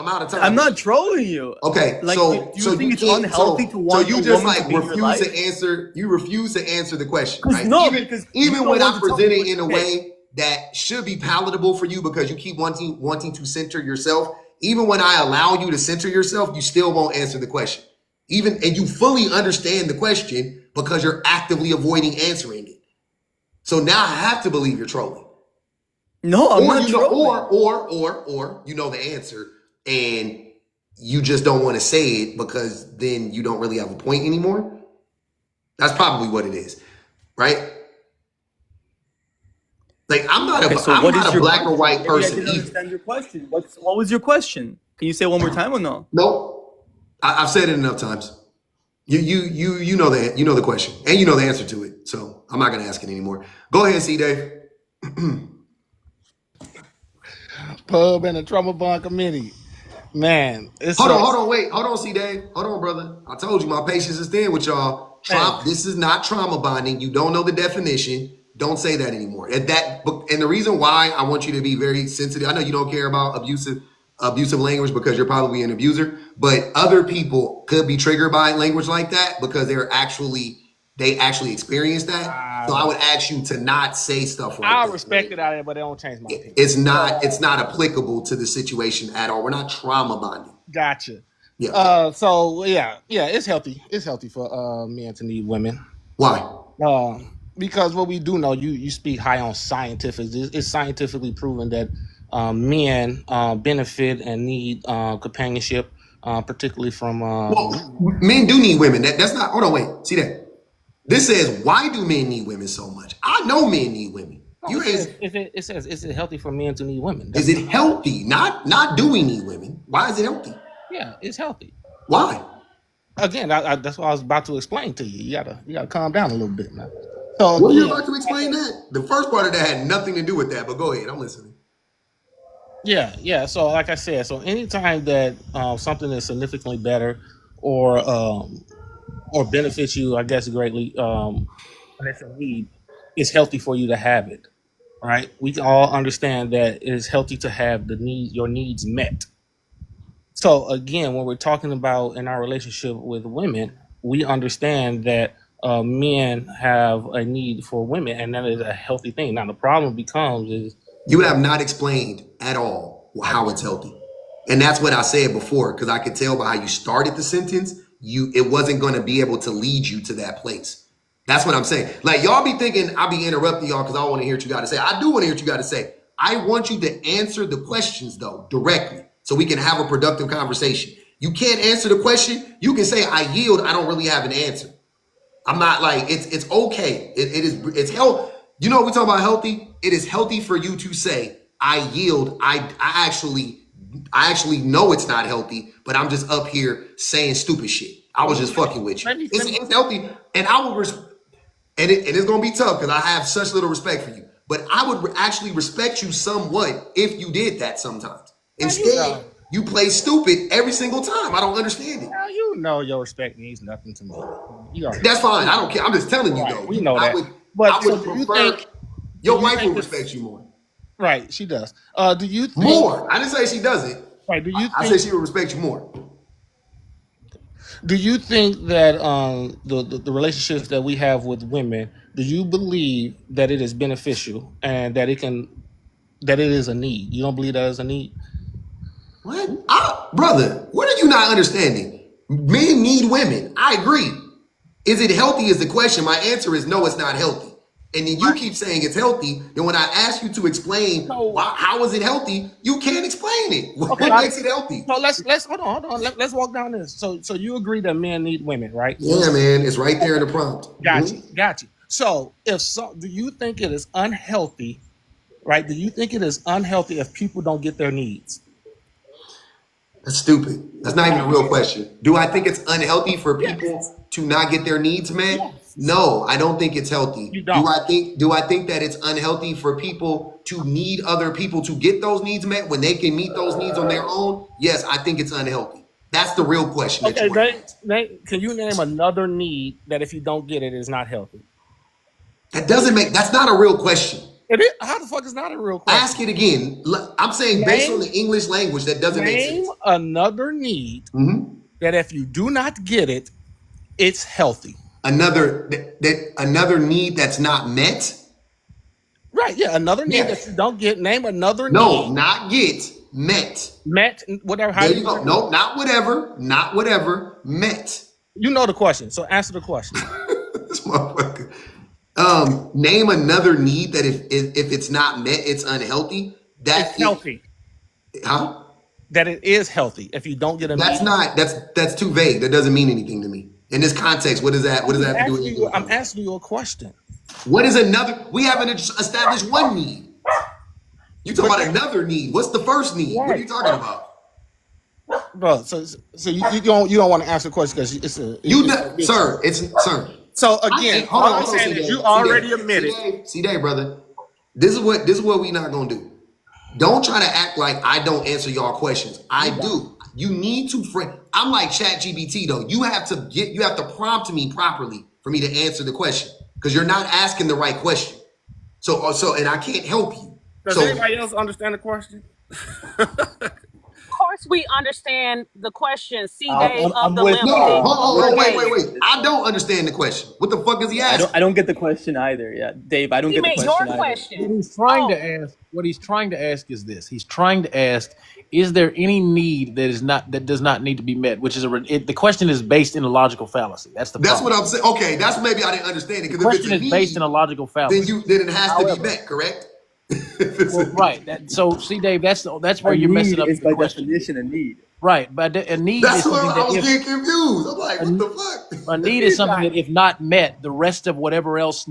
[SPEAKER 1] out of
[SPEAKER 8] I'm
[SPEAKER 1] time.
[SPEAKER 8] not trolling you.
[SPEAKER 1] Okay,
[SPEAKER 8] Like, do
[SPEAKER 1] so
[SPEAKER 8] you
[SPEAKER 1] you
[SPEAKER 8] think it's
[SPEAKER 1] can't
[SPEAKER 8] unhealthy to
[SPEAKER 1] so
[SPEAKER 8] want a
[SPEAKER 1] you just
[SPEAKER 8] woman
[SPEAKER 1] like
[SPEAKER 8] to be in your
[SPEAKER 1] refuse to
[SPEAKER 8] life?
[SPEAKER 1] answer. You refuse to answer the question,
[SPEAKER 8] Because
[SPEAKER 1] right?
[SPEAKER 8] no, because you
[SPEAKER 1] Even
[SPEAKER 8] don't
[SPEAKER 1] when
[SPEAKER 8] want
[SPEAKER 1] I
[SPEAKER 8] to tell me
[SPEAKER 1] present it
[SPEAKER 8] what.
[SPEAKER 1] in a
[SPEAKER 8] Okay,
[SPEAKER 1] way that should be palatable for you because you keep wanting to center yourself. Even when I allow you to center yourself, you still won't answer the question. And you fully understand the question because you're actively avoiding answering it. So now I have to believe you're trolling.
[SPEAKER 8] No, I'm
[SPEAKER 1] Or
[SPEAKER 8] not
[SPEAKER 1] you know,
[SPEAKER 8] trolling.
[SPEAKER 1] or you know the answer and you just don't want to say it because then you don't really have a point anymore. That's probably what it is, right? Like
[SPEAKER 8] Okay, so
[SPEAKER 1] I'm
[SPEAKER 8] what
[SPEAKER 1] not
[SPEAKER 8] is
[SPEAKER 1] a
[SPEAKER 8] your
[SPEAKER 1] black or
[SPEAKER 8] question?
[SPEAKER 1] white
[SPEAKER 8] Maybe I
[SPEAKER 1] person
[SPEAKER 8] didn't
[SPEAKER 1] either.
[SPEAKER 8] understand your question. What was your question? Can you say it one more time or no?
[SPEAKER 1] Nope. I've said it enough times. You know the question and you know the answer to it. So I'm not gonna ask it anymore. Go ahead, C Dave.
[SPEAKER 2] Pub and the Trouble Bond Committee. Man, it's
[SPEAKER 1] Hold on, wait. Hold on, C Dave. Hold on, brother. I told you my patience is thin with y'all.
[SPEAKER 2] man.
[SPEAKER 1] This is not trauma bonding. You don't know the definition. Don't say that anymore. And the reason why I want you to be very sensitive, I know you don't care about abusive language because you're probably an abuser, but other people could be triggered by language like that because they actually experience that. So I would ask you to not say stuff like
[SPEAKER 2] I
[SPEAKER 1] that.
[SPEAKER 2] respect it out there, but it don't change my opinion.
[SPEAKER 1] It's not applicable to the situation at all. We're not trauma bonding.
[SPEAKER 2] Gotcha.
[SPEAKER 1] Yeah.
[SPEAKER 2] So yeah, it's healthy. It's healthy for men to need women.
[SPEAKER 1] Why?
[SPEAKER 2] Because what we do know, you speak high on scientific. It's scientifically proven that men benefit and need companionship, particularly from.
[SPEAKER 1] Well, men do need women. That's not. Hold on, wait. See that? This says, why do men need women so much? I know men need women.
[SPEAKER 2] It says, is it healthy for men to need women?
[SPEAKER 1] Is it healthy? Not do we need women? Why is it healthy?
[SPEAKER 2] Yeah, it's healthy.
[SPEAKER 1] Why?
[SPEAKER 2] Again, that's what I was about to explain to you. You gotta calm down a little bit now. So
[SPEAKER 1] What are you about to explain that? The first part of that had nothing to do with that, but go ahead. I'm listening.
[SPEAKER 2] Yeah. So like I said, so anytime that something is significantly better or benefits you, I guess greatly, and it's a need, it's healthy for you to have it. Right? We can all understand that it is healthy to have your needs met. So again, when we're talking about in our relationship with women, we understand that men have a need for women, and that is a healthy thing. Now the problem becomes is
[SPEAKER 1] You have not explained at all how it's healthy. And that's what I said before, because I could tell by how you started the sentence, it wasn't going to be able to lead you to that place. That's what I'm saying. Like, y'all be thinking I'll be interrupting y'all because I want to hear what you got to say. I do want to hear what you got to say. I want you to answer the questions, though, directly, so we can have a productive conversation. You can't answer the question. You can say, I yield. I don't really have an answer. I'm not like, it's okay. It's health. You know what we're talking about healthy? It is healthy for you to say, I yield. I actually know it's not healthy, but I'm just up here saying stupid shit. I was just fucking with you. It's healthy. And I will and it's gonna be tough because I have such little respect for you. But I would actually respect you somewhat if you did that sometimes. Instead, you play stupid every single time. I don't understand it.
[SPEAKER 2] Now you know your respect means nothing to me.
[SPEAKER 1] That's fine. I don't care. I'm just telling you though.
[SPEAKER 2] We know that.
[SPEAKER 1] I would prefer your wife will respect you more.
[SPEAKER 2] Right, she does. Do you think
[SPEAKER 1] more? I didn't say she doesn't.
[SPEAKER 2] Right.
[SPEAKER 1] I said she would respect you more.
[SPEAKER 2] Do you think that the relationships that we have with women, do you believe that it is beneficial and that it is a need? You don't believe that is a need?
[SPEAKER 1] What? Brother, what are you not understanding? Men need women. I agree. Is it healthy is the question. My answer is no, it's not healthy. And then you keep saying it's healthy. Then when I ask you to explain how is it healthy, you can't explain it. What makes it healthy?
[SPEAKER 2] So let's hold on. Let's walk down this. So you agree that men need women, right?
[SPEAKER 1] Yeah, man. It's right there in the prompt.
[SPEAKER 2] Got you. So do you think it is unhealthy, right? Do you think it is unhealthy if people don't get their needs?
[SPEAKER 1] That's stupid. That's not even a real question. Do I think it's unhealthy for people to not get their needs met? Yes. No, I don't think it's healthy.
[SPEAKER 2] You don't.
[SPEAKER 1] Do I think that it's unhealthy for people to need other people to get those needs met when they can meet those needs on their own? Yes, I think it's unhealthy. That's the real question.
[SPEAKER 2] Okay, can you name another need that if you don't get it is not healthy?
[SPEAKER 1] That's not a real question.
[SPEAKER 2] It is. How the fuck is not a real question?
[SPEAKER 1] Ask it again. I'm saying based on the English language, that doesn't make sense.
[SPEAKER 2] Name another need that if you do not get it, it's healthy.
[SPEAKER 1] Another need that's not met.
[SPEAKER 2] Right. Yeah. Another need that you don't get. Name another need.
[SPEAKER 1] No, not get. Met.
[SPEAKER 2] Met. Whatever.
[SPEAKER 1] There you go. No, not whatever. Not whatever. Met.
[SPEAKER 2] You know the question. So answer the question.
[SPEAKER 1] This motherfucker. Name another need that if it's not met, it's unhealthy.
[SPEAKER 2] It's healthy.
[SPEAKER 1] Huh?
[SPEAKER 2] That it is healthy if you don't get a
[SPEAKER 1] That's
[SPEAKER 2] meat.
[SPEAKER 1] not. That's too vague. That doesn't mean anything to me. In this context, what does that? What does that have to do with anything?
[SPEAKER 2] I'm asking you a question.
[SPEAKER 1] What is another? We haven't established one need. You talking about another need? What's the first need? What are you talking about?
[SPEAKER 2] Bro, so you don't want to answer the question because it's
[SPEAKER 1] sir. Sir.
[SPEAKER 2] So again,
[SPEAKER 1] hold on,
[SPEAKER 2] I'm saying is
[SPEAKER 1] C-Day.
[SPEAKER 2] you already admitted.
[SPEAKER 1] C-Day, brother. This is what we not gonna do. Don't try to act like I don't answer y'all questions. I do. You need to I'm like ChatGPT though. You have to prompt me properly for me to answer the question because you're not asking the right question. So and I can't help you.
[SPEAKER 2] Does anybody else understand the question?
[SPEAKER 9] Of course, we understand the question. C-Dave
[SPEAKER 8] I'm
[SPEAKER 9] of the
[SPEAKER 8] with
[SPEAKER 9] Limp.
[SPEAKER 1] No, wait. I don't understand the question. What the fuck is he asking?
[SPEAKER 8] I don't get the question either. Yeah, Dave, I don't get the question
[SPEAKER 9] Your
[SPEAKER 8] either.
[SPEAKER 9] question.
[SPEAKER 10] What he's trying to ask is this. He's trying to ask, is there any need that does not need to be met? Which is the question is based in a logical fallacy. That's
[SPEAKER 1] what I'm saying. Okay, that's maybe I didn't understand it.
[SPEAKER 10] The question is based in a logical fallacy.
[SPEAKER 1] Then it has to be met, correct?
[SPEAKER 10] Right. So, see, Dave, that's where you're messing up.
[SPEAKER 8] Is
[SPEAKER 10] the
[SPEAKER 8] by
[SPEAKER 10] question.
[SPEAKER 8] definition a need.
[SPEAKER 10] Right, but a need
[SPEAKER 1] that's
[SPEAKER 10] is something
[SPEAKER 1] what I was getting confused. I'm like, what the fuck?
[SPEAKER 10] A need is something that, if not met, the rest of whatever else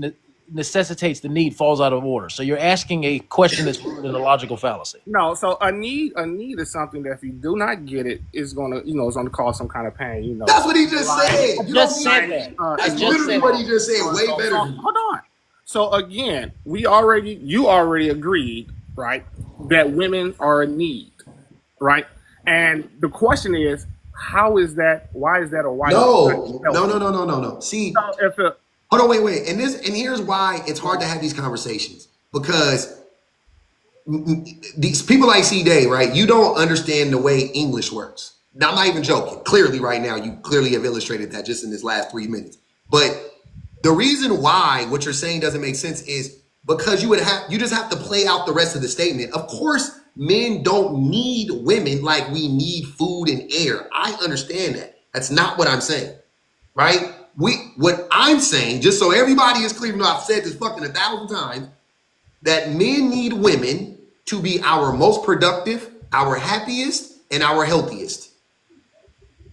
[SPEAKER 10] necessitates the need falls out of order. So you're asking a question that's rooted in a logical fallacy.
[SPEAKER 2] No, so a need is something that if you do not get it, it's gonna cause some kind of pain.
[SPEAKER 1] That's what he just said.
[SPEAKER 10] I just said that.
[SPEAKER 1] That's literally what he just said. Way better.
[SPEAKER 2] Hold on. So again, you already agreed, right, that women are a need, right? And the question is, how is that? Why is that? Or why?
[SPEAKER 1] No. See,
[SPEAKER 2] so
[SPEAKER 1] hold on, wait. And here's why it's hard to have these conversations because these people like C-Day, right? You don't understand the way English works. Now, I'm not even joking. Clearly, right now, you clearly have illustrated that just in this last 3 minutes. But the reason why what you're saying doesn't make sense is because you just have to play out the rest of the statement. Of course, men don't need women like we need food and air. I understand that. That's not what I'm saying, right? What I'm saying, just so everybody is clear, even though I've said this fucking 1,000 times, that men need women to be our most productive, our happiest, and our healthiest.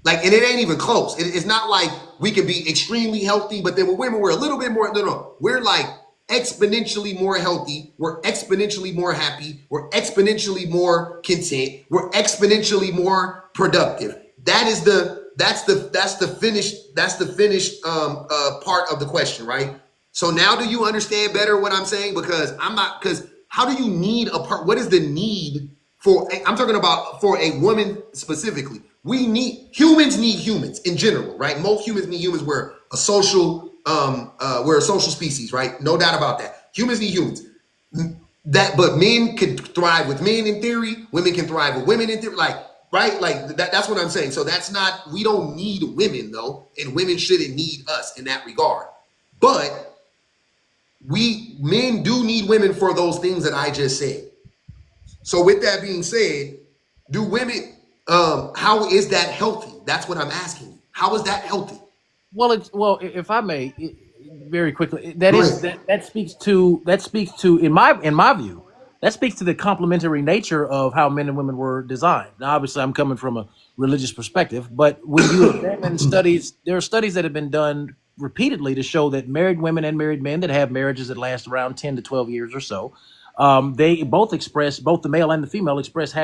[SPEAKER 1] Like, and it ain't even close. It's not like we can be extremely healthy, but then with women, we're a little bit more, no. We're like exponentially more healthy. We're exponentially more happy. We're exponentially more content. We're exponentially more productive. That's the finished part of the question, right? So now do you understand better what I'm saying? Because how do you need what is the need for, I'm talking about for a woman specifically. Humans need humans in general, right? Most humans need humans. We're a social species, right? No doubt about that. Humans need humans. But men can thrive with men in theory. Women can thrive with women in theory. Right? Like that's what I'm saying. So we don't need women though, and women shouldn't need us in that regard. But men do need women for those things that I just said. So with that being said, do women, how is that healthy? That's what I'm asking. How is that healthy?
[SPEAKER 10] Well, if I may, very quickly, that speaks to in my view, that speaks to the complementary nature of how men and women were designed. Now, obviously, I'm coming from a religious perspective, but when you examine studies, there are studies that have been done repeatedly to show that married women and married men that have marriages that last around 10 to 12 years or so, they both the male and the female express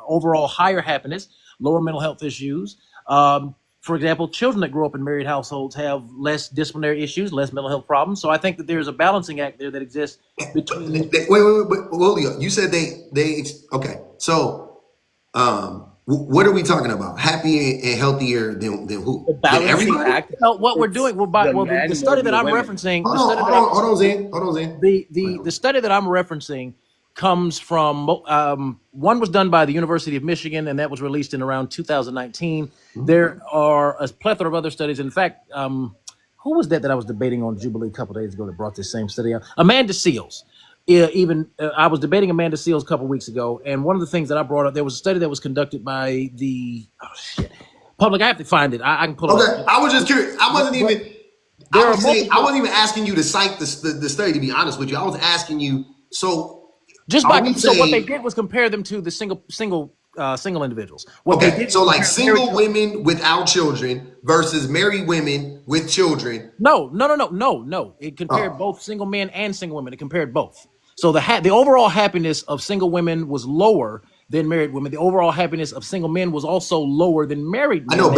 [SPEAKER 10] overall higher happiness, lower mental health issues. For example, children that grow up in married households have less disciplinary issues, less mental health problems. So I think that there's a balancing act there that exists between.
[SPEAKER 1] Wait. You said they okay. So, what are we talking about? Happy and healthier than who?
[SPEAKER 8] The balancing act.
[SPEAKER 10] No, what we're doing. The study that I'm referencing.
[SPEAKER 1] Hold on, Zane.
[SPEAKER 10] The study that I'm referencing comes from one was done by the University of Michigan, and that was released in around 2019. Mm-hmm. There are a plethora of other studies. In fact, who was that I was debating on Jubilee a couple of days ago that brought this same study out? Amanda Seals. I was debating Amanda Seals a couple of weeks ago, and one of the things that I brought up, there was a study that was conducted by the public. I have to find it. I can pull it up.
[SPEAKER 1] I was just curious.
[SPEAKER 10] There are
[SPEAKER 1] I
[SPEAKER 10] multiple.
[SPEAKER 1] wasn't even asking you to cite the study, to be honest with you. I was asking you, so
[SPEAKER 10] Just
[SPEAKER 1] are
[SPEAKER 10] by
[SPEAKER 1] we
[SPEAKER 10] so what they
[SPEAKER 1] saying,
[SPEAKER 10] did was compare them to the single individuals. What they
[SPEAKER 1] okay,
[SPEAKER 10] did was
[SPEAKER 1] so like
[SPEAKER 10] compare married.
[SPEAKER 1] single women without children versus married women with children?
[SPEAKER 10] No. It compared
[SPEAKER 1] Oh,
[SPEAKER 10] both single men and single women. It compared both. So the overall happiness of single women was lower than married women. The overall happiness of single men was also lower than married
[SPEAKER 1] I
[SPEAKER 10] men.
[SPEAKER 1] know,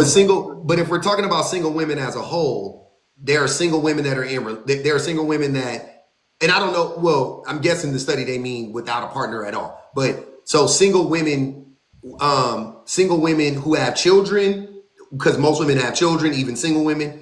[SPEAKER 1] but if we're talking about single women as a whole, there are single women that are there are single women that, and I don't know, well, I'm guessing the study they mean without a partner at all. But so single women who have children, because most women have children, even single women,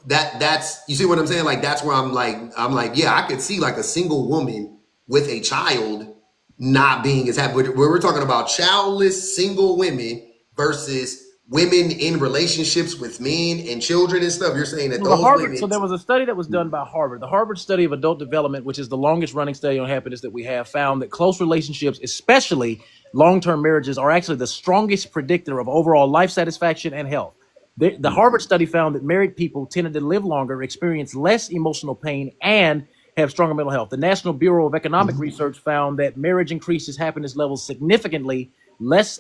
[SPEAKER 1] that's, you see what I'm saying? Like, that's where I'm like, yeah, I could see like a single woman with a child not being as happy. But we're talking about childless single women versus women in relationships with men and children and stuff. You're saying that those
[SPEAKER 10] So
[SPEAKER 1] women.
[SPEAKER 10] there was a study that was done by Harvard. The Harvard study of adult development, which is the longest running study on happiness that we have, found that close relationships, especially long-term marriages, are actually the strongest predictor of overall life satisfaction and health. The Harvard study found that married people tended to live longer, experience less emotional pain, and have stronger mental health. The National Bureau of Economic Research found that marriage increases happiness levels significantly less,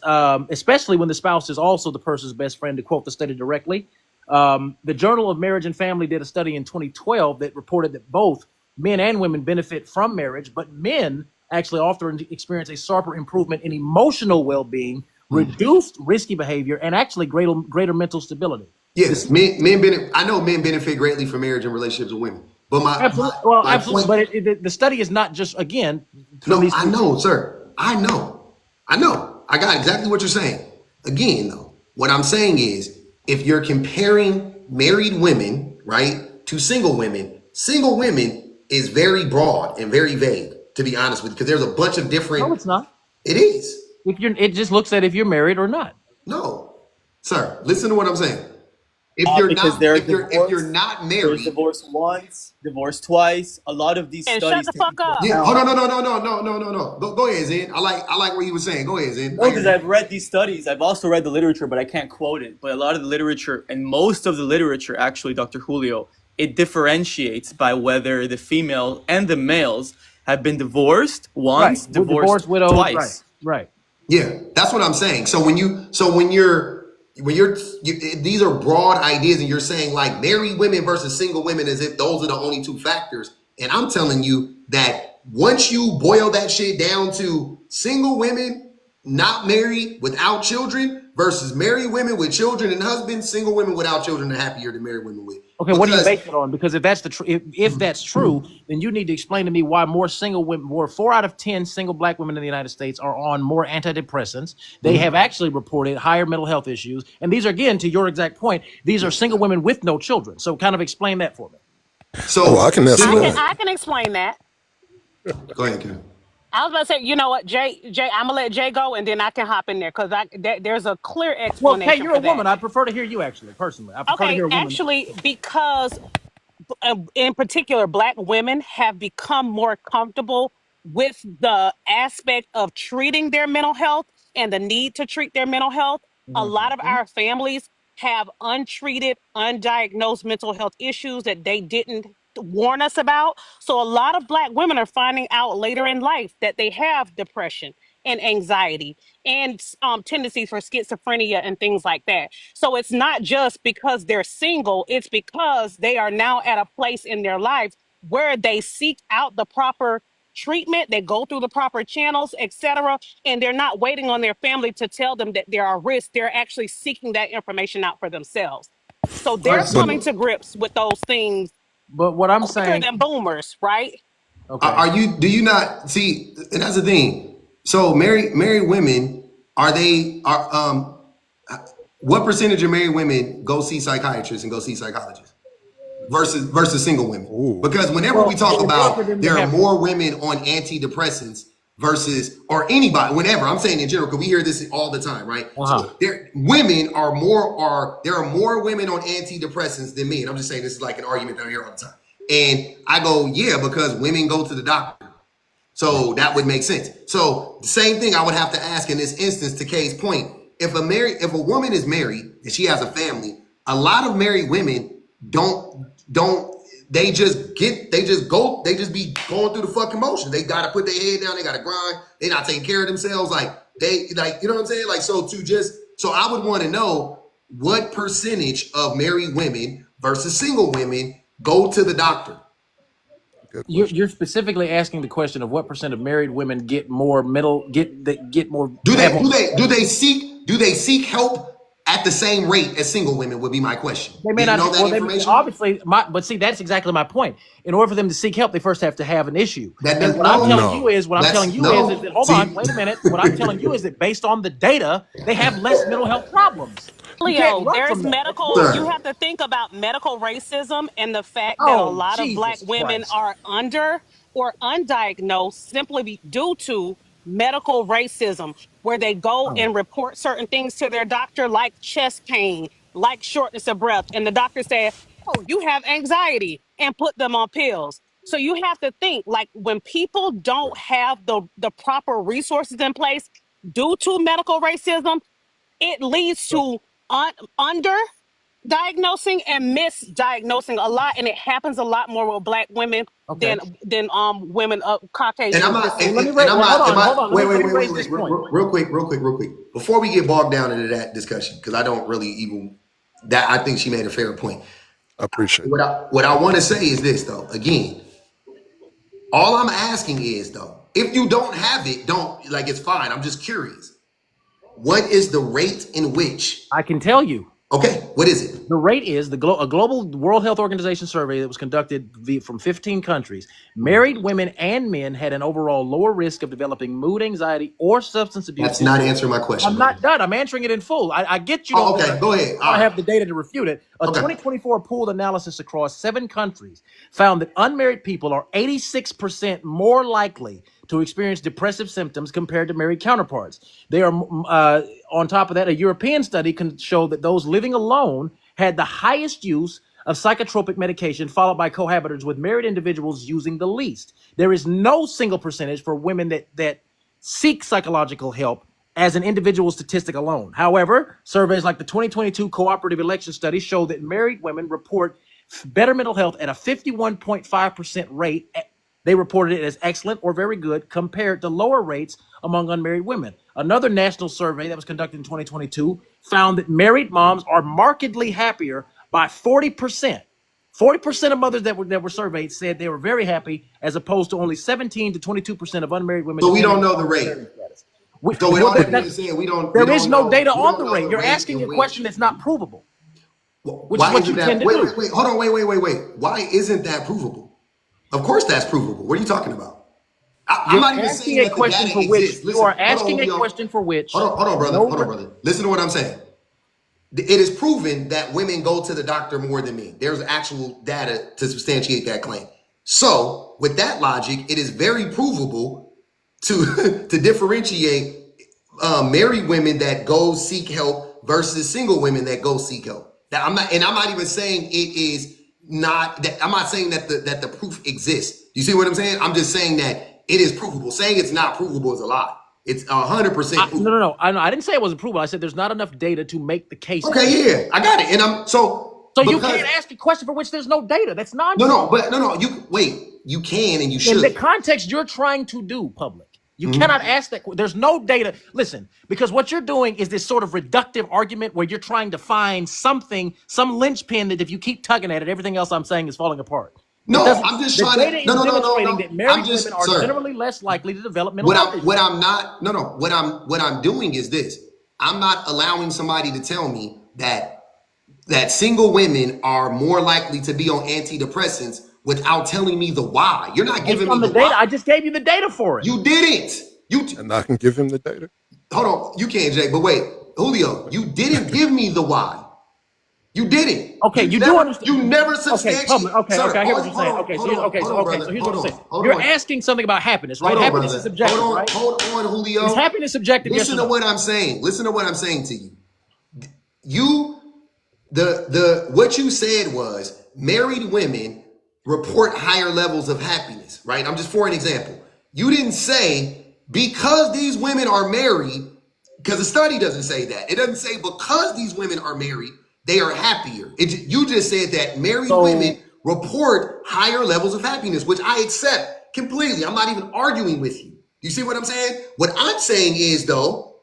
[SPEAKER 10] especially when the spouse is also the person's best friend, to quote the study directly. The Journal of Marriage and Family did a study in 2012 that reported that both men and women benefit from marriage, but men actually often experience a sharper improvement in emotional well-being, reduced risky behavior, and actually greater mental stability.
[SPEAKER 1] Yes, I know men benefit greatly from marriage and relationships with women. But
[SPEAKER 10] Absolutely, well,
[SPEAKER 1] my
[SPEAKER 10] absolutely,
[SPEAKER 1] point.
[SPEAKER 10] but the study is not just again from
[SPEAKER 1] No,
[SPEAKER 10] these.
[SPEAKER 1] I know, sir. I know. I got exactly what you're saying. Again, though, what I'm saying is, if you're comparing married women, right, to single women is very broad and very vague, to be honest with you, because there's a bunch of
[SPEAKER 10] No,
[SPEAKER 1] different.
[SPEAKER 10] it's not.
[SPEAKER 1] It is.
[SPEAKER 10] It just looks at if you're married or not.
[SPEAKER 1] No, sir. Listen to what I'm saying.
[SPEAKER 8] Because there are
[SPEAKER 1] If you're
[SPEAKER 8] divorce,
[SPEAKER 1] not
[SPEAKER 8] there's
[SPEAKER 1] married.
[SPEAKER 8] divorce once, divorce twice. A lot of these
[SPEAKER 9] And shut
[SPEAKER 8] studies
[SPEAKER 9] the
[SPEAKER 8] take
[SPEAKER 9] fuck
[SPEAKER 8] into
[SPEAKER 9] up.
[SPEAKER 1] Yeah, hold
[SPEAKER 8] account.
[SPEAKER 1] on, no. Go ahead, Zen. I like what he was saying. Go ahead, Zen. I
[SPEAKER 8] No,
[SPEAKER 1] hear
[SPEAKER 8] because
[SPEAKER 1] you.
[SPEAKER 8] I've read these studies. I've also read the literature, but I can't quote it. But a lot of the literature, and most of the literature, actually, Dr. Julio, it differentiates by whether the female and the males have been divorced
[SPEAKER 10] Right,
[SPEAKER 8] once,
[SPEAKER 10] with
[SPEAKER 8] divorced
[SPEAKER 10] divorce, widowed. Right,
[SPEAKER 8] twice.
[SPEAKER 10] right.
[SPEAKER 1] Yeah, that's what I'm saying. So these are broad ideas, and you're saying like married women versus single women as if those are the only two factors. And I'm telling you that once you boil that shit down to single women not married without children versus married women with children and husbands, single women without children are happier than married women with.
[SPEAKER 10] Okay, what do you
[SPEAKER 1] Because
[SPEAKER 10] base it on? Because if that's if that's true, then you need to explain to me why more single women, more 4 out of 10 single black women in the United States are on more antidepressants. They have actually reported higher mental health issues, and these are, again, to your exact point, these are single women with no children. So, kind of explain that for me.
[SPEAKER 11] Oh, I
[SPEAKER 1] so
[SPEAKER 11] can answer
[SPEAKER 1] single.
[SPEAKER 11] that.
[SPEAKER 9] I can explain that.
[SPEAKER 1] Go ahead, Kim.
[SPEAKER 9] I was about to say, you know what, Jay, I'm gonna let Jay go, and then I can hop in there because there's a clear
[SPEAKER 10] Well, Kay,
[SPEAKER 9] explanation
[SPEAKER 10] you're a
[SPEAKER 9] for that.
[SPEAKER 10] woman. I'd prefer to hear you, actually, personally. I prefer to
[SPEAKER 9] Okay,
[SPEAKER 10] hear a woman.
[SPEAKER 9] actually, because in particular, Black women have become more comfortable with the aspect of treating their mental health and the need to treat their mental health. A lot of our families have untreated, undiagnosed mental health issues that they didn't warn us about. So a lot of Black women are finding out later in life that they have depression and anxiety and tendencies for schizophrenia and things like that. So it's not just because they're single, it's because they are now at a place in their life where they seek out the proper treatment, they go through the proper channels, etc. And they're not waiting on their family to tell them that they're at risk. They're actually seeking that information out for themselves. So
[SPEAKER 1] All
[SPEAKER 9] they're
[SPEAKER 1] right,
[SPEAKER 11] But
[SPEAKER 9] coming
[SPEAKER 1] so
[SPEAKER 9] to grips with those things
[SPEAKER 10] But what I'm
[SPEAKER 9] quicker
[SPEAKER 10] saying,
[SPEAKER 9] than boomers, right?
[SPEAKER 10] okay.
[SPEAKER 1] do you not see, and that's the thing. So married women, what percentage of married women go see psychiatrists and go see psychologists versus single women?
[SPEAKER 11] ooh,
[SPEAKER 1] Because whenever we
[SPEAKER 10] Well,
[SPEAKER 1] talk
[SPEAKER 10] in order for
[SPEAKER 1] about
[SPEAKER 10] them to
[SPEAKER 1] there are
[SPEAKER 10] have,
[SPEAKER 1] more women on antidepressants versus, or anybody, whenever I'm saying in general, because we hear this all the time, right?
[SPEAKER 10] uh-huh.
[SPEAKER 1] There are more women on antidepressants than men. I'm just saying this is like an argument that I hear all the time. And I go, yeah, because women go to the doctor. So that would make sense. So the same thing I would have to ask in this instance, to Kay's point. If a woman is married and she has a family, a lot of married women don't they just be going through the fucking motion. They gotta put their head down, they gotta grind, they not taking care of themselves. Like you know what I'm saying? Like so I would want to know what percentage of married women versus single women go to the doctor.
[SPEAKER 10] You're specifically asking the question of what percent of married women get more get more.
[SPEAKER 1] Do they seek help at the same rate as single women would be my question.
[SPEAKER 10] They may not know that information. Obviously, but see, that's exactly my point. In order for them to seek help, they first have to have an issue. And what I'm telling you is that hold on, wait a minute. What I'm telling you is that based on the data, they have less mental health problems.
[SPEAKER 9] Leo, there's medical, you have to think about medical racism and the fact that a lot of Black women are under or undiagnosed simply due to medical racism, where they go and report certain things to their doctor, like chest pain, like shortness of breath. And the doctor said, oh, you have anxiety, and put them on pills. So you have to think, like, when people don't have the proper resources in place due to medical racism, it leads to under diagnosing and misdiagnosing a lot, and it happens a lot more with Black women than women of Caucasian.
[SPEAKER 1] And I'm wait, real quick, before we get bogged down into that discussion, because I don't really even that I think she made a fair point.
[SPEAKER 3] I appreciate
[SPEAKER 1] what I want to say is this though. Again, all I'm asking is though, if you don't have it, don't like it's fine. I'm just curious. What is the rate in which
[SPEAKER 10] I can tell you?
[SPEAKER 1] Okay, what is it?
[SPEAKER 10] The rate is a global World Health Organization survey that was conducted from 15 countries. Married women and men had an overall lower risk of developing mood, anxiety, or substance abuse.
[SPEAKER 1] That's not answering my question.
[SPEAKER 10] I'm not done. I'm answering it in full. I get you.
[SPEAKER 1] Okay, go ahead.
[SPEAKER 10] I have the data to refute it. A 2024 pooled analysis across 7 countries found that unmarried people are 86% more likely to experience depressive symptoms compared to married counterparts. They are, on top of that, a European study can show that those living alone had the highest use of psychotropic medication, followed by cohabitants, with married individuals using the least. There is no single percentage for women that seek psychological help as an individual statistic alone. However, surveys like the 2022 Cooperative Election Study show that married women report better mental health at a 51.5% rate. They reported it as excellent or very good compared to lower rates among unmarried women. Another national survey that was conducted in 2022 found that married moms are markedly happier by 40%. 40% of mothers that were surveyed said they were very happy, as opposed to only 17 to 22% of unmarried women.
[SPEAKER 1] So we don't know the rate.
[SPEAKER 10] There is no data on the rate. You're asking a question that's not provable. Which is what you tend to do.
[SPEAKER 1] Wait, hold on, wait. Why isn't that provable? Of course that's provable. What are you talking about? I'm not even saying that the data exists.
[SPEAKER 10] You are asking a question for which.
[SPEAKER 1] Hold on, brother. Listen to what I'm saying. It is proven that women go to the doctor more than men. There's actual data to substantiate that claim. So, with that logic, it is very provable to differentiate married women that go seek help versus single women that go seek help. Now, I'm not even saying it is not that. I'm not saying that the proof exists. You see what I'm saying? I'm just saying that it is provable. Saying it's not provable is a lie. It's 100% provable.
[SPEAKER 10] No. I didn't say it wasn't provable. I said there's not enough data to make the case.
[SPEAKER 1] Okay, yeah, I got it. And so
[SPEAKER 10] you can't ask a question for which there's no data. That's not
[SPEAKER 1] no. You can and you should.
[SPEAKER 10] In the context you're trying to do, public. You cannot ask that. There's no data. Listen, because what you're doing is this sort of reductive argument where you're trying to find something, some linchpin that if you keep tugging at it, everything else I'm saying is falling apart.
[SPEAKER 1] No, I'm just trying to. No.
[SPEAKER 10] That married women are generally less likely to develop mental health issues.
[SPEAKER 1] What I'm doing is this. I'm not allowing somebody to tell me that single women are more likely to be on antidepressants without telling me the why. You're not giving me the
[SPEAKER 10] data.
[SPEAKER 1] Why.
[SPEAKER 10] I just gave you the data for it.
[SPEAKER 1] You didn't.
[SPEAKER 3] And I can give him the data.
[SPEAKER 1] Hold on. You can't, Jay. But wait, Julio, you didn't give me the why. You didn't.
[SPEAKER 10] Okay, you do understand.
[SPEAKER 1] You never substantiated.
[SPEAKER 10] Okay, I hear what you're saying. So here's what I'm saying. You're asking something about happiness, right? Happiness is subjective, right?
[SPEAKER 1] Hold on, Julio.
[SPEAKER 10] Is happiness subjective?
[SPEAKER 1] Listen to what I'm saying. Listen to what I'm saying to you. What you said was married women report higher levels of happiness, right? I'm just for an example. You didn't say because these women are married, because the study doesn't say that. It doesn't say because these women are married, they are happier. You just said that married women report higher levels of happiness, which I accept completely. I'm not even arguing with you. You see what I'm saying? What I'm saying is, though,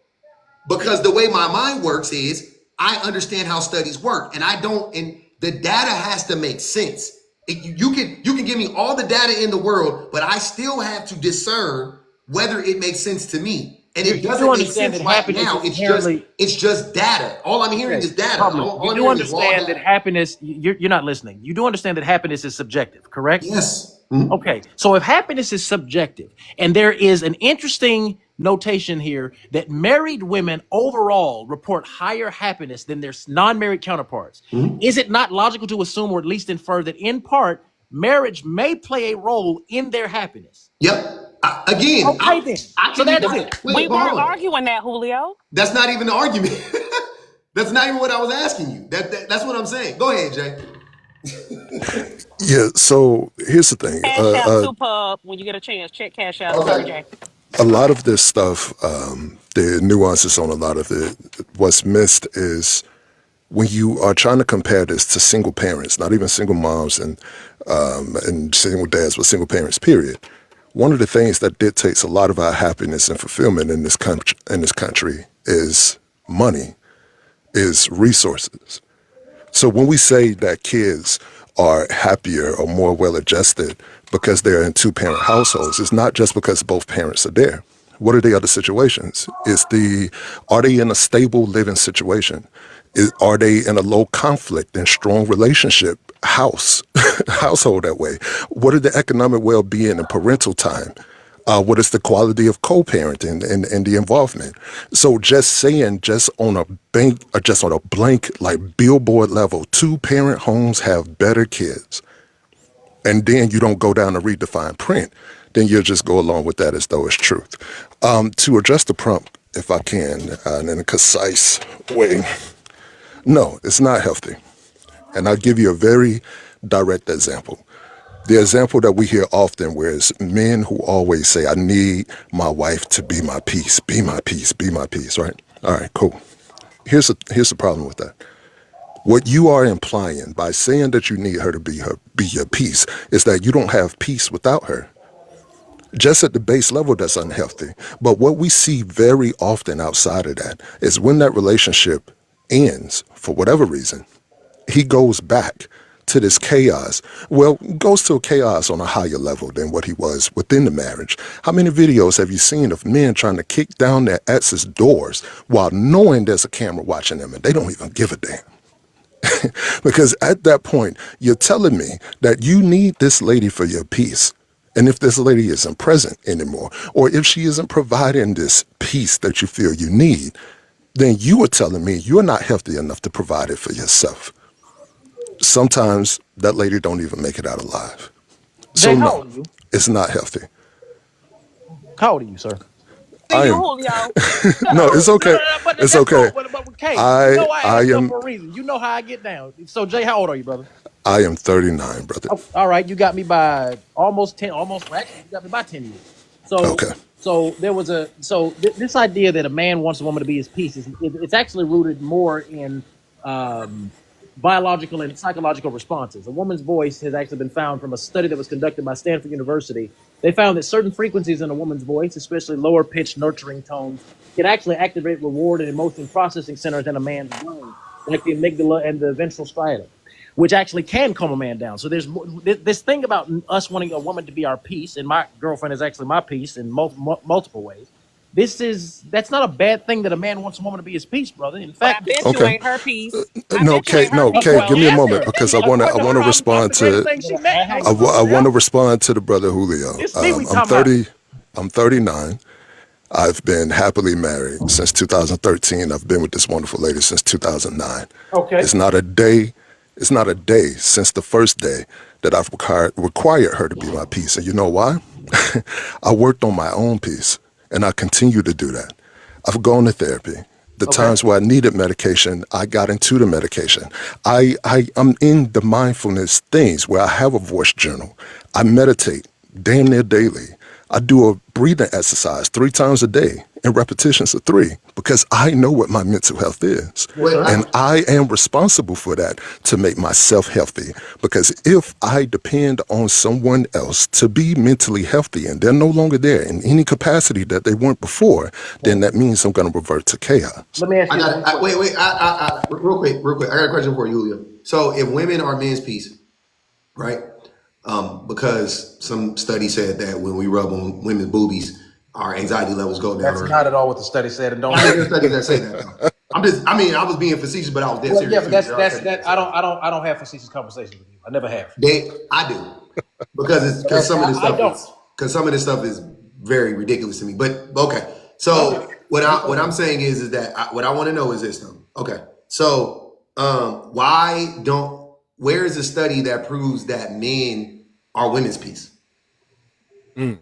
[SPEAKER 1] because the way my mind works is I understand how studies work, and I don't, and the data has to make sense. You can give me all the data in the world, but I still have to discern whether it makes sense to me. And it
[SPEAKER 10] You
[SPEAKER 1] doesn't
[SPEAKER 10] do
[SPEAKER 1] make
[SPEAKER 10] understand
[SPEAKER 1] sense
[SPEAKER 10] that
[SPEAKER 1] right
[SPEAKER 10] happiness
[SPEAKER 1] now.
[SPEAKER 10] is inherently
[SPEAKER 1] It's just data. All I'm hearing
[SPEAKER 10] okay.
[SPEAKER 1] is data.
[SPEAKER 10] Public.
[SPEAKER 1] All
[SPEAKER 10] You
[SPEAKER 1] I'm
[SPEAKER 10] do
[SPEAKER 1] hearing is raw
[SPEAKER 10] understand that
[SPEAKER 1] data.
[SPEAKER 10] happiness. You're not listening. You do understand that happiness is subjective, correct?
[SPEAKER 1] Yes. Mhm.
[SPEAKER 10] Okay, so if happiness is subjective, and there is an interesting notation here that married women overall report higher happiness than their non-married counterparts, is it not logical to assume, or at least infer, that in part marriage may play a role in their happiness?
[SPEAKER 1] Yep. Again,
[SPEAKER 10] Okay, then.
[SPEAKER 1] I
[SPEAKER 10] So
[SPEAKER 1] can
[SPEAKER 10] that's
[SPEAKER 1] even
[SPEAKER 10] it.
[SPEAKER 9] We
[SPEAKER 1] wait. Hold
[SPEAKER 9] weren't
[SPEAKER 1] on.
[SPEAKER 9] arguing that, Julio.
[SPEAKER 1] That's not even the argument. That's not even what I was asking you. That's what I'm saying. Go ahead, Jay.
[SPEAKER 11] Yeah, so here's the thing.
[SPEAKER 9] Cash out to Pub when you get a chance. Check Cash out. Sorry,
[SPEAKER 1] Okay.
[SPEAKER 9] Jay.
[SPEAKER 11] A lot of this stuff, the nuances on a lot of it, what's missed is when you are trying to compare this to single parents, not even single moms and single dads, but single parents, period. One of the things that dictates a lot of our happiness and fulfillment in this country is money, is resources. So when we say that kids are happier or more well-adjusted because they're in two-parent households, it's not just because both parents are there. What are the other situations? Are they in a stable living situation? Are they in a low conflict and strong relationship household that way? What are the economic well-being and parental time? What is the quality of co-parenting and the involvement? So just saying, just on a blank like billboard level, two-parent homes have better kids, and then you don't go down and read the fine print, then you'll just go along with that as though it's truth. To address the prompt, if I can, in a concise way, no, it's not healthy. And I'll give you a very direct example. The example that we hear often, where it's men who always say, I need my wife to be my peace, be my peace, be my peace, right? All right, cool. Here's the problem with that. What you are implying by saying that you need her to be your peace is that you don't have peace without her. Just at the base level, that's unhealthy. But what we see very often outside of that is when that relationship ends, for whatever reason, he goes back to this chaos. Well, goes to a chaos on a higher level than what he was within the marriage. How many videos have you seen of men trying to kick down their ex's doors while knowing there's a camera watching them and they don't even give a damn? Because at that point, you're telling me that you need this lady for your peace. And if this lady isn't present anymore, or if she isn't providing this peace that you feel you need, then you are telling me you're not healthy enough to provide it for yourself. Sometimes that lady don't even make it out alive. So
[SPEAKER 10] Jay, how
[SPEAKER 11] no,
[SPEAKER 10] old are you?
[SPEAKER 11] it's not healthy.
[SPEAKER 10] How old are you, sir?
[SPEAKER 9] To
[SPEAKER 11] I
[SPEAKER 9] you,
[SPEAKER 11] am,
[SPEAKER 9] Julio.
[SPEAKER 11] no, it's okay.
[SPEAKER 10] But
[SPEAKER 11] It's
[SPEAKER 10] that's
[SPEAKER 11] okay.
[SPEAKER 10] cool. But okay, you
[SPEAKER 11] I,
[SPEAKER 10] know I
[SPEAKER 11] I
[SPEAKER 10] asked them
[SPEAKER 11] am,
[SPEAKER 10] for a reason. You know how I get down. So Jay, how old are you, brother?
[SPEAKER 11] I am 39, brother.
[SPEAKER 10] Oh, all right, you got me by almost 10. Almost, well, actually, you got me by 10 years. So,
[SPEAKER 11] Okay.
[SPEAKER 10] this idea that a man wants a woman to be his piece it's actually rooted more in biological and psychological responses. A woman's voice has actually been found from a study that was conducted by Stanford University. They found that certain frequencies in a woman's voice, especially lower pitched nurturing tones, can actually activate reward and emotion processing centers in a man's brain, like the amygdala and the ventral striatum, which actually can calm a man down. So there's this thing about us wanting a woman to be our peace, and my girlfriend is actually my peace in multiple ways. That's not a bad thing that a man wants a woman to be his peace, brother. In
[SPEAKER 9] But I
[SPEAKER 10] fact,
[SPEAKER 9] bet you
[SPEAKER 11] Okay.
[SPEAKER 9] ain't her piece. I
[SPEAKER 11] No,
[SPEAKER 9] bet you
[SPEAKER 11] Kate,
[SPEAKER 9] ain't her
[SPEAKER 11] no,
[SPEAKER 9] piece,
[SPEAKER 11] Kate,
[SPEAKER 10] well,
[SPEAKER 11] give me a
[SPEAKER 9] Wealthy.
[SPEAKER 11] moment
[SPEAKER 10] answer.
[SPEAKER 11] because I want to
[SPEAKER 10] I'm
[SPEAKER 11] respond
[SPEAKER 10] the greatest
[SPEAKER 11] to
[SPEAKER 10] thing she met.
[SPEAKER 11] I want to respond to the brother Julio.
[SPEAKER 10] It's me we
[SPEAKER 11] I'm
[SPEAKER 10] talking about.
[SPEAKER 11] 30. I'm 39. I've been happily married since 2013. I've been with this wonderful lady since 2009.
[SPEAKER 10] Okay.
[SPEAKER 11] It's not a day. It's not a day since the first day that I've required her to be my peace. And you know why? I worked on my own peace, and I continue to do that. I've gone to therapy. The
[SPEAKER 10] Okay.
[SPEAKER 11] times where I needed medication, I got into the medication. I'm in the mindfulness things where I have a voice journal. I meditate damn near daily. I do a breathing exercise 3 times a day in repetitions of 3 because I know what my mental health is.
[SPEAKER 10] Yes, sir.
[SPEAKER 11] And I am responsible for that to make myself healthy. Because if I depend on someone else to be mentally healthy and they're no longer there in any capacity that they weren't before, then that means I'm going to revert to chaos.
[SPEAKER 10] Let me ask
[SPEAKER 1] I
[SPEAKER 10] you
[SPEAKER 1] got
[SPEAKER 10] one
[SPEAKER 1] it.
[SPEAKER 10] question.
[SPEAKER 1] Real quick. I got a question for you, Julio. So if women are men's piece, right? Because some study said that when we rub on women's boobies, our anxiety levels go down.
[SPEAKER 10] That's not at all what the study said, and don't.
[SPEAKER 1] I mean, there's studies that say that. Though. I was being facetious, but I was dead
[SPEAKER 10] Well,
[SPEAKER 1] serious.
[SPEAKER 10] yeah, but
[SPEAKER 1] too. There are
[SPEAKER 10] that's
[SPEAKER 1] studies
[SPEAKER 10] that.
[SPEAKER 1] say
[SPEAKER 10] I don't have facetious conversations with you. I never have.
[SPEAKER 1] I do because some of this stuff is very ridiculous to me. But okay, so what I'm saying is that what I want to know is this though. Okay, so where is the study that proves that men are women's piece?
[SPEAKER 10] Where's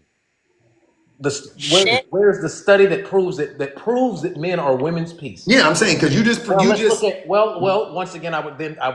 [SPEAKER 10] the study that proves that men are women's piece?
[SPEAKER 1] Yeah, I'm saying because
[SPEAKER 10] once again, I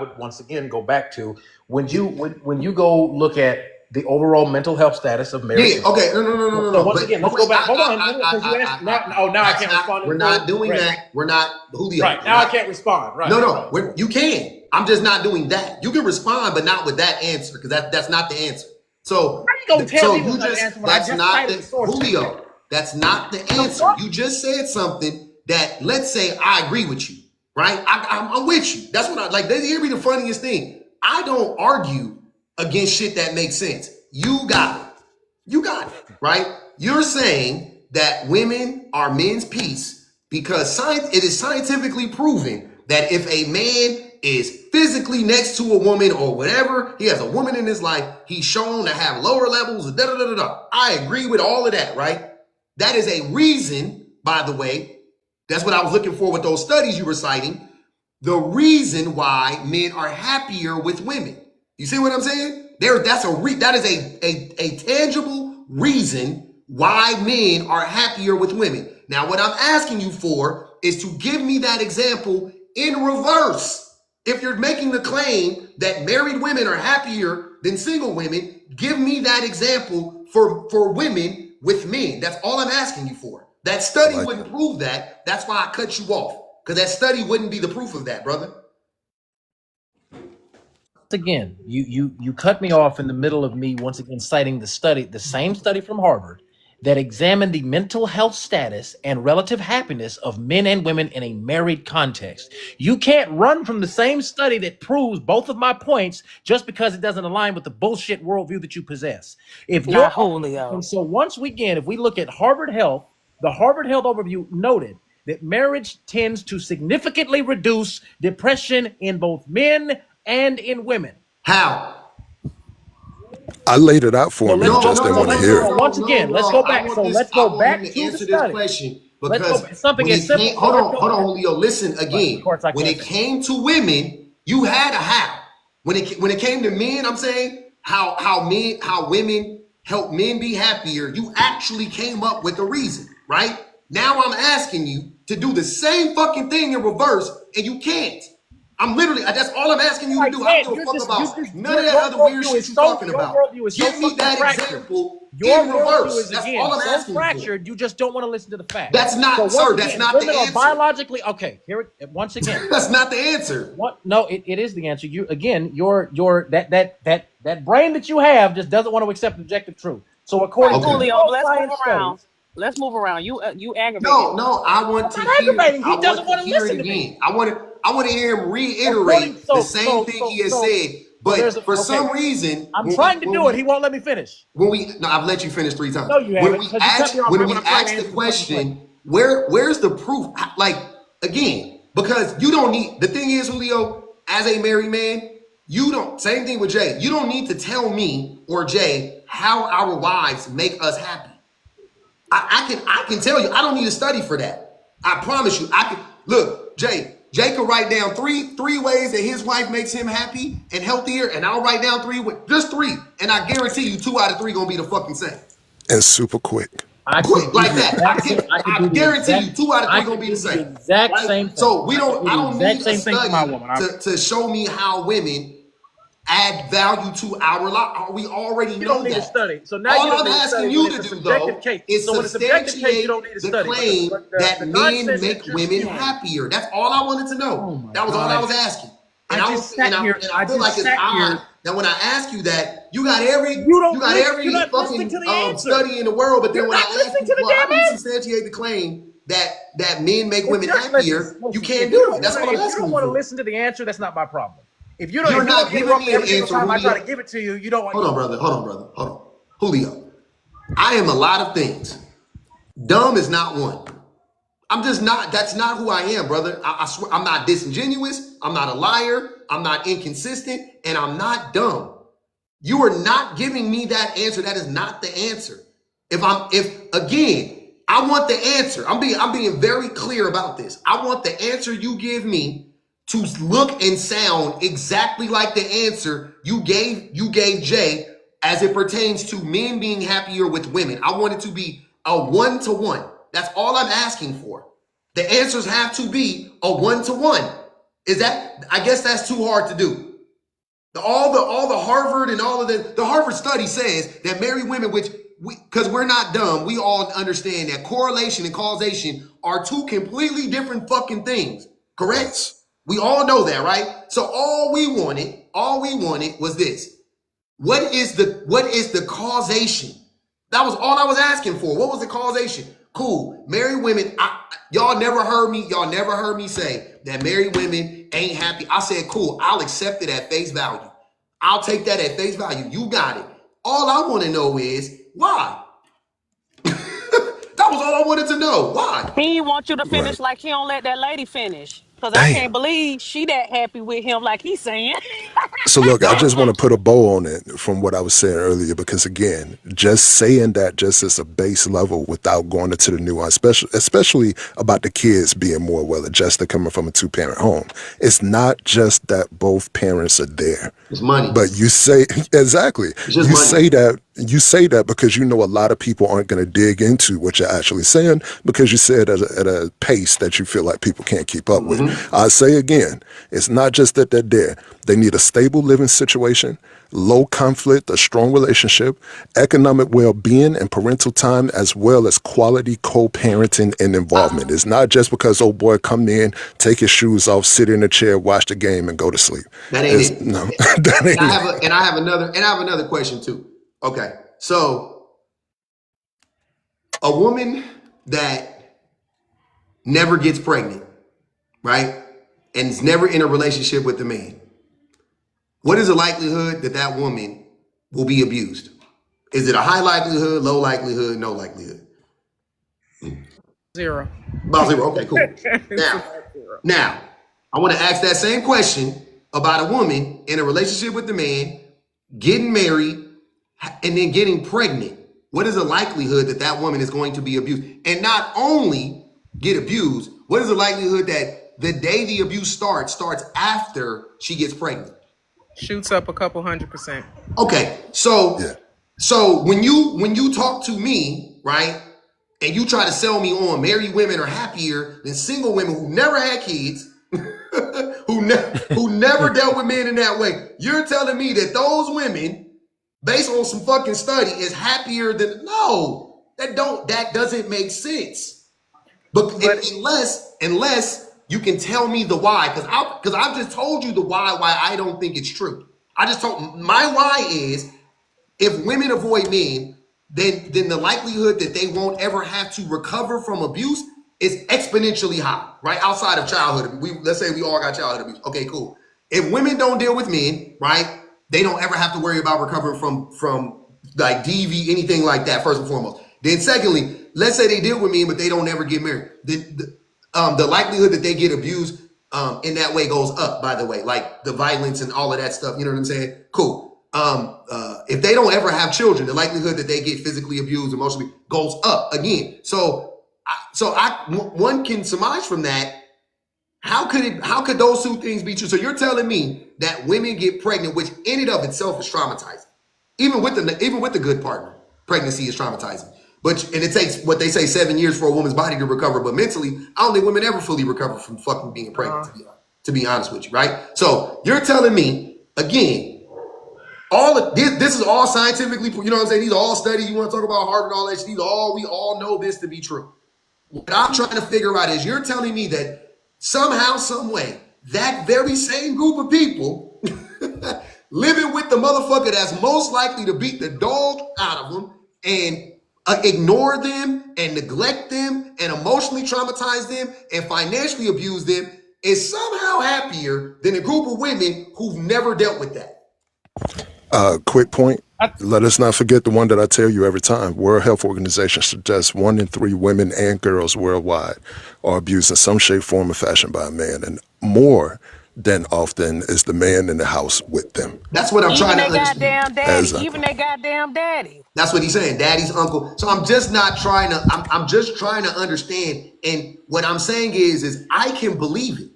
[SPEAKER 10] would once again go back to when you go look at the overall mental health status of marriage.
[SPEAKER 1] Yeah, okay, no.
[SPEAKER 10] So once again, let's go back. Hold on, because you asked. Now I can't respond.
[SPEAKER 1] We're not doing that. We're not Julio.
[SPEAKER 10] Right now, I can't respond. Right?
[SPEAKER 1] No. You can. I'm just not doing that. You can respond, but not with that answer because that's not the answer. So
[SPEAKER 10] how you gonna tell me
[SPEAKER 1] that's not the Julio. That's not the answer. You just said something that let's say I agree with you, right? I'm with you. That's what I like. Here's the funniest thing. I don't argue against shit that makes sense. You got it, right? You're saying that women are men's piece because it is scientifically proven that if a man is physically next to a woman or whatever, he has a woman in his life, he's shown to have lower levels of da-da-da-da-da. I agree with all of that, right? That is a reason, by the way, that's what I was looking for with those studies you were citing, the reason why men are happier with women. You see what I'm saying? That is a tangible reason why men are happier with women. Now, what I'm asking you for is to give me that example in reverse. If you're making the claim that married women are happier than single women, give me that example for women with men. That's all I'm asking you for. That study wouldn't prove that. That's why I cut you off. Because that study wouldn't be the proof of that, brother.
[SPEAKER 10] Again, you cut me off in the middle of me once again citing the same study from Harvard that examined the mental health status and relative happiness of men and women in a married context. You can't run from the same study that proves both of my points just because it doesn't align with the bullshit worldview that you possess. And so once again, if we look at Harvard Health, the Harvard Health overview noted that marriage tends to significantly reduce depression in both men and in women.
[SPEAKER 1] How?
[SPEAKER 11] I laid it out for him. He just didn't want to hear it.
[SPEAKER 10] Once again, let's go back. So let's go back to
[SPEAKER 1] answer
[SPEAKER 10] the study.
[SPEAKER 1] This question because
[SPEAKER 10] something as simple.
[SPEAKER 1] Hold on, Julio. Listen again. When it came to women, you had a how. When it came to men, I'm saying how women help men be happier. You actually came up with a reason, right? Now I'm asking you to do the same fucking thing in reverse, and you can't. That's all I'm asking you to do. I don't give a fuck about none of that other weird shit you're talking about. Give me that example in reverse. That's all I'm asking
[SPEAKER 10] fractured. You just don't want to listen to the facts.
[SPEAKER 1] That's not, sir. That's not the answer.
[SPEAKER 10] Biologically, okay. Here, once again.
[SPEAKER 1] That's not the answer.
[SPEAKER 10] What? No, it is the answer. You again, that brain that you have just doesn't want to accept objective truth. So according to
[SPEAKER 9] Julio, let's move around. You aggravating.
[SPEAKER 1] No, I want to hear.
[SPEAKER 10] He doesn't want to listen
[SPEAKER 1] again. I want to hear him reiterate the same thing he has said. But for some reason,
[SPEAKER 10] I'm trying to do it. He won't let me finish.
[SPEAKER 1] I've let you finish 3 times.
[SPEAKER 10] No, you haven't.
[SPEAKER 1] When we ask the question, where's the proof? Like again, because you don't need. The thing is, Julio, as a married man, you don't. Same thing with Jay. You don't need to tell me or Jay how our wives make us happy. I can tell you. I don't need a study for that. I promise you. I can look, Jay. Jay could write down three ways that his wife makes him happy and healthier, and I'll write down just 3, and I guarantee you 2 out of 3 gonna be the fucking same.
[SPEAKER 11] And super quick.
[SPEAKER 1] Quick like that. I guarantee you 2 out of 3 gonna be the same.
[SPEAKER 10] Exact same thing.
[SPEAKER 1] So I don't need a study
[SPEAKER 10] for my woman.
[SPEAKER 1] to show me how women add value to our life? We already
[SPEAKER 10] You
[SPEAKER 1] know
[SPEAKER 10] don't need to
[SPEAKER 1] that.
[SPEAKER 10] study. So now you
[SPEAKER 1] All
[SPEAKER 10] don't
[SPEAKER 1] I'm
[SPEAKER 10] need to
[SPEAKER 1] asking
[SPEAKER 10] study when
[SPEAKER 1] you
[SPEAKER 10] it's
[SPEAKER 1] to
[SPEAKER 10] a
[SPEAKER 1] do,
[SPEAKER 10] subjective
[SPEAKER 1] though,
[SPEAKER 10] case.
[SPEAKER 1] is
[SPEAKER 10] So when it's a subjective case, you don't need
[SPEAKER 1] substantiate
[SPEAKER 10] to
[SPEAKER 1] the
[SPEAKER 10] study.
[SPEAKER 1] claim
[SPEAKER 10] The
[SPEAKER 1] that men
[SPEAKER 10] nonsense that
[SPEAKER 1] make
[SPEAKER 10] you're
[SPEAKER 1] women
[SPEAKER 10] spewing.
[SPEAKER 1] happier. That's all I wanted to
[SPEAKER 10] Oh
[SPEAKER 1] know.
[SPEAKER 10] my
[SPEAKER 1] That was all I was
[SPEAKER 10] gosh.
[SPEAKER 1] asking.
[SPEAKER 10] I just sat here.
[SPEAKER 1] And
[SPEAKER 10] I
[SPEAKER 1] I feel like
[SPEAKER 10] just
[SPEAKER 1] it's
[SPEAKER 10] sat
[SPEAKER 1] odd
[SPEAKER 10] here.
[SPEAKER 1] that when I ask you that, you
[SPEAKER 10] You don't
[SPEAKER 1] got
[SPEAKER 10] listen. You're
[SPEAKER 1] every
[SPEAKER 10] not listening to
[SPEAKER 1] fucking
[SPEAKER 10] the answer.
[SPEAKER 1] study in the world, but then
[SPEAKER 10] You're
[SPEAKER 1] when
[SPEAKER 10] not
[SPEAKER 1] I ask
[SPEAKER 10] listening
[SPEAKER 1] you,
[SPEAKER 10] to the
[SPEAKER 1] well, how do you
[SPEAKER 10] damn answer.
[SPEAKER 1] substantiate the claim that men make
[SPEAKER 10] If
[SPEAKER 1] women
[SPEAKER 10] you're listen,
[SPEAKER 1] happier, you
[SPEAKER 10] listen.
[SPEAKER 1] can't do it. That's all I'm
[SPEAKER 10] If you
[SPEAKER 1] asking
[SPEAKER 10] don't
[SPEAKER 1] you
[SPEAKER 10] want to
[SPEAKER 1] for.
[SPEAKER 10] listen to the answer, that's not my problem. If
[SPEAKER 1] You're
[SPEAKER 10] you want
[SPEAKER 1] not
[SPEAKER 10] to
[SPEAKER 1] giving
[SPEAKER 10] interrupt me
[SPEAKER 1] me an
[SPEAKER 10] every single
[SPEAKER 1] answer,
[SPEAKER 10] time I try to
[SPEAKER 1] Julio.
[SPEAKER 10] give it to you, you don't want.
[SPEAKER 1] Hold on, brother. Hold on. Julio, I am a lot of things. Dumb is not one. I'm just not, that's not who I am, brother. I swear, I'm not disingenuous. I'm not a liar. I'm not inconsistent. And I'm not dumb. You are not giving me that answer. That is not the answer. If again, I want the answer. I'm being very clear about this. I want the answer you give me to look and sound exactly like the answer you gave Jay as it pertains to men being happier with women. I want it to be a 1-to-1. That's all I'm asking for. The answers have to be a 1-to-1. Is that, I guess that's too hard to do. All the Harvard and all of the Harvard study says that married women, which because we're not dumb, we all understand that correlation and causation are two completely different fucking things. Correct?
[SPEAKER 11] Yes.
[SPEAKER 1] We all know that, right? So all we wanted was this. What is the causation? That was all I was asking for. What was the causation? Cool. Married women, y'all never heard me say that married women ain't happy. I said, cool, I'll accept it at face value. I'll take that at face value. You got it. All I want to know is why. That was all I wanted to know. Why?
[SPEAKER 9] He didn't want you to
[SPEAKER 11] Right.
[SPEAKER 9] finish like he don't let that lady finish. Cause I
[SPEAKER 11] Damn.
[SPEAKER 9] can't believe she that happy with him like he's saying.
[SPEAKER 11] So look, I just want to put a bow on it from what I was saying earlier, because again, just saying that just as a base level without going into the nuance, especially about the kids being more well adjusted coming from a 2-parent home. It's not just that both parents are there.
[SPEAKER 1] It's money.
[SPEAKER 11] But you say exactly.
[SPEAKER 1] It's just
[SPEAKER 11] You
[SPEAKER 1] money.
[SPEAKER 11] say that because you know a lot of people aren't going to dig into what you're actually saying, because you say it at a pace that you feel like people can't keep up with. I say again, it's not just that they're there. They need a stable living situation, low conflict, a strong relationship, economic well-being and parental time, as well as quality co-parenting and involvement. It's not just because old boy come in, take his shoes off, sit in a chair, watch the game, and go to sleep.
[SPEAKER 1] That ain't it.
[SPEAKER 11] No, that ain't it.
[SPEAKER 1] And I have another question too. Okay. So a woman that never gets pregnant, right? And is never in a relationship with the man. What is the likelihood that that woman will be abused? Is it a high likelihood, low likelihood, no likelihood?
[SPEAKER 6] 0.
[SPEAKER 1] About 0. Okay, cool.
[SPEAKER 6] It's about 0.
[SPEAKER 1] Now, I want to ask that same question about a woman in a relationship with the man, getting married, and then getting pregnant. What is the likelihood that that woman is going to be abused? And not only get abused, what is the likelihood that the day the abuse starts after she gets pregnant?
[SPEAKER 6] Shoots up a couple 100%.
[SPEAKER 1] Okay, so
[SPEAKER 11] Yeah.
[SPEAKER 1] when you talk to me, right, and you try to sell me on married women are happier than single women who never had kids, who never dealt with men in that way, you're telling me that those women, based on some fucking study, is happier than no? That doesn't make sense. But unless you can tell me the why, because I've just told you the why I don't think it's true. I just told my why is if women avoid men, then the likelihood that they won't ever have to recover from abuse is exponentially high, right? Outside of childhood, let's say we all got childhood abuse. Okay, cool. If women don't deal with men, right, they don't ever have to worry about recovering from like DV, anything like that. First and foremost. Then secondly, let's say they deal with men, but they don't ever get married. The likelihood that they get abused in that way goes up. By the way, like the violence and all of that stuff. You know what I'm saying? Cool. If they don't ever have children, the likelihood that they get physically abused emotionally goes up again. One can surmise from that. How could those two things be true? So you're telling me that women get pregnant, which in and of itself is traumatizing, even with the good partner, pregnancy is traumatizing. And it takes what they say 7 years for a woman's body to recover, but mentally, I don't think women ever fully recover from fucking being pregnant. To be honest with you, right? So you're telling me again, All of this is all scientifically, you know what I'm saying? These are all studies. You want to talk about Harvard, all that. We all know this to be true. What I'm trying to figure out is you're telling me that somehow, some way, that very same group of people living with the motherfucker that's most likely to beat the dog out of them and ignore them and neglect them and emotionally traumatize them and financially abuse them is somehow happier than a group of women who've never dealt with that.
[SPEAKER 11] Quick point. Let us not forget the one that I tell you every time. World Health Organization suggests 1 in 3 women and girls worldwide are abused in some shape, form, or fashion by a man, and more than often is the man in the house with them.
[SPEAKER 1] That's what I'm
[SPEAKER 9] Even
[SPEAKER 1] trying to
[SPEAKER 9] they
[SPEAKER 1] understand.
[SPEAKER 9] goddamn daddy.
[SPEAKER 11] Exactly.
[SPEAKER 9] Even they goddamn daddy.
[SPEAKER 1] That's what he's saying, daddy's uncle. So I'm just not trying to, I'm just trying to understand. And what I'm saying is I can believe it.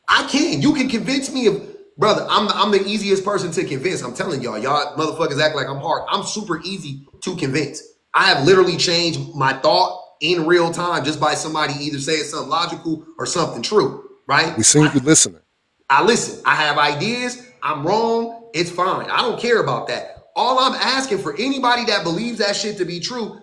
[SPEAKER 1] I can. You can convince me of, brother, I'm the easiest person to convince. I'm telling y'all motherfuckers act like I'm hard. I'm super easy to convince. I have literally changed my thought in real time just by somebody either saying something logical or something true, right?
[SPEAKER 11] We seen you listening.
[SPEAKER 1] I listen. I have ideas. I'm wrong. It's fine. I don't care about that. All I'm asking for anybody that believes that shit to be true,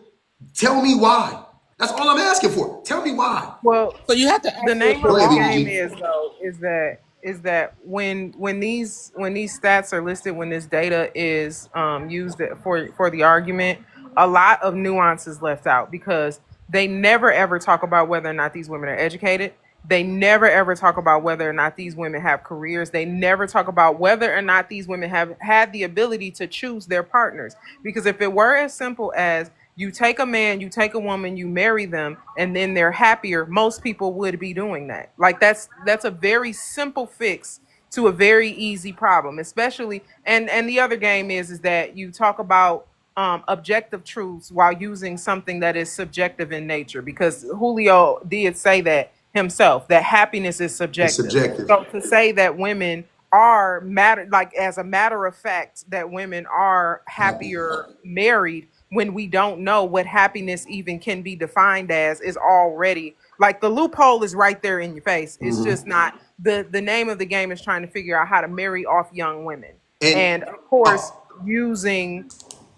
[SPEAKER 1] tell me why. That's all I'm asking for. Tell me why.
[SPEAKER 6] Well,
[SPEAKER 7] So you have to
[SPEAKER 6] the
[SPEAKER 7] ask
[SPEAKER 6] name
[SPEAKER 1] Go
[SPEAKER 6] of
[SPEAKER 7] yourself
[SPEAKER 6] the
[SPEAKER 1] ahead,
[SPEAKER 7] why.
[SPEAKER 6] game
[SPEAKER 1] BBG.
[SPEAKER 6] is that when these stats are listed, when this data is used for the argument, a lot of nuances left out because they never ever talk about whether or not these women are educated. They never ever talk about whether or not these women have careers. They never talk about whether or not these women have had the ability to choose their partners. Because if it were as simple as you take a man, you take a woman, you marry them, and then they're happier, most people would be doing that. Like that's a very simple fix to a very easy problem, especially and the other game is that you talk about objective truths while using something that is subjective in nature because Julio did say that himself that happiness is
[SPEAKER 1] It's
[SPEAKER 6] subjective.
[SPEAKER 1] subjective.
[SPEAKER 6] So to say that women are matter like as a matter of fact that women are
[SPEAKER 1] Happy.
[SPEAKER 6] happier married when we don't know what happiness even can be defined as is already like the loophole is right there in your face. It's just not the name of the game is trying to figure out how to marry off young women.
[SPEAKER 1] And
[SPEAKER 6] And of course, using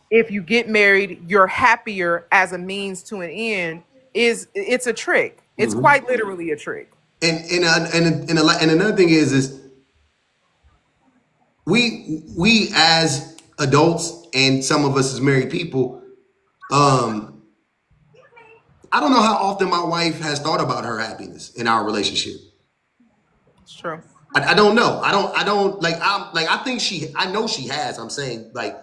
[SPEAKER 6] if you get married, you're happier as a means to an end is it's a trick. It's quite literally a trick.
[SPEAKER 1] and another thing is we as adults and some of us as married people, I don't know how often my wife has thought about her happiness in our relationship.
[SPEAKER 6] It's true.
[SPEAKER 1] I don't know. I don't like I think I know she has. I'm saying like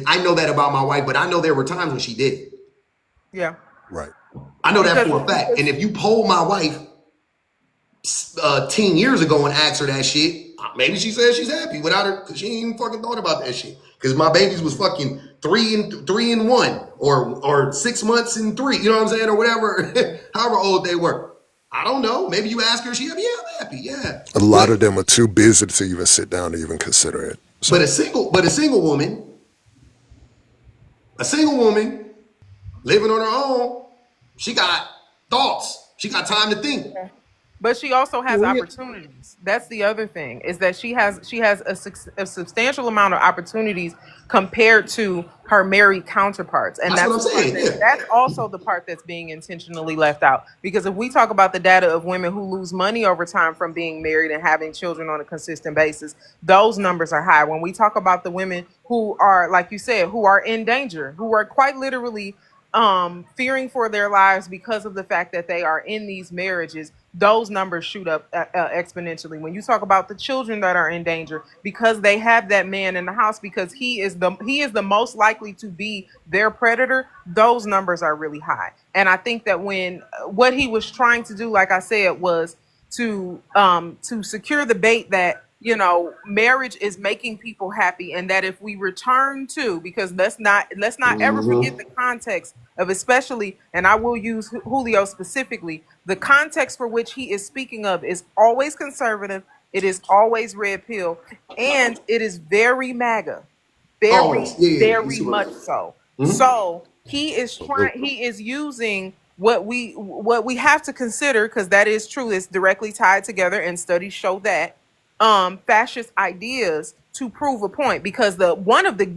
[SPEAKER 1] I know that about my wife, but I know there were times when she did.
[SPEAKER 6] Yeah.
[SPEAKER 11] Right.
[SPEAKER 1] I know that
[SPEAKER 6] Because
[SPEAKER 1] for a fact. And if you poll my wife 10 years ago and asked her that shit, maybe she says she's happy without her because she ain't even fucking thought about that shit. Because my babies was fucking 3 and 1 or 6 months and 3, you know what I'm saying, or whatever, however old they were. I don't know. Maybe you ask her, she happy? Yeah, I'm happy. Yeah.
[SPEAKER 11] A lot of them are too busy to even sit down to even consider it. So
[SPEAKER 1] But a single woman living on her own, she got thoughts. She got time to think.
[SPEAKER 6] but she also has
[SPEAKER 7] We
[SPEAKER 6] opportunities. That's the other thing is that she has a substantial amount of opportunities compared to her married counterparts, and
[SPEAKER 1] That's what
[SPEAKER 6] that's
[SPEAKER 1] I'm
[SPEAKER 6] the part
[SPEAKER 1] saying. Yeah.
[SPEAKER 6] that's also the part that's being intentionally left out. Because if we talk about the data of women who lose money over time from being married and having children on a consistent basis, those numbers are high. When we talk about the women who are, like you said, who are in danger, who are quite literally fearing for their lives because of the fact that they are in these marriages, those numbers shoot up exponentially. When you talk about the children that are in danger because they have that man in the house because he is the most likely to be their predator, those numbers are really high. And I think that when what he was trying to do, like I said, was to secure the bait that marriage is making people happy, and that if we return to, because let's not ever forget the context of, especially, and I will use Julio specifically, the context for which he is speaking of is always conservative, it is always red pill, and it is very MAGA,
[SPEAKER 1] Always.
[SPEAKER 6] very,
[SPEAKER 1] Yeah.
[SPEAKER 6] very much so. So he is using what we have to consider, because that is true, it's directly tied together and studies show that fascist ideas to prove a point, because the one of the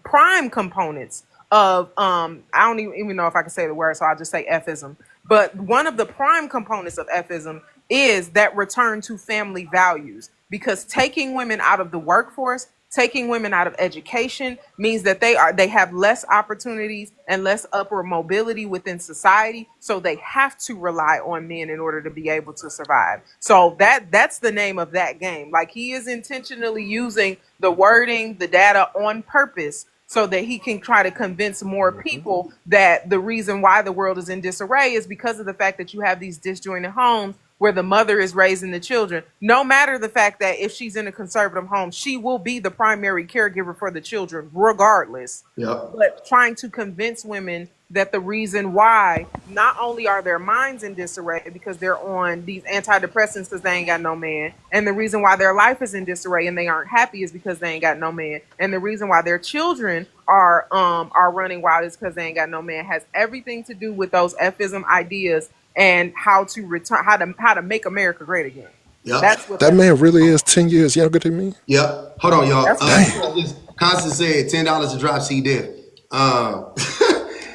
[SPEAKER 6] prime components of I don't even know if I can say the word, so I'll just say Fism. But one of the prime components of Fism is that return to family values, because taking women out of the workforce, taking women out of education means that they have less opportunities and less upward mobility within society, so they have to rely on men in order to be able to survive. So that's the name of that game. Like, he is intentionally using the wording, the data on purpose, so that he can try to convince more people that the reason why the world is in disarray is because of the fact that you have these disjointed homes where the mother is raising the children. No matter the fact that if she's in a conservative home, she will be the primary caregiver for the children regardless.
[SPEAKER 1] Yep.
[SPEAKER 6] But trying to convince women that the reason why not only are their minds in disarray because they're on these antidepressants because they ain't got no man, and the reason why their life is in disarray and they aren't happy is because they ain't got no man, and the reason why their children are running wild is because they ain't got no man, has everything to do with those Fism ideas and how to return, how to make America great again.
[SPEAKER 1] Yep.
[SPEAKER 6] That's what
[SPEAKER 11] That man really is 10 years younger than me.
[SPEAKER 1] Yep. Hold on, y'all.
[SPEAKER 6] that's what
[SPEAKER 1] Constance said $10 to drop C Diff.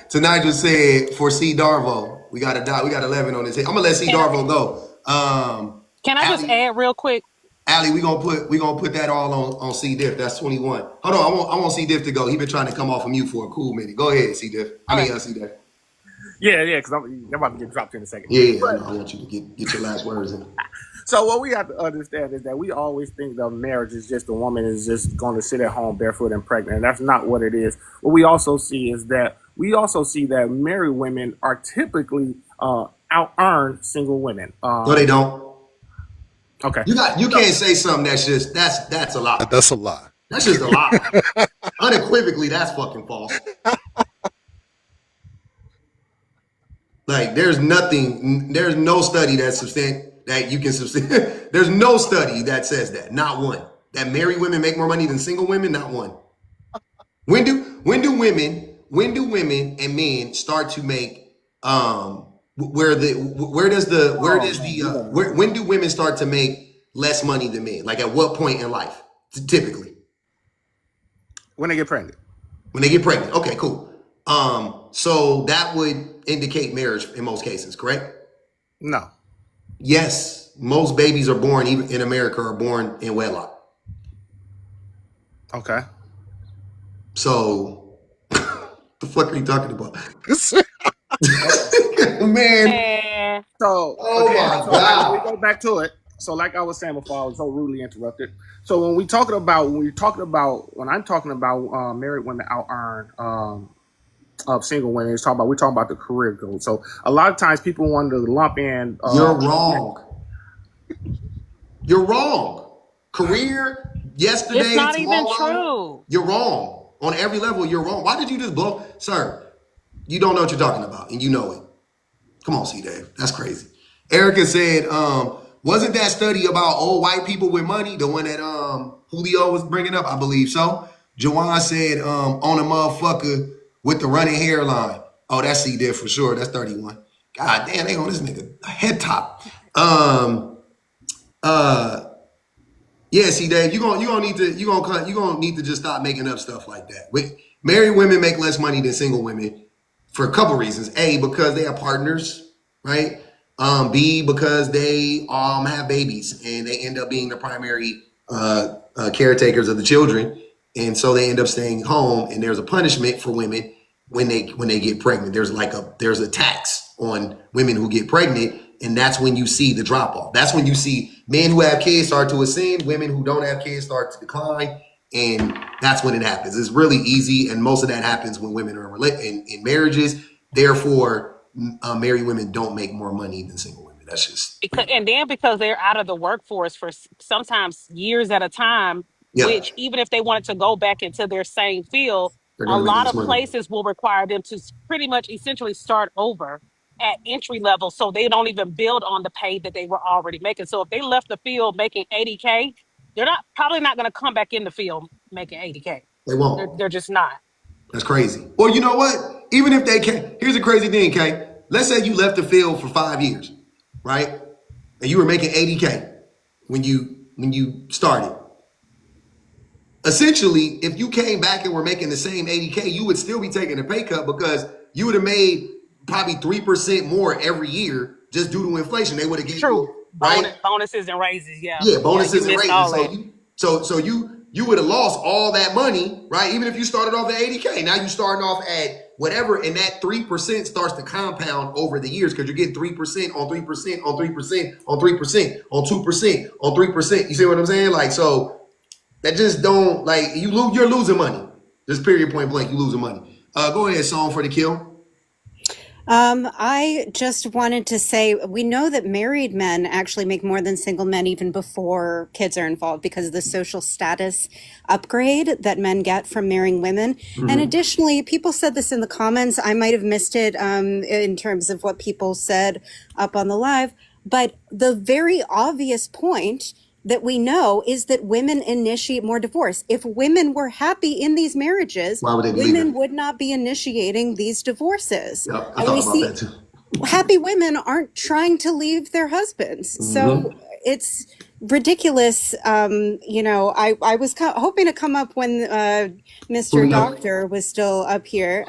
[SPEAKER 1] Tonight just said for C Darvo, we got 11 on this hit. I'm gonna let C Darvo go.
[SPEAKER 9] Can I just add real quick?
[SPEAKER 1] Allie, we gonna put that all on C Diff. That's 21. Hold on, I want C Diff to go. He been trying to come off of mute for a cool minute. Go ahead, C Diff. C Diff.
[SPEAKER 2] Yeah, because I'm about to get dropped in a second.
[SPEAKER 1] Yeah, I want you to get your last words in.
[SPEAKER 2] So what we have to understand is that we always think that marriage is just the woman is just going to sit at home barefoot and pregnant. And that's not what it is. What we also see is that married women are typically out-earn single women.
[SPEAKER 1] No, they don't.
[SPEAKER 2] Okay.
[SPEAKER 1] You can't say something that's a lie.
[SPEAKER 11] That's a lie.
[SPEAKER 1] That's just a lie. Unequivocally, that's fucking false. Like, there's no study that's that you can substantiate. There's no study that says that. Not one. That married women make more money than single women. Not one. When do women and men start to make when do women start to make less money than men? Like, at what point in life? Typically,
[SPEAKER 2] when they get pregnant.
[SPEAKER 1] When they get pregnant. Okay, cool. So that would indicate marriage in most cases, correct?
[SPEAKER 2] No.
[SPEAKER 1] Yes, most babies are born, even in America, are born in wedlock.
[SPEAKER 2] Okay.
[SPEAKER 1] So, the fuck are you talking about? Man.
[SPEAKER 2] So,
[SPEAKER 1] oh my God.
[SPEAKER 2] We go back to it. So, like I was saying before, I was so rudely interrupted. So, when I'm talking about married women out earn of single women, we're talking about the career goal. So, a lot of times people want to lump in.
[SPEAKER 1] You're wrong. You're wrong. Career, yesterday,
[SPEAKER 9] It's not
[SPEAKER 1] tomorrow,
[SPEAKER 9] even true.
[SPEAKER 1] You're wrong. On every level, you're wrong. Why did you just blow? Sir, you don't know what you're talking about, and you know it. Come on, C. Dave. That's crazy. Erica said, wasn't that study about old white people with money, the one that Julio was bringing up? I believe so. Jawan said, on a motherfucker with the running hairline. Oh, that's C. Dave for sure. That's 31. God damn, they on this nigga head top. Yeah, see, Dave, you're gonna need to just stop making up stuff like that. Married women make less money than single women for a couple reasons. A, because they have partners, right? B, because they have babies and they end up being the primary caretakers of the children, and so they end up staying home. And there's a punishment for women when they get pregnant. There's a tax on women who get pregnant. And that's when you see the drop off. That's when you see men who have kids start to ascend, women who don't have kids start to decline. And that's when it happens. It's really easy. And most of that happens when women are in marriages. Therefore, married women don't make more money than single women. That's just.
[SPEAKER 9] Because they're out of the workforce for sometimes years at a time,
[SPEAKER 1] Yeah,
[SPEAKER 9] which even if they wanted to go back into their same field,
[SPEAKER 1] they're
[SPEAKER 9] a
[SPEAKER 1] going to make
[SPEAKER 9] lot
[SPEAKER 1] less
[SPEAKER 9] of
[SPEAKER 1] money.
[SPEAKER 9] places will require them to pretty much essentially start over at entry level, so they don't even build on the pay that they were already making. So if they left the field making 80K, they're probably not going to come back in the field making 80K.
[SPEAKER 1] They won't.
[SPEAKER 9] They're just not.
[SPEAKER 1] That's crazy. Or you know what? Even if they can, here's a crazy thing, Kay. Let's say you left the field for 5 years, right? And you were making 80K when you started. essentially, if you came back and were making the same 80K, you would still be taking a pay cut because you would have made probably 3% more every year just due to inflation. They would have gave
[SPEAKER 9] True.
[SPEAKER 1] you, right?
[SPEAKER 9] Bonuses and raises. Yeah.
[SPEAKER 1] Yeah,
[SPEAKER 9] Yeah. You
[SPEAKER 1] bonuses and
[SPEAKER 9] missed
[SPEAKER 1] raises.
[SPEAKER 9] all
[SPEAKER 1] So
[SPEAKER 9] that.
[SPEAKER 1] you would have lost all that money, right? Even if you started off at 80K. Now you're starting off at whatever, and that 3% starts to compound over the years because you're getting 3% on 3% on 3% on 3% on 2% on 3%. You see what I'm saying? Like, so that just don't, like, you're losing money. Just period, point blank, you losing money. Go ahead, song for the kill.
[SPEAKER 12] I just wanted to say we know that married men actually make more than single men even before kids are involved because of the social status upgrade that men get from marrying women. And additionally, people said this in the comments. I might have missed it in terms of what people said up on the live. But the very obvious point that we know is that women initiate more divorce. If women were happy in these marriages,
[SPEAKER 1] Why would they be
[SPEAKER 12] women
[SPEAKER 1] leaving?
[SPEAKER 12] would not be initiating these divorces.
[SPEAKER 1] Yep, I
[SPEAKER 12] And we
[SPEAKER 1] thought about
[SPEAKER 12] see
[SPEAKER 1] that too.
[SPEAKER 12] happy women aren't trying to leave their husbands. So it's ridiculous. I was hoping to come up when Mr. Doctor was still up here.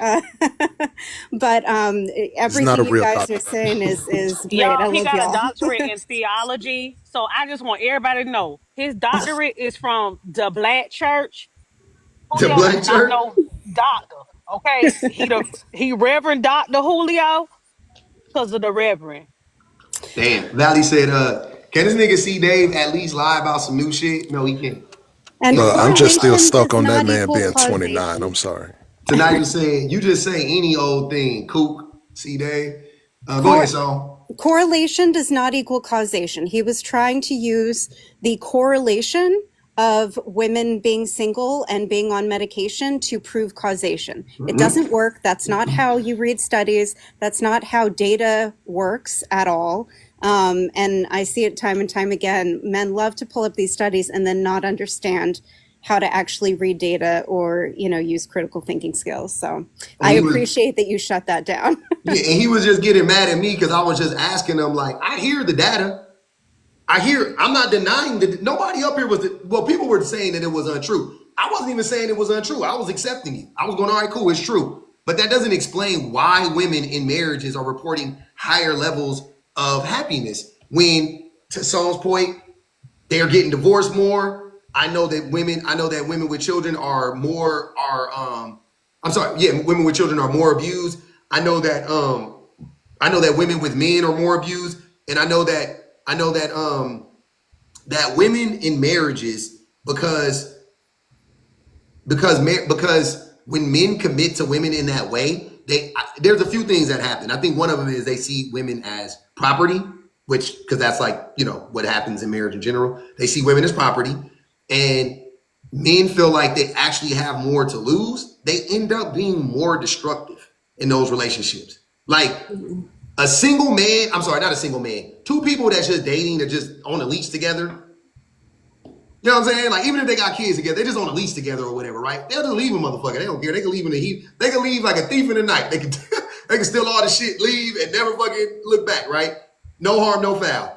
[SPEAKER 12] But
[SPEAKER 11] He's not a
[SPEAKER 12] everything you
[SPEAKER 11] real
[SPEAKER 12] guys are
[SPEAKER 11] doctor.
[SPEAKER 12] saying is great. I
[SPEAKER 9] Y'all, he
[SPEAKER 12] love
[SPEAKER 9] got a
[SPEAKER 12] y'all.
[SPEAKER 9] doctorate in theology. So I just want everybody to know his doctorate is from the Black Church.
[SPEAKER 1] The
[SPEAKER 9] Julio
[SPEAKER 1] black
[SPEAKER 9] is not
[SPEAKER 1] church?
[SPEAKER 9] no doctor. Okay. He Reverend Dr. Julio because of the Reverend.
[SPEAKER 1] Damn. Valley said, can this nigga see Dave at least lie about some new shit? No, he can't.
[SPEAKER 12] And
[SPEAKER 11] Look, I'm just still
[SPEAKER 12] correlation
[SPEAKER 11] stuck
[SPEAKER 12] does
[SPEAKER 11] on that
[SPEAKER 12] not
[SPEAKER 11] man
[SPEAKER 12] equal
[SPEAKER 11] being 29.
[SPEAKER 12] causation.
[SPEAKER 11] I'm sorry.
[SPEAKER 1] Tonight you just say any old thing. Kook, see Dave. Go ahead, Saul.
[SPEAKER 12] Correlation does not equal causation. He was trying to use the correlation of women being single and being on medication to prove causation. It doesn't work. That's not how you read studies. That's not how data works at all. And I see it time and time again. Men love to pull up these studies and then not understand how to actually read data or, use critical thinking skills. So I appreciate that you shut that down.
[SPEAKER 1] Yeah, and he was just getting mad at me because I was just asking him, like, I hear the data. I'm not denying that nobody up here people were saying that it was untrue. I wasn't even saying it was untrue. I was accepting it. I was going, all right, cool, it's true. But that doesn't explain why women in marriages are reporting higher levels of happiness when, to Song's point, they're getting divorced more. I know that women with children women with children are more abused. I know that women with men are more abused, and I know that that women in marriages because when men commit to women in that way, there's a few things that happen. I think one of them is they see women as property, because that's like, what happens in marriage in general. They see women as property, and men feel like they actually have more to lose. They end up being more destructive in those relationships. Like a single man, I'm sorry, not a single man, two people that's just dating, they're just on a leash together. You know what I'm saying? Like, even if they got kids together, they're just on a leash together or whatever, right? They'll just leave a motherfucker. They don't care. They can leave in the heat. They can leave like a thief in the night. They can they can steal all the shit, leave, and never fucking look back, right? No harm, no foul.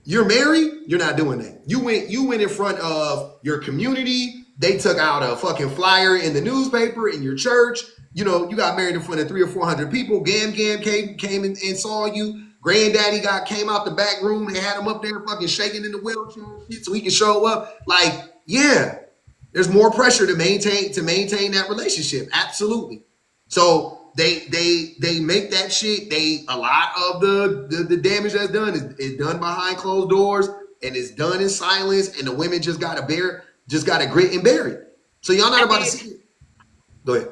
[SPEAKER 1] You're married, you're not doing that. You went in front of your community. They took out a fucking flyer in the newspaper, in your church. You got married in front of 300 or 400 people. Gam came and saw you. Granddaddy came out the back room and had him up there fucking shaking in the wheelchair so he can show up. Like, yeah, there's more pressure to maintain that relationship. Absolutely. So they make that shit. A lot of the damage that's done is done behind closed doors, and it's done in silence, and the women just gotta grit and bear it. So y'all not about to see it. Go ahead.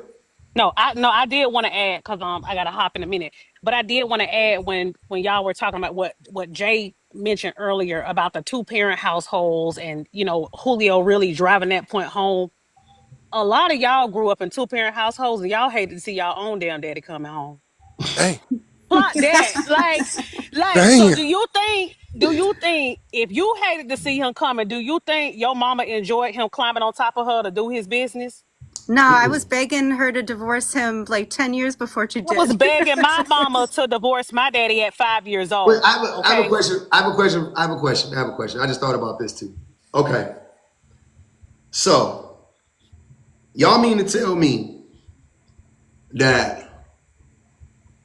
[SPEAKER 9] No, I did want to add because I gotta hop in a minute, but I did want to add when y'all were talking about what Jay mentioned earlier about the two-parent households and Julio really driving that point home. A lot of y'all grew up in two-parent households and y'all hated to see y'all own damn daddy coming home.
[SPEAKER 11] Dang.
[SPEAKER 9] Fuck that. So
[SPEAKER 11] Dang.
[SPEAKER 9] do you think if you hated to see him coming, do you think your mama enjoyed him climbing on top of her to do his business?
[SPEAKER 12] No, I was begging her to divorce him like 10 years before she
[SPEAKER 9] I was
[SPEAKER 12] did.
[SPEAKER 9] begging my mama to divorce my daddy at 5 years
[SPEAKER 1] Wait,
[SPEAKER 9] old.
[SPEAKER 1] I have a
[SPEAKER 9] Okay.
[SPEAKER 1] question. I just thought about this too. Okay. So Y'all mean to tell me that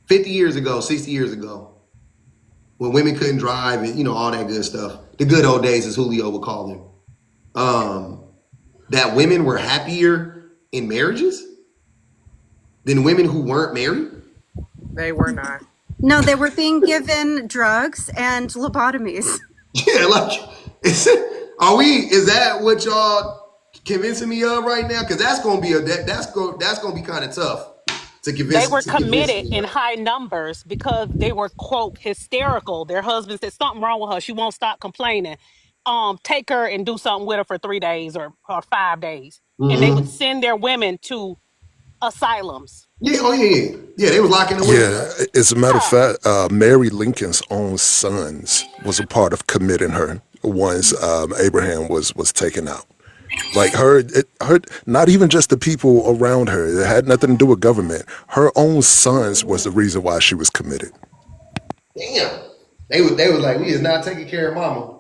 [SPEAKER 1] 50 years ago, 60 years ago, when women couldn't drive and all that good stuff, the good old days, as Julio would call them, that women were happier in marriages than women who weren't married?
[SPEAKER 6] They were not.
[SPEAKER 12] No, they were being given drugs and lobotomies.
[SPEAKER 1] Yeah, like, is that what y'all convincing me of right now? Because that's gonna be that's gonna be kind of tough to
[SPEAKER 9] They were
[SPEAKER 1] convince
[SPEAKER 9] committed
[SPEAKER 1] me
[SPEAKER 9] in
[SPEAKER 1] of.
[SPEAKER 9] high numbers because they were, quote, hysterical. Their husband said something wrong with her. She won't stop complaining. Take her and do something with her for 3 days or 5 days. And they would
[SPEAKER 1] Mm-hmm.
[SPEAKER 9] send their women to asylums.
[SPEAKER 1] Yeah, oh yeah. They was locking the women
[SPEAKER 11] Yeah,
[SPEAKER 1] up.
[SPEAKER 11] as a matter of
[SPEAKER 9] Yeah.
[SPEAKER 11] fact, Mary Lincoln's own sons was a part of committing her once Abraham was taken out. Like her, not even just the people around her. It had nothing to do with government. Her own sons was the reason why she was committed.
[SPEAKER 1] Damn. They was like, we is not taking care of mama.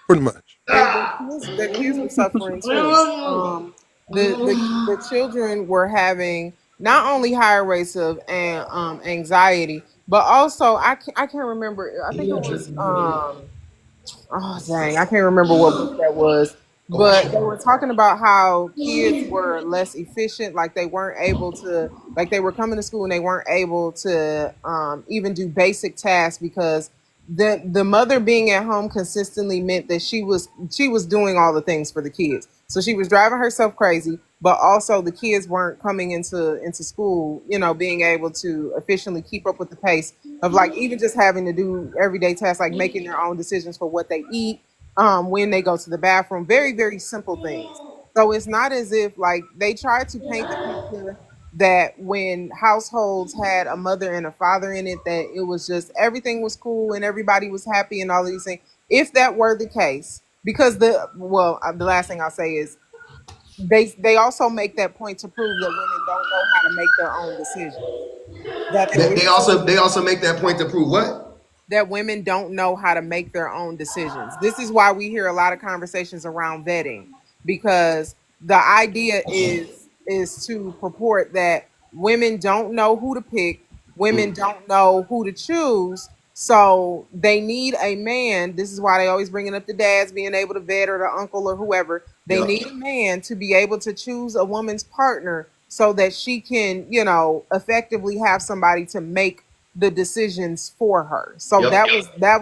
[SPEAKER 11] Pretty much.
[SPEAKER 6] And the kids were suffering too. The children were having not only higher rates of anxiety, but also I can't remember. I think it was oh dang, I can't remember what book that was, but they were talking about how kids were less efficient, like they weren't able to, like they were coming to school and they weren't able to even do basic tasks because the mother being at home consistently meant that she was doing all the things for the kids. So she was driving herself crazy, but also the kids weren't coming into school, being able to efficiently keep up with the pace of like even just having to do everyday tasks like making their own decisions for what they eat, when they go to the bathroom, very, very simple things. So it's not as if like they tried to paint the picture that when households had a mother and a father in it, that it was just everything was cool and everybody was happy and all of these things. If that were the case, because the last thing I'll say is they also make that point to prove that women don't know how to make their own decisions. That the
[SPEAKER 1] They also make that point to prove what?
[SPEAKER 6] that women don't know how to make their own decisions. This is why we hear a lot of conversations around vetting, because the idea is to purport that women don't know who to pick, women don't know who to choose, so they need a man. This is why they always bringing up the dads being able to vet or the uncle or whoever. They
[SPEAKER 1] Yep.
[SPEAKER 6] need a man to be able to choose a woman's partner so that she can, effectively have somebody to make the decisions for her. So
[SPEAKER 1] Yep.
[SPEAKER 6] that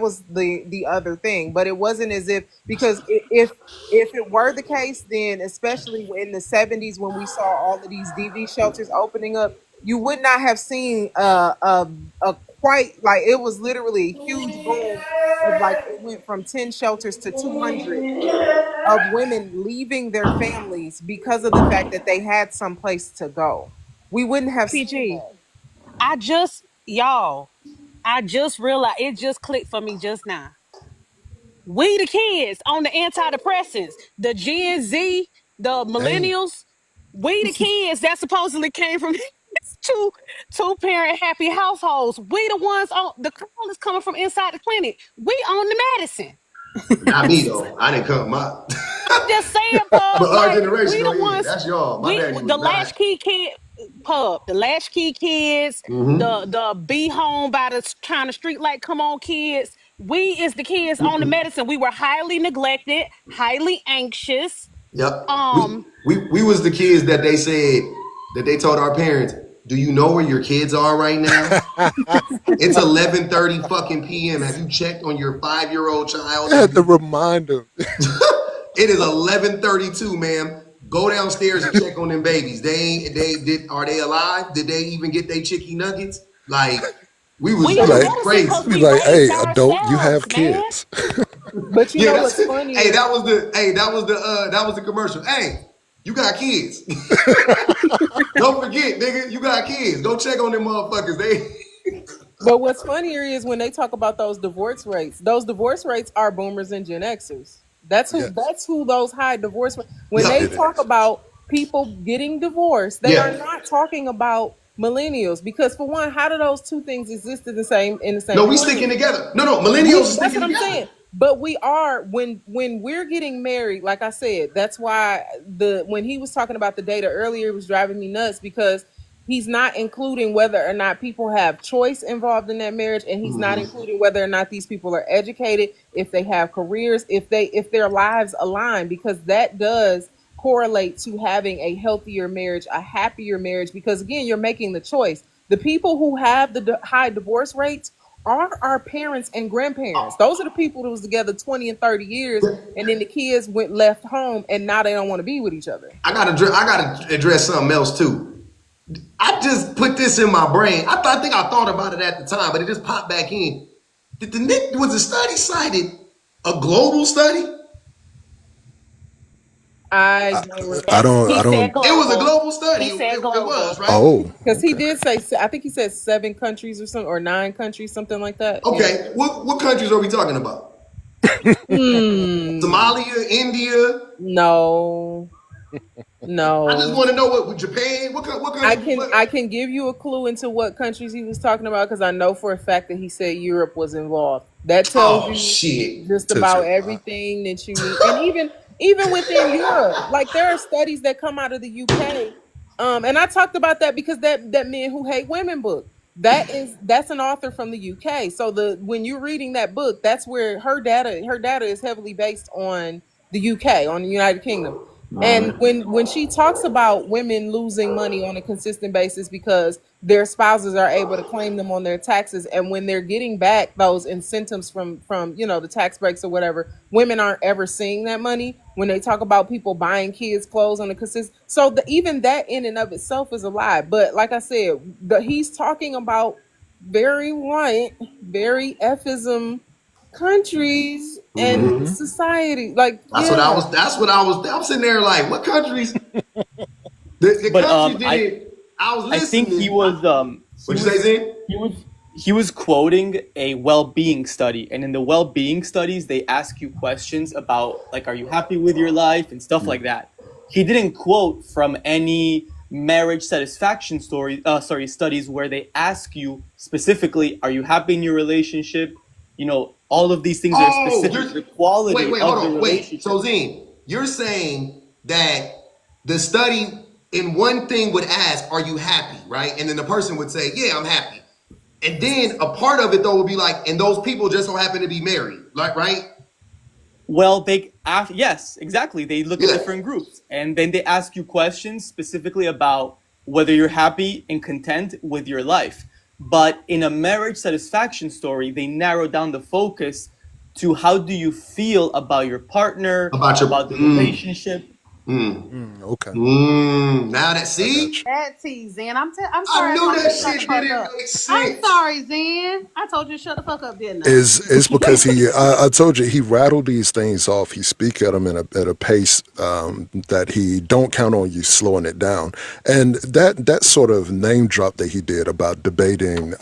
[SPEAKER 6] was the other thing. But it wasn't as if, because if it were the case, then especially in the 70s when we saw all of these DV shelters opening up, you would not have seen a quite, like, it was literally a huge boom of like it went from 10 shelters to 200 of women leaving their families because of the fact that they had some place to go. We wouldn't have seen
[SPEAKER 9] PG.
[SPEAKER 6] that.
[SPEAKER 9] I just realized, it just clicked for me just now. We the kids on the antidepressants, the Gen Z, the
[SPEAKER 1] Hey,
[SPEAKER 9] millennials, we the kids that supposedly came from two two parent happy households. We the ones on the call is coming from inside the clinic. We on the medicine.
[SPEAKER 1] not me though. I didn't come my
[SPEAKER 9] I'm just saying, Pub,
[SPEAKER 1] but our
[SPEAKER 9] like
[SPEAKER 1] generation
[SPEAKER 9] we
[SPEAKER 1] though,
[SPEAKER 9] the
[SPEAKER 1] yeah.
[SPEAKER 9] ones,
[SPEAKER 1] That's y'all. My daddy was
[SPEAKER 9] the
[SPEAKER 1] not.
[SPEAKER 9] latchkey kid, Pub, the latchkey kids,
[SPEAKER 1] Mm-hmm.
[SPEAKER 9] the be home by the kind of street light, come on kids. We is the kids on the medicine. We were highly neglected, highly anxious.
[SPEAKER 1] Yep. We,
[SPEAKER 9] Um,
[SPEAKER 1] we was the kids that they said that they told our parents, "Do you know where your kids are right now? It's 11:30 fucking p.m. Have you checked on your 5-year-old child?
[SPEAKER 11] I
[SPEAKER 1] Have
[SPEAKER 11] had to
[SPEAKER 1] you?"
[SPEAKER 11] remind them.
[SPEAKER 1] It is 11:32, ma'am. Go downstairs and check on them babies. Are they alive? Did they even get their chicky nuggets? Like we was
[SPEAKER 9] we
[SPEAKER 11] Be
[SPEAKER 9] on
[SPEAKER 1] it
[SPEAKER 11] like,
[SPEAKER 1] was
[SPEAKER 9] medicine because
[SPEAKER 1] crazy.
[SPEAKER 11] be
[SPEAKER 9] we
[SPEAKER 11] like,
[SPEAKER 9] raised
[SPEAKER 11] hey, adult, you
[SPEAKER 9] ourselves,
[SPEAKER 11] have
[SPEAKER 9] man.
[SPEAKER 11] kids.
[SPEAKER 6] But you
[SPEAKER 1] Yeah,
[SPEAKER 6] know
[SPEAKER 1] that's
[SPEAKER 6] what's
[SPEAKER 1] it. Hey,
[SPEAKER 6] funnier?
[SPEAKER 1] that was the commercial. Hey, you got kids. Don't forget, nigga, you got kids. Go check on them motherfuckers.
[SPEAKER 6] But what's funnier is when they talk about those divorce rates. Those divorce rates are boomers and Gen Xers. That's who.
[SPEAKER 11] Yes,
[SPEAKER 6] That's who those high divorce. When
[SPEAKER 1] Yep.
[SPEAKER 6] they
[SPEAKER 11] it
[SPEAKER 6] talk
[SPEAKER 11] is.
[SPEAKER 6] about people getting divorced, they are
[SPEAKER 1] Yeah.
[SPEAKER 6] not talking about millennials. Because for one, how do those two things exist in the same
[SPEAKER 1] No, we
[SPEAKER 6] country?
[SPEAKER 1] sticking together. No, millennials are
[SPEAKER 6] That's
[SPEAKER 1] sticking
[SPEAKER 6] what I'm
[SPEAKER 1] together.
[SPEAKER 6] saying. But we are when we're getting married, like I said, that's why when he was talking about the data earlier, it was driving me nuts because he's not including whether or not people have choice involved in that marriage, and he's not including whether or not these people are educated, if they have careers, if their lives align, because that does correlate to having a healthier marriage, a happier marriage, because again, you're making the choice. The people who have the high divorce rates are our parents and grandparents. Those are the people that was together 20 and 30 years, and then the kids went left home, and now they don't want to be with each other.
[SPEAKER 1] I gotta address something else too. I just put this in my brain. I think I thought about it at the time, but it just popped back in. Was the study cited a global study?
[SPEAKER 11] I
[SPEAKER 1] It
[SPEAKER 11] don't.
[SPEAKER 9] He
[SPEAKER 11] I
[SPEAKER 9] said
[SPEAKER 11] don't.
[SPEAKER 1] was a
[SPEAKER 9] global.
[SPEAKER 1] global study.
[SPEAKER 9] He said
[SPEAKER 1] It
[SPEAKER 9] global.
[SPEAKER 1] was, right?
[SPEAKER 11] Oh,
[SPEAKER 6] Because he
[SPEAKER 11] okay.
[SPEAKER 6] did say, I think he said 7 countries or something, or 9 countries, something like that.
[SPEAKER 1] Okay, what countries are we talking about? Somalia, India.
[SPEAKER 6] No,
[SPEAKER 1] I just
[SPEAKER 6] no.
[SPEAKER 1] want to know what Japan. What country?
[SPEAKER 6] I can give you a clue into what countries he was talking about because I know for a fact that he said Europe was involved. That tells
[SPEAKER 1] Oh
[SPEAKER 6] you
[SPEAKER 1] shit!
[SPEAKER 6] just
[SPEAKER 11] Tells
[SPEAKER 6] about
[SPEAKER 11] you a lot.
[SPEAKER 6] everything that you need. And even within Europe, like there are studies that come out of the UK. And I talked about that because that Men Who Hate Women book. That's an author from the UK. So when you're reading that book, that's where her data is heavily based on the UK, on the United Kingdom. And when she talks about women losing money on a consistent basis because their spouses are able to claim them on their taxes, and when they're getting back those incentives from the tax breaks or whatever, women aren't ever seeing that money. When they talk about people buying kids clothes on a consistent, so even that in and of itself is a lie. But like I said, he's talking about very white, very Fism countries and society. Like,
[SPEAKER 1] That's what I
[SPEAKER 6] yeah.
[SPEAKER 1] was. That's what I was. I'm sitting there like, what countries? The
[SPEAKER 8] But
[SPEAKER 1] countries didn't. I was
[SPEAKER 8] I think
[SPEAKER 1] listening.
[SPEAKER 8] he
[SPEAKER 1] What'd you say,
[SPEAKER 8] was
[SPEAKER 1] Zin?
[SPEAKER 8] he was quoting a well-being study, and in the well-being studies they ask you questions about, like, are you happy with your life and stuff like that. He didn't quote from any marriage satisfaction studies where they ask you specifically, are you happy in your relationship, all of these things are
[SPEAKER 1] Oh,
[SPEAKER 8] specific to the quality
[SPEAKER 1] wait, hold
[SPEAKER 8] of the
[SPEAKER 1] on, wait.
[SPEAKER 8] relationship.
[SPEAKER 1] So Zin, you're saying that the study in one thing would ask, "Are you happy?" Right, and then the person would say, "Yeah, I'm happy." And then a part of it though would be like, and those people just so happen to be married, like, right?
[SPEAKER 8] Well, yes, exactly. They look at
[SPEAKER 1] Yeah.
[SPEAKER 8] different groups, and then they ask you questions specifically about whether you're happy and content with your life. But in a marriage satisfaction story, they narrow down the focus to how do you feel about your partner,
[SPEAKER 1] About your.
[SPEAKER 8] about the relationship.
[SPEAKER 11] Okay,
[SPEAKER 1] Now that
[SPEAKER 11] I got
[SPEAKER 1] see,
[SPEAKER 11] you.
[SPEAKER 13] That T, Zen. I'm
[SPEAKER 1] I
[SPEAKER 13] sorry I
[SPEAKER 1] knew
[SPEAKER 13] told you
[SPEAKER 1] that
[SPEAKER 13] to shut the
[SPEAKER 1] shit
[SPEAKER 13] fuck
[SPEAKER 1] didn't
[SPEAKER 13] up.
[SPEAKER 1] make
[SPEAKER 13] I'm
[SPEAKER 1] sense.
[SPEAKER 13] sorry, Zen. I told you to shut the fuck up, didn't I?
[SPEAKER 11] Is because I told you he rattled these things off. He speak at them at a pace that he don't count on you slowing it down. And that sort of name drop that he did about debating.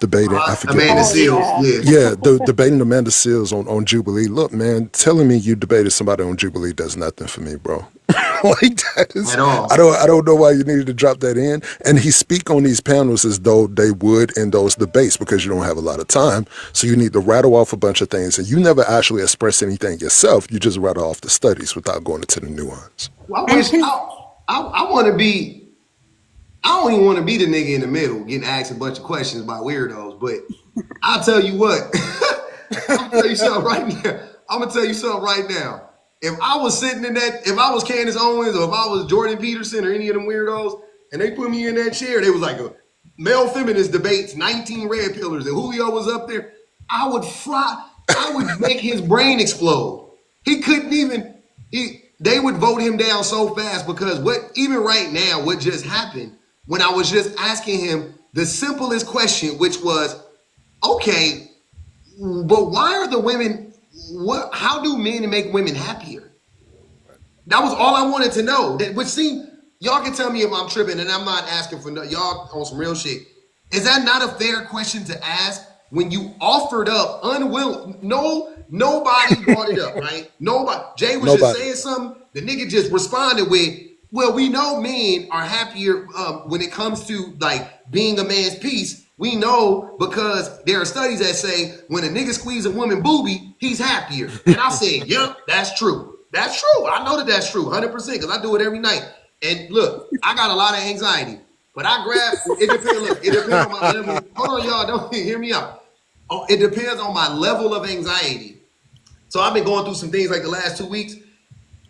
[SPEAKER 11] I forget
[SPEAKER 1] Amanda
[SPEAKER 9] Oh
[SPEAKER 1] Seals,
[SPEAKER 9] yeah.
[SPEAKER 1] yeah.
[SPEAKER 11] yeah, debating Amanda Seals on Jubilee. Look, man, telling me you debated somebody on Jubilee does nothing for me, bro. Like that is,
[SPEAKER 1] At all.
[SPEAKER 11] I don't know why you needed to drop that in. And he speak on these panels as though they would in those debates because you don't have a lot of time. So you need to rattle off a bunch of things, and you never actually express anything yourself. You just rattle off the studies without going into the nuance.
[SPEAKER 1] Well, I
[SPEAKER 12] And
[SPEAKER 1] wish
[SPEAKER 12] his
[SPEAKER 1] I want to be. I don't even want to be the nigga in the middle getting asked a bunch of questions by weirdos. But I'll tell you what. I'm gonna tell you something right now. I'm gonna tell you something right now. If I was sitting in that, if I was Candace Owens or if I was Jordan Peterson or any of them weirdos, and they put me in that chair, they was like a male feminist debates, 19 red pillars, and Julio was up there, I would make his brain explode. He couldn't even, they would vote him down so fast because even right now, what just happened when I was just asking him the simplest question, which was, okay, but why are the women, how do men make women happier? That was all I wanted to know. Y'all can tell me if I'm tripping and I'm not asking for y'all on some real shit. Is that not a fair question to ask when you offered up unwilling? No, nobody brought it up, right? Nobody. Jay was just
[SPEAKER 11] Nobody.
[SPEAKER 1] saying something. The nigga just responded with, well, we know men are happier when it comes to like being a man's piece We know because there are studies that say when a nigga squeeze a woman boobie, he's happier. And I said, yep, that's true. That's true. I know that that's true, 100%, because I do it every night. And look, I got a lot of anxiety, but I grab. It depends. Look, it depends on my level. Hold on, y'all. Don't hear me out. It depends on my level of anxiety. So I've been going through some things like the last 2 weeks.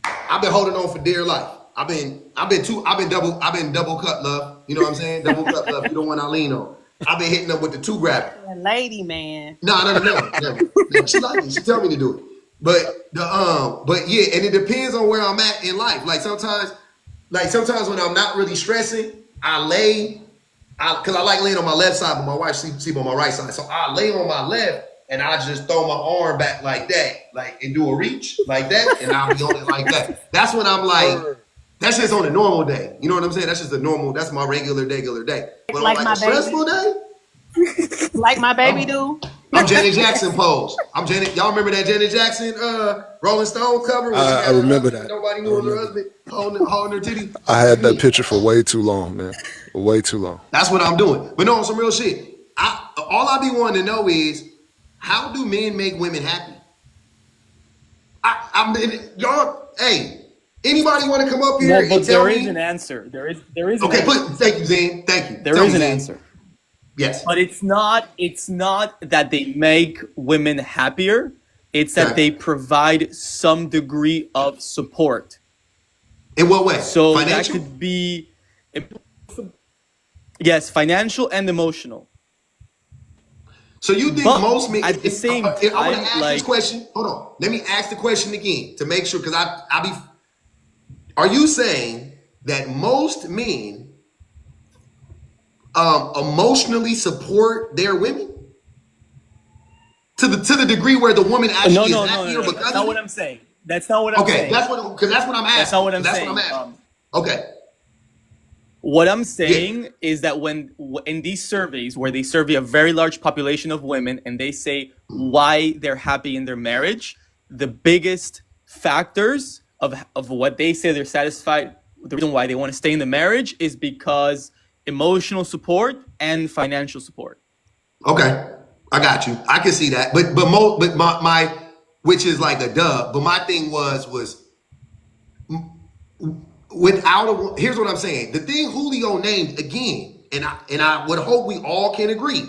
[SPEAKER 1] I've been holding on for dear life. I've been double cut, love. You know what I'm saying? Double cut, love. You don't want to lean on. I've been hitting up with the 2 grabber.
[SPEAKER 13] Lady man.
[SPEAKER 1] No, never. She like it. She tell me to do it. But yeah, and it depends on where I'm at in life. Like sometimes when I'm not really stressing, I lay, because I like laying on my left side, but my wife sleep on my right side. So I lay on my left and I just throw my arm back like that, like and do a reach like that, and I'll be on it like that. That's when I'm like, that's just on a normal day. You know what I'm saying? That's just that's my regular day. But
[SPEAKER 13] Like
[SPEAKER 1] on
[SPEAKER 13] my
[SPEAKER 1] like a stressful day,
[SPEAKER 13] Like my baby do.
[SPEAKER 1] I'm Janet Jackson pose. Y'all remember that Janet Jackson Rolling Stone cover?
[SPEAKER 11] I remember that.
[SPEAKER 1] Nobody knew it was her husband holding her titty.
[SPEAKER 11] I had that picture for way too long, man. Way too long.
[SPEAKER 1] That's what I'm doing. But no, on some real shit. All I be wanting to know is, how do men make women happy? Y'all, hey, anybody want to come up here
[SPEAKER 8] No, but
[SPEAKER 1] and tell
[SPEAKER 8] there
[SPEAKER 1] me?
[SPEAKER 8] is an answer. There is an
[SPEAKER 1] Okay,
[SPEAKER 8] answer.
[SPEAKER 1] thank you, Zane. Thank you.
[SPEAKER 8] There is an answer.
[SPEAKER 1] Yes.
[SPEAKER 8] But it's not that they make women happier. It's that they provide some degree of support.
[SPEAKER 1] In what way?
[SPEAKER 8] So
[SPEAKER 1] Financial?
[SPEAKER 8] that could be, yes, financial and emotional.
[SPEAKER 1] So you think
[SPEAKER 8] But
[SPEAKER 1] most men?
[SPEAKER 8] at the same
[SPEAKER 1] I want to
[SPEAKER 8] time,
[SPEAKER 1] ask
[SPEAKER 8] like,
[SPEAKER 1] this question. Hold on. Let me ask the question again to make sure, because I be. Are you saying that most men emotionally support their women to the degree where the woman actually is happier?
[SPEAKER 8] No. That's not what I'm saying. That's not what I'm saying.
[SPEAKER 1] Okay, that's what I'm asking.
[SPEAKER 8] That's not what I'm
[SPEAKER 1] That's
[SPEAKER 8] saying.
[SPEAKER 1] what I'm asking. Okay.
[SPEAKER 8] What I'm saying is that when in these surveys where they survey a very large population of women and they say why they're happy in their marriage, the biggest factors of what they say they're satisfied, the reason why they want to stay in the marriage is because emotional support and financial support.
[SPEAKER 1] Okay, I got you. I can see that, but my which is like a dub. But my thing was without here's what I'm saying. The thing Julio named again, and I would hope we all can agree.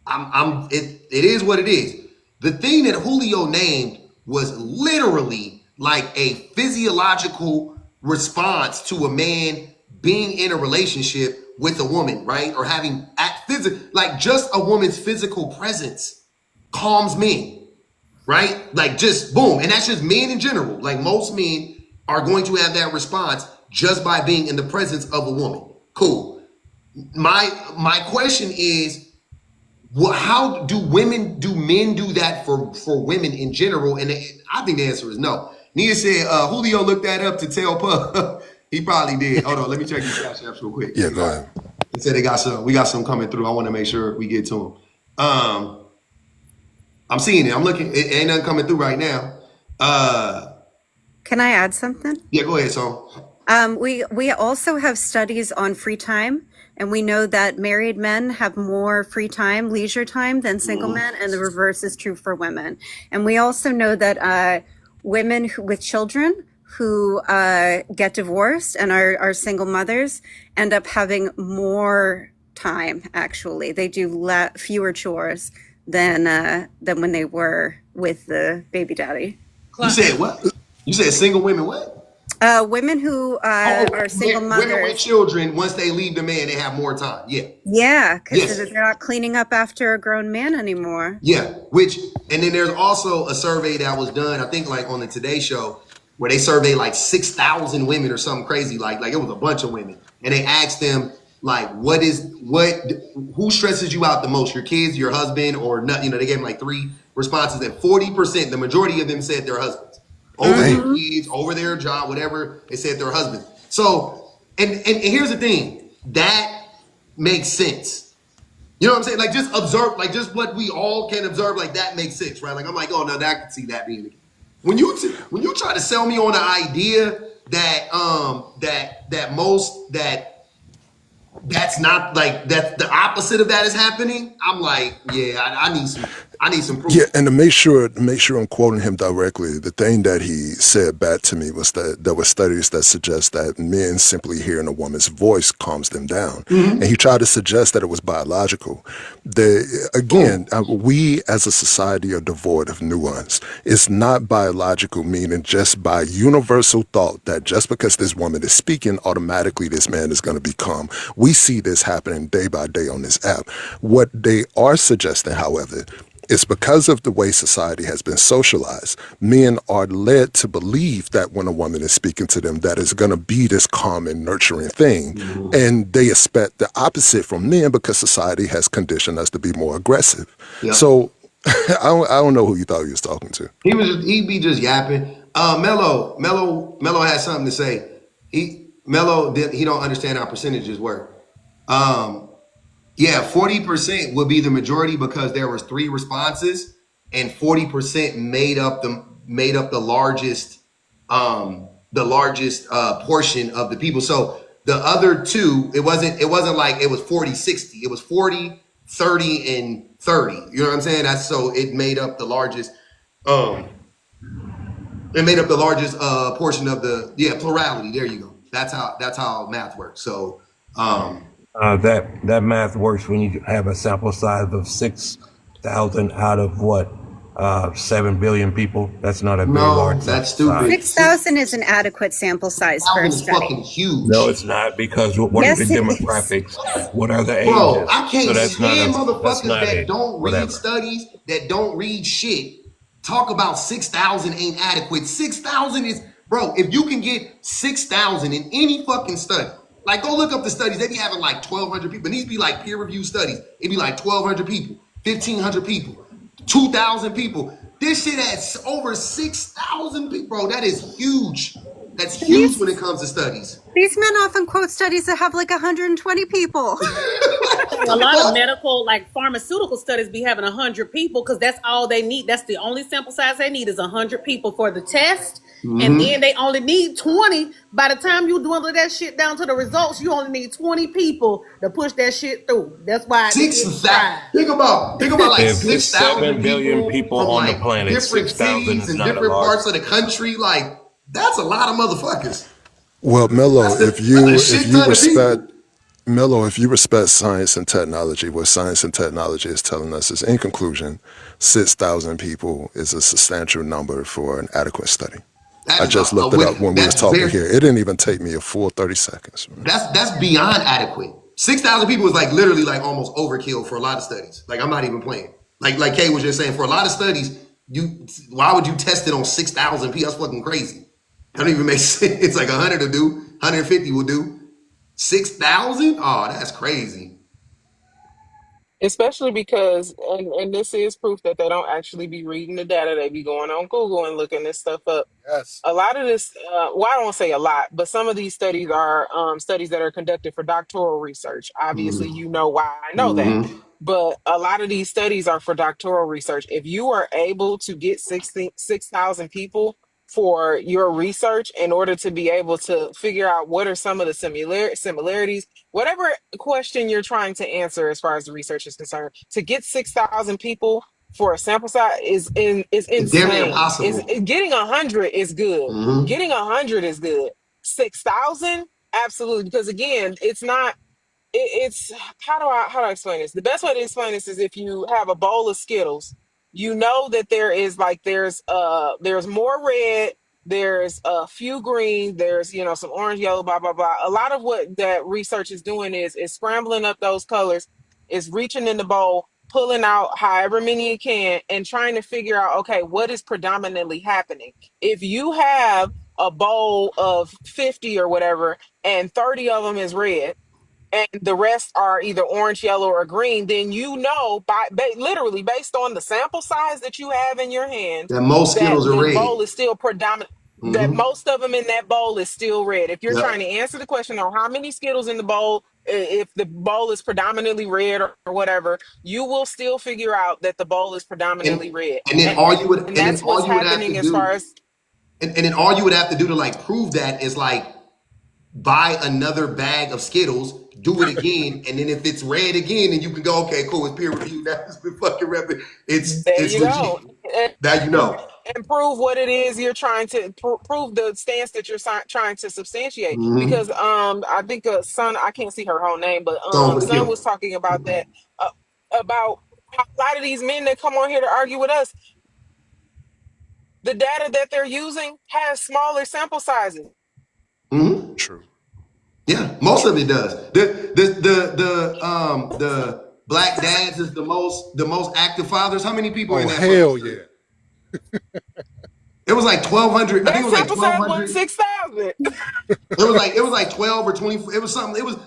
[SPEAKER 1] It is what it is. The thing that Julio named was literally like a physiological response to a man being in a relationship with a woman, right? Or having like just a woman's physical presence calms men, right? Like just boom. And that's just men in general. Like most men are going to have that response just by being in the presence of a woman. Cool. My question is, how do men do that for women in general? And I think the answer is no. Nia said Julio looked that up to tell Puff. He probably did. Hold on, let me check these cash apps real quick.
[SPEAKER 11] Yeah, go ahead.
[SPEAKER 1] He said we got some coming through. I want to make sure we get to them. I'm seeing it. I'm looking. It ain't nothing coming through right now.
[SPEAKER 12] Can I add something?
[SPEAKER 1] Yeah, go ahead, so.
[SPEAKER 12] We also have studies on free time, and we know that married men have more free time, leisure time, than single men, and the reverse is true for women. And we also know that women with children who get divorced and are single mothers end up having more time. Actually, they do fewer chores than when they were with the baby daddy.
[SPEAKER 1] You said what? You said single women what?
[SPEAKER 12] Women who are single mothers.
[SPEAKER 1] Women with children, once they leave the man, they have more time. Yeah.
[SPEAKER 12] Yeah, because they're not cleaning up after a grown man anymore.
[SPEAKER 1] Yeah, and then there's also a survey that was done, I think like on the Today Show, where they surveyed like 6,000 women or something crazy, like it was a bunch of women. And they asked them, like, who stresses you out the most, your kids, your husband, or not? You know, they gave them like 3 responses, and 40%, the majority of them said their husbands. Over their kids, over their job, whatever, they said their husband. So, and here's the thing, that makes sense. You know what I'm saying? Like just observe, like just what we all can observe, like that makes sense, right? Like I'm like, oh no, I can see that being the case. When you try to sell me on the idea that that's not like that. The opposite of that is happening. I'm like, yeah, I need some
[SPEAKER 11] Yeah,
[SPEAKER 1] proof.
[SPEAKER 11] and to make sure I'm quoting him directly, the thing that he said back to me was that there were studies that suggest that men simply hearing a woman's voice calms them down, and he tried to suggest that it was biological. Again,
[SPEAKER 1] Boom.
[SPEAKER 11] we as a society are devoid of nuance. It's not biological, meaning just by universal thought that just because this woman is speaking, automatically this man is going to be calm. We see this happening day by day on this app. What they are suggesting, however, it's because of the way society has been socialized. Men are led to believe that when a woman is speaking to them, that is going to be this calm and nurturing thing. And they expect the opposite from men because society has conditioned us to be more aggressive.
[SPEAKER 1] Yep.
[SPEAKER 11] So I don't know who you thought he was talking to.
[SPEAKER 1] He be just yapping. Mello has something to say. He don't understand how percentages work. Yeah, 40% would be the majority because there was 3 responses, and 40% made up the largest portion of the people. So the other two, it wasn't like it was 40-60. It was 40-30 and 30. You know what I'm saying? That's so it made up the largest portion of the plurality. There you go. That's how math works. So
[SPEAKER 14] that math works when you have a sample size of 6,000 out of what 7 billion people. That's not a very
[SPEAKER 1] no,
[SPEAKER 14] large
[SPEAKER 1] that's
[SPEAKER 14] size.
[SPEAKER 1] stupid.
[SPEAKER 12] 6,000 is an adequate sample size for a
[SPEAKER 1] 6,000 is
[SPEAKER 12] study.
[SPEAKER 1] fucking huge.
[SPEAKER 14] No, it's not, because what
[SPEAKER 12] Yes,
[SPEAKER 14] are the
[SPEAKER 12] it is.
[SPEAKER 14] demographics? What are the ages?
[SPEAKER 1] Bro, I can't
[SPEAKER 14] So that's not
[SPEAKER 1] stand
[SPEAKER 14] that's
[SPEAKER 1] motherfuckers
[SPEAKER 14] not
[SPEAKER 1] that
[SPEAKER 14] it.
[SPEAKER 1] don't read
[SPEAKER 14] Whatever.
[SPEAKER 1] studies, that don't read shit. Talk about 6,000 ain't adequate. 6,000 is, bro, if you can get 6,000 in any fucking study, like go look up the studies, they be having like 1,200 people. And these be like peer-reviewed studies. It'd be like 1,200 people, 1,500 people, 2,000 people. This shit has over 6,000 people. Bro, that is huge. That's huge when it comes to studies.
[SPEAKER 12] These men often quote studies that have like 120 people.
[SPEAKER 13] A lot of medical, like pharmaceutical studies, be having 100 people because that's all they need. That's the only sample size they need is 100 people for the test, and then they only need 20. By the time you dwindle that shit down to the results, you only need 20 people to push that shit through. That's why it's fried.
[SPEAKER 1] Think about like
[SPEAKER 14] If it's
[SPEAKER 1] 6,000
[SPEAKER 14] 7 billion
[SPEAKER 1] people
[SPEAKER 14] people
[SPEAKER 1] from
[SPEAKER 14] on the
[SPEAKER 1] like
[SPEAKER 14] planet,
[SPEAKER 1] different
[SPEAKER 14] 6,000
[SPEAKER 1] cities
[SPEAKER 14] is
[SPEAKER 1] and
[SPEAKER 14] not a
[SPEAKER 1] different
[SPEAKER 14] large.
[SPEAKER 1] parts of the country. Like that's a lot of motherfuckers.
[SPEAKER 11] Well, Mello,
[SPEAKER 1] That's a shit ton of people.
[SPEAKER 11] If you respect science and technology, what science and technology is telling us is, in conclusion, 6,000 people is a substantial number for an adequate study.
[SPEAKER 1] That
[SPEAKER 11] I
[SPEAKER 1] is
[SPEAKER 11] just looked it up when we was
[SPEAKER 1] that's
[SPEAKER 11] talking
[SPEAKER 1] very
[SPEAKER 11] here. It didn't even take me a full 30 seconds.
[SPEAKER 1] that's beyond adequate. 6,000 people is like literally like almost overkill for a lot of studies. Like I'm not even playing. Like Kay was just saying, for a lot of studies, why would you test it on 6,000 people? That's fucking crazy. That don't even make sense. It's like 100 will do, 150 will do. 6,000? Oh, that's crazy.
[SPEAKER 6] Especially because, and this is proof that they don't actually be reading the data. They be going on Google and looking this stuff up.
[SPEAKER 2] Yes.
[SPEAKER 6] A lot of this, well, I don't want to say a lot, but some of these studies are studies that are conducted for doctoral research. Obviously, you know why I know that.
[SPEAKER 1] Mm-hmm.
[SPEAKER 6] But a lot of these studies are for doctoral research. If you are able to get 6,000 people for your research in order to be able to figure out what are some of the similarities, whatever question you're trying to answer as far as the research is concerned, to get 6,000 people for a sample size is
[SPEAKER 1] It's damn near
[SPEAKER 6] insane. Is
[SPEAKER 1] impossible.
[SPEAKER 6] getting 100 is good.
[SPEAKER 1] Mm-hmm.
[SPEAKER 6] Getting 100 is good. 6,000, absolutely, because again, it's not. It's how do I explain this? The best way to explain this is if you have a bowl of Skittles, you know that there's more red, there's a few green, there's some orange, yellow, blah blah blah. A lot of what that research is doing is scrambling up those colors, is reaching in the bowl, pulling out however many it can, and trying to figure out, okay, what is predominantly happening. If you have a bowl of 50 or whatever, and 30 of them is red, and the rest are either orange, yellow, or green, then literally based on the sample size that you have in your hand,
[SPEAKER 1] That most
[SPEAKER 6] that
[SPEAKER 1] Skittles are
[SPEAKER 6] the
[SPEAKER 1] red.
[SPEAKER 6] bowl is still predominant. That
[SPEAKER 1] Mm-hmm.
[SPEAKER 6] most of them in that bowl is still red. If you're trying
[SPEAKER 1] Yep.
[SPEAKER 6] to answer the question on how many Skittles in the bowl, if the bowl is predominantly red or whatever, you will still figure out that the bowl is
[SPEAKER 1] And
[SPEAKER 6] predominantly red,
[SPEAKER 1] and then
[SPEAKER 6] and
[SPEAKER 1] all you would
[SPEAKER 6] and
[SPEAKER 1] and then
[SPEAKER 6] that's what's
[SPEAKER 1] all you would have to
[SPEAKER 6] happening as far
[SPEAKER 1] do
[SPEAKER 6] as
[SPEAKER 1] and then all you would have to do to like prove that is like buy another bag of Skittles, do it again, and then if it's red again, then you can go, okay, cool, it's peer reviewed. Now it's been fucking repping.
[SPEAKER 6] There
[SPEAKER 1] It's
[SPEAKER 6] you go.
[SPEAKER 1] legit. Now you know.
[SPEAKER 6] And prove what it is you're trying to prove the stance that you're trying to substantiate.
[SPEAKER 1] Mm-hmm.
[SPEAKER 6] Because I think Son, I can't see her whole name, but
[SPEAKER 1] Song for the
[SPEAKER 6] Son
[SPEAKER 1] killer.
[SPEAKER 6] was talking about that about how a lot of these men that come on here to argue with us, the data that they're using has smaller sample sizes.
[SPEAKER 1] Mm-hmm.
[SPEAKER 11] True.
[SPEAKER 1] Yeah, most of it does. The black dads is the most active fathers. How many people in
[SPEAKER 15] Oh,
[SPEAKER 1] that fucking
[SPEAKER 15] hell
[SPEAKER 1] study?
[SPEAKER 15] yeah.
[SPEAKER 1] It was like 1,200. I think
[SPEAKER 6] That
[SPEAKER 1] it was like
[SPEAKER 6] sample size was
[SPEAKER 1] 1,200.
[SPEAKER 6] 6,000.
[SPEAKER 1] It was like 12 or 20. It was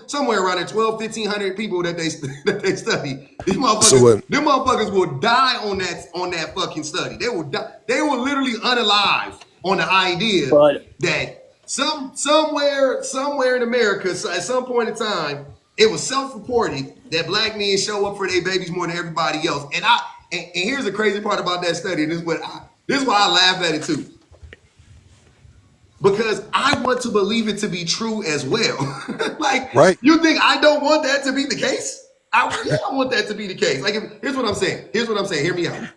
[SPEAKER 1] somewhere around there, 12, 1,500 people that they studied. These
[SPEAKER 11] So
[SPEAKER 1] motherfuckers,
[SPEAKER 11] what?
[SPEAKER 1] them motherfuckers will die on that fucking study. They will die. They will literally unalive on the idea
[SPEAKER 8] But
[SPEAKER 1] that somewhere in America, so at some point in time, it was self-reported that black men show up for their babies more than everybody else. And here's the crazy part about that study. And this is why I laugh at it too. Because I want to believe it to be true as well. Like,
[SPEAKER 15] Right.
[SPEAKER 1] you think I don't want that to be the case? I want that to be the case. Like, here's what I'm saying. Hear me out.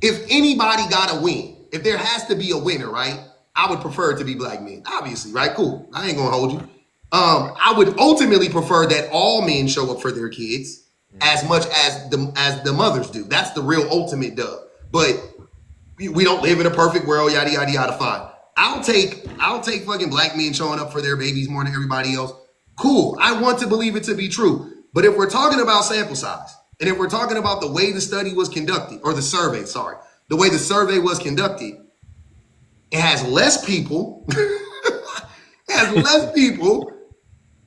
[SPEAKER 1] If anybody got to win, if there has to be a winner, right? I would prefer it to be black men. Obviously, right? Cool. I ain't gonna hold you. I would ultimately prefer that all men show up for their kids as much as the mothers do. That's the real ultimate dub. But we don't live in a perfect world, yada yada yada. Fine. I'll take fucking black men showing up for their babies more than everybody else. Cool. I want to believe it to be true. But if we're talking about sample size, and if we're talking about the way the study was conducted, or the survey, the way the survey was conducted, it has less people.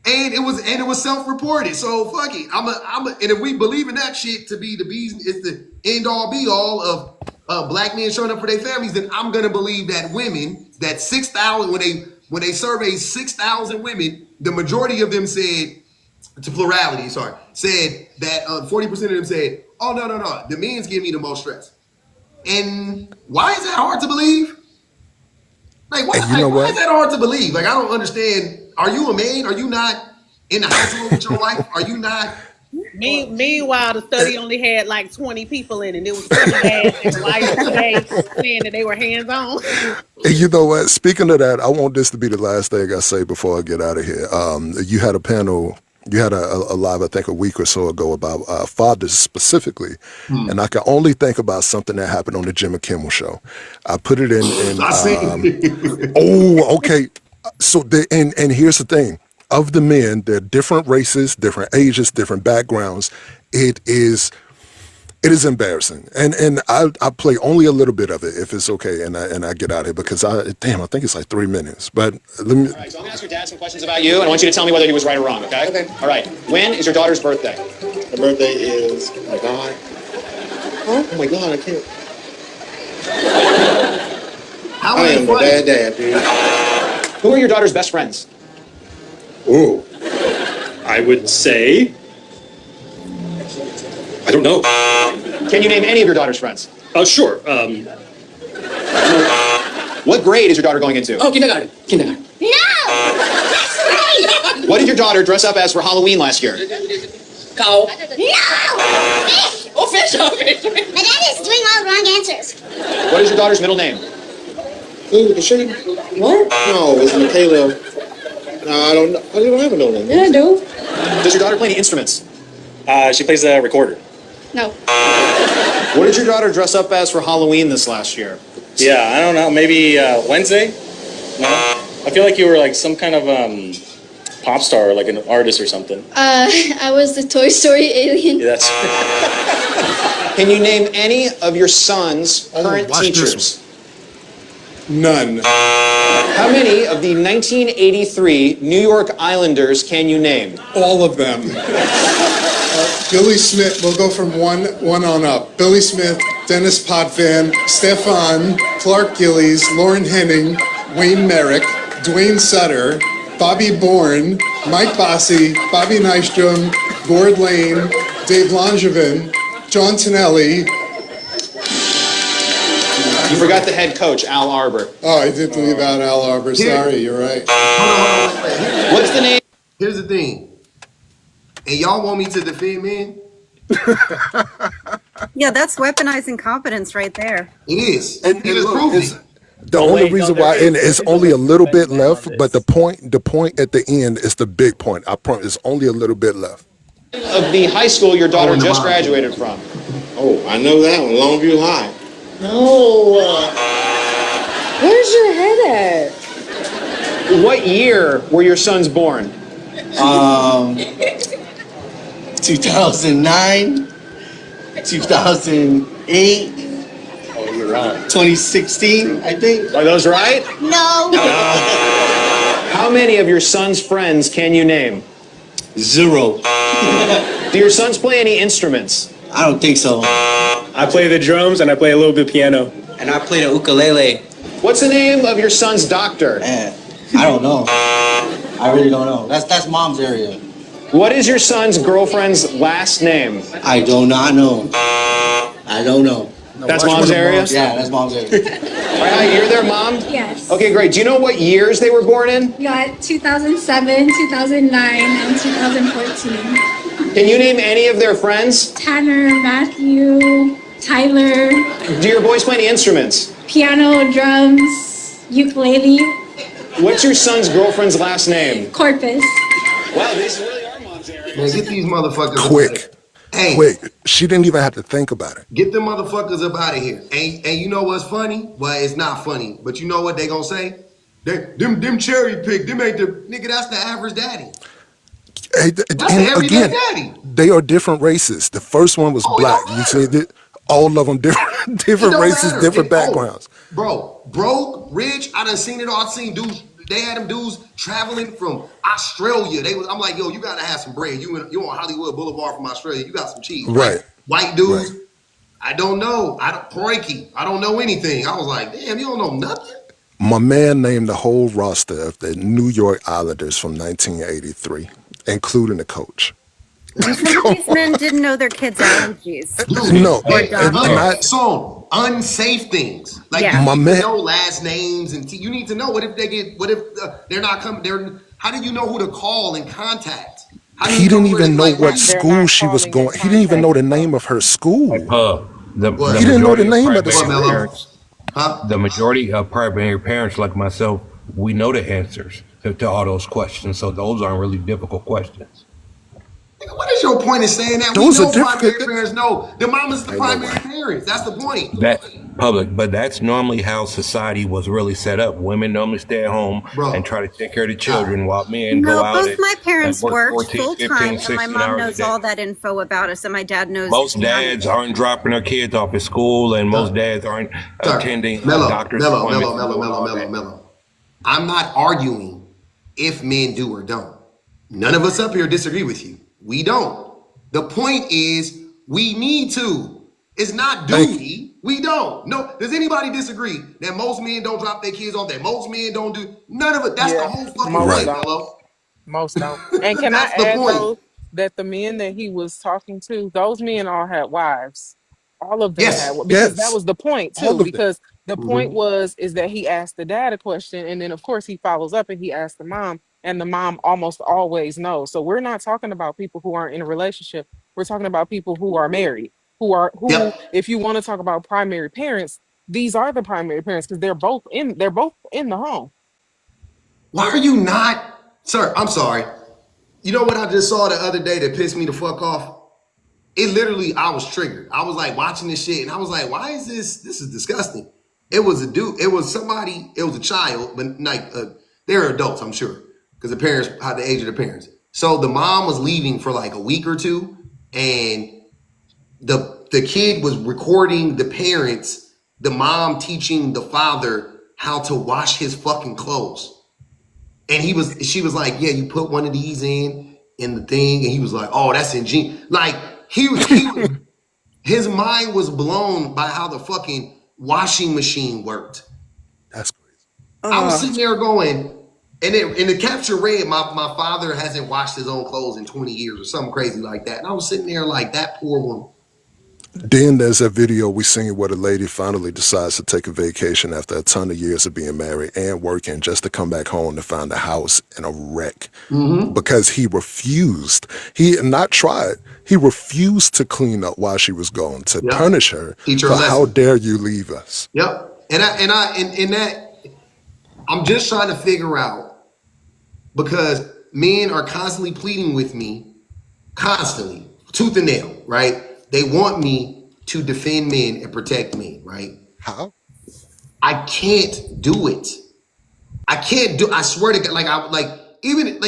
[SPEAKER 1] And it was self-reported. So fuck it. And if we believe in that shit to be it's the end all be all of black men showing up for their families, then I'm gonna believe that women, that 6,000, when they surveyed 6,000 women, the majority of them said, to plurality, said that 40% of them said, oh no, the men's give me the most stress. And why is that hard to believe? Like,
[SPEAKER 11] And you know
[SPEAKER 1] why
[SPEAKER 11] what?
[SPEAKER 1] is that hard to believe? Like, I don't understand. Are you a man? Are you not in the household with your wife? Are you not?
[SPEAKER 13] Meanwhile, the study only had like 20 people in it. It was 20 dads and wives today saying that they were hands-on.
[SPEAKER 11] And you know what? Speaking of that, I want this to be the last thing I say before I get out of here. You had a panel, you had a live, I think, a week or so ago about fathers specifically. And I can only think about something that happened on the Jimmy Kimmel show. I put it in
[SPEAKER 1] I see.
[SPEAKER 11] oh, okay. So, and here's the thing. Of the men, they're different races, different ages, different backgrounds. It is embarrassing, and I play only a little bit of it if it's okay, and I get out of here because I think it's like 3 minutes. But let me.
[SPEAKER 16] All right, so I'm gonna ask your dad some questions about you, and I want you to tell me whether he was right or wrong. Okay? Okay. All right. When is your daughter's birthday?
[SPEAKER 17] Her birthday is, oh my God. Huh? Oh my God, I can't. I am the dad, dude.
[SPEAKER 16] Who are your daughter's best friends?
[SPEAKER 17] Ooh. I would say, I don't know.
[SPEAKER 16] Can you name any of your daughter's friends?
[SPEAKER 17] Sure.
[SPEAKER 16] What grade is your daughter going into?
[SPEAKER 17] Oh, kindergarten. Kindergarten.
[SPEAKER 18] No!
[SPEAKER 16] What did your daughter dress up as for Halloween last year?
[SPEAKER 17] Cow.
[SPEAKER 18] No! Fish!
[SPEAKER 17] Oh, fish. Oh, fish.
[SPEAKER 18] My dad is doing all wrong answers.
[SPEAKER 16] What is your daughter's middle name?
[SPEAKER 17] Ooh, the shit. What? No, it's Michaela. No, I don't know. I don't have a middle name.
[SPEAKER 18] Yeah, I do.
[SPEAKER 16] Does your daughter play any instruments?
[SPEAKER 17] She plays the recorder.
[SPEAKER 18] No.
[SPEAKER 16] What did your daughter dress up as for Halloween this last year?
[SPEAKER 17] Yeah, I don't know. Maybe Wednesday? No? I feel like you were like some kind of pop star or like an artist or something.
[SPEAKER 18] I was the Toy Story alien.
[SPEAKER 17] Yeah, that's.
[SPEAKER 16] Can you name any of your son's current teachers?
[SPEAKER 17] None.
[SPEAKER 16] How many of the 1983 New York Islanders can you name?
[SPEAKER 19] All of them. Billy Smith, we'll go from one on up. Billy Smith, Dennis Potvin, Stefan, Clark Gillies, Lauren Henning, Wayne Merrick, Dwayne Sutter, Bobby Bourne, Mike Bossy, Bobby Nystrom, Gord Lane, Dave Langevin, John Tonelli.
[SPEAKER 16] You forgot the head coach, Al Arbor.
[SPEAKER 19] Oh, I did leave out Al Arbor. Sorry, you're right.
[SPEAKER 1] Hold on, wait.
[SPEAKER 16] What's the name?
[SPEAKER 1] Here's the thing. And y'all want me to defend men?
[SPEAKER 12] Yeah, that's weaponizing competence right there.
[SPEAKER 1] It is.
[SPEAKER 11] And
[SPEAKER 1] He just
[SPEAKER 11] look,
[SPEAKER 1] proved
[SPEAKER 11] it's
[SPEAKER 1] it.
[SPEAKER 11] the
[SPEAKER 8] But
[SPEAKER 11] only
[SPEAKER 8] wait, no,
[SPEAKER 11] reason
[SPEAKER 8] there
[SPEAKER 11] why, and
[SPEAKER 8] is
[SPEAKER 11] it's
[SPEAKER 8] a
[SPEAKER 11] only a little bit
[SPEAKER 8] defense man on
[SPEAKER 11] left. But the point at the end is the big point. I promise, it's only a little bit left.
[SPEAKER 16] Of the high school your daughter
[SPEAKER 1] and the
[SPEAKER 16] just
[SPEAKER 1] mom.
[SPEAKER 16] graduated from.
[SPEAKER 15] Oh, I know that one. Longview High.
[SPEAKER 20] No. Where's your head at?
[SPEAKER 16] What year were your sons born?
[SPEAKER 20] 2009, 2008. Oh, you're right. 2016, I think.
[SPEAKER 16] Are those right?
[SPEAKER 18] No.
[SPEAKER 16] How many of your son's friends can you name?
[SPEAKER 20] 0.
[SPEAKER 16] Do your sons play any instruments?
[SPEAKER 20] I don't think so.
[SPEAKER 17] I play the drums and I play a little bit of piano.
[SPEAKER 20] And I play the ukulele.
[SPEAKER 16] What's the name of your son's doctor?
[SPEAKER 20] Man, I don't know. I really don't know. That's mom's area.
[SPEAKER 16] What is your son's girlfriend's last name?
[SPEAKER 20] I do not know. I don't know.
[SPEAKER 16] That's mom's area?
[SPEAKER 20] Yeah, that's mom's area.
[SPEAKER 16] All right, you're their mom?
[SPEAKER 21] Yes.
[SPEAKER 16] Okay, great. Do you know what years they were born in?
[SPEAKER 21] We got 2007, 2009, and 2014.
[SPEAKER 16] Can you name any of their friends?
[SPEAKER 21] Tanner, Matthew, Tyler,
[SPEAKER 16] Do your boys play any instruments?
[SPEAKER 21] piano, drums, ukulele,
[SPEAKER 16] What's your son's girlfriend's last name?
[SPEAKER 21] Corpus.
[SPEAKER 16] Wow, these really are mom's area.
[SPEAKER 1] Man, get these motherfuckers up out of
[SPEAKER 11] Quick,
[SPEAKER 1] here. Hey,
[SPEAKER 11] quick. She didn't even have to think about it.
[SPEAKER 1] get them motherfuckers up out of here. And you know what's funny? Well, it's not funny. But you know what they gonna say? Them cherry picked. Them ain't the nigga. That's the average daddy.
[SPEAKER 11] Hey,
[SPEAKER 1] That's the
[SPEAKER 11] and
[SPEAKER 1] everyday
[SPEAKER 11] again,
[SPEAKER 1] daddy.
[SPEAKER 11] they are different races. The first one was
[SPEAKER 1] Oh, it
[SPEAKER 11] black.
[SPEAKER 1] don't
[SPEAKER 11] You see,
[SPEAKER 1] matter.
[SPEAKER 11] all of them different,
[SPEAKER 1] It
[SPEAKER 11] different
[SPEAKER 1] don't
[SPEAKER 11] races,
[SPEAKER 1] matter.
[SPEAKER 11] different backgrounds.
[SPEAKER 1] Bro, broke, rich. I done seen it all. I've seen dudes. They had them dudes traveling from Australia. I'm like, yo, you gotta have some bread. You on Hollywood Boulevard from Australia. You got some cheese,
[SPEAKER 11] Right.
[SPEAKER 1] White dudes.
[SPEAKER 11] Right.
[SPEAKER 1] I don't know. I don't know anything. I was like, damn, you don't know nothing.
[SPEAKER 11] My man named the whole roster of the New York Islanders from 1983, including the coach.
[SPEAKER 12] And some of these men didn't know their kids' allergies.
[SPEAKER 1] Dude,
[SPEAKER 11] No,
[SPEAKER 12] Or
[SPEAKER 1] so unsafe things. Like
[SPEAKER 12] Yeah.
[SPEAKER 1] you
[SPEAKER 11] My
[SPEAKER 1] need
[SPEAKER 11] man-
[SPEAKER 1] to know last names and you need to know what if they're not coming. How do you know who to call and contact? How do
[SPEAKER 11] He
[SPEAKER 1] you
[SPEAKER 11] didn't
[SPEAKER 1] where
[SPEAKER 11] even
[SPEAKER 1] they-
[SPEAKER 11] know
[SPEAKER 1] like,
[SPEAKER 11] what
[SPEAKER 1] where-
[SPEAKER 11] school she was
[SPEAKER 6] calling
[SPEAKER 11] going.
[SPEAKER 6] and
[SPEAKER 11] He didn't even know the
[SPEAKER 6] contacting
[SPEAKER 11] name of her school.
[SPEAKER 14] The
[SPEAKER 11] He didn't know the
[SPEAKER 14] majority of
[SPEAKER 11] name of the
[SPEAKER 14] primary
[SPEAKER 11] school.
[SPEAKER 14] parents,
[SPEAKER 1] Huh?
[SPEAKER 14] the majority of primary parents like myself, we know the answers to all those questions. So those aren't really difficult questions.
[SPEAKER 1] Nigga, what is your point in saying that?
[SPEAKER 11] Those
[SPEAKER 1] We
[SPEAKER 11] are
[SPEAKER 1] know
[SPEAKER 11] different-
[SPEAKER 1] primary parents know. The mamas the
[SPEAKER 11] Ain't no
[SPEAKER 1] primary
[SPEAKER 11] way.
[SPEAKER 1] parents. That's the point.
[SPEAKER 14] That public, but that's normally how society was really set up. Women normally stay at home
[SPEAKER 1] Bro.
[SPEAKER 14] and try to take care of the children while men
[SPEAKER 12] No,
[SPEAKER 14] go out
[SPEAKER 12] both
[SPEAKER 14] and,
[SPEAKER 12] my parents
[SPEAKER 14] and work
[SPEAKER 12] worked
[SPEAKER 14] 14,
[SPEAKER 12] full
[SPEAKER 14] 15,
[SPEAKER 12] time, and
[SPEAKER 14] 16
[SPEAKER 12] my mom
[SPEAKER 14] hours a
[SPEAKER 12] knows
[SPEAKER 14] day.
[SPEAKER 12] all that info about us, and my dad knows.
[SPEAKER 14] Most dads aren't dropping their kids off at school, and most dads aren't
[SPEAKER 1] Sir,
[SPEAKER 14] attending
[SPEAKER 1] Mello,
[SPEAKER 14] doctor's
[SPEAKER 1] Mello,
[SPEAKER 14] appointments.
[SPEAKER 1] Mello,
[SPEAKER 14] and
[SPEAKER 1] Mello,
[SPEAKER 14] doing all
[SPEAKER 1] Mello,
[SPEAKER 14] that.
[SPEAKER 1] Mello. I'm not arguing if men do or don't. None of us up here disagree with you. We don't. The point is, we need to. It's not duty. We don't. No. Does anybody disagree that most men don't drop their kids off? That most men don't do none of it? That's the whole fucking
[SPEAKER 6] most
[SPEAKER 1] point,
[SPEAKER 6] don't.
[SPEAKER 1] Mello.
[SPEAKER 6] Most don't. And can I
[SPEAKER 1] That's the
[SPEAKER 6] add
[SPEAKER 1] point.
[SPEAKER 6] though that the men that he was talking to, those men all had wives. All of them
[SPEAKER 1] Yes.
[SPEAKER 6] had, because that
[SPEAKER 11] Yes.
[SPEAKER 6] was the point
[SPEAKER 11] All
[SPEAKER 6] too.
[SPEAKER 11] of them.
[SPEAKER 6] Because the point
[SPEAKER 1] Mhm.
[SPEAKER 6] is that he asked the dad a question, and then of course he follows up and he asked the mom, and the mom almost always knows. So we're not talking about people who aren't in a relationship. We're talking about people who are married, who,
[SPEAKER 1] Yep.
[SPEAKER 6] if you want to talk about primary parents, these are the primary parents because they're both in the home.
[SPEAKER 1] Why are you not, sir? I'm sorry. You know what I just saw the other day that pissed me the fuck off? It literally, I was triggered. I was like watching this shit and I was like, why is this? This is disgusting. It was a dude, it was somebody, it was a child, but like, they're adults, I'm sure, because the parents, how the age of the parents. So the mom was leaving for like a week or two and the kid was recording the parents, the mom teaching the father how to wash his fucking clothes. And she was like, yeah, you put one of these in the thing. And he was like, oh, that's ingenious. Like he was his mind was blown by how the fucking washing machine worked.
[SPEAKER 11] That's crazy.
[SPEAKER 1] I was sitting there going, and in the capture read, my father hasn't washed his own clothes in 20 years or something crazy like that. And I was sitting there like, that poor woman.
[SPEAKER 11] Then there's that video we seen where the lady finally decides to take a vacation after a ton of years of being married and working just to come back home to find the house in a wreck. Because he refused. He not tried. He refused to clean up while she was gone to punish her
[SPEAKER 1] Teach her
[SPEAKER 11] for
[SPEAKER 1] a lesson.
[SPEAKER 11] how dare you leave us.
[SPEAKER 1] Yep. And I'm just trying to figure out, because men are constantly pleading with me, constantly, tooth and nail, right? They want me to defend men and protect men, right?
[SPEAKER 11] How?
[SPEAKER 1] I can't do it. I swear to God, even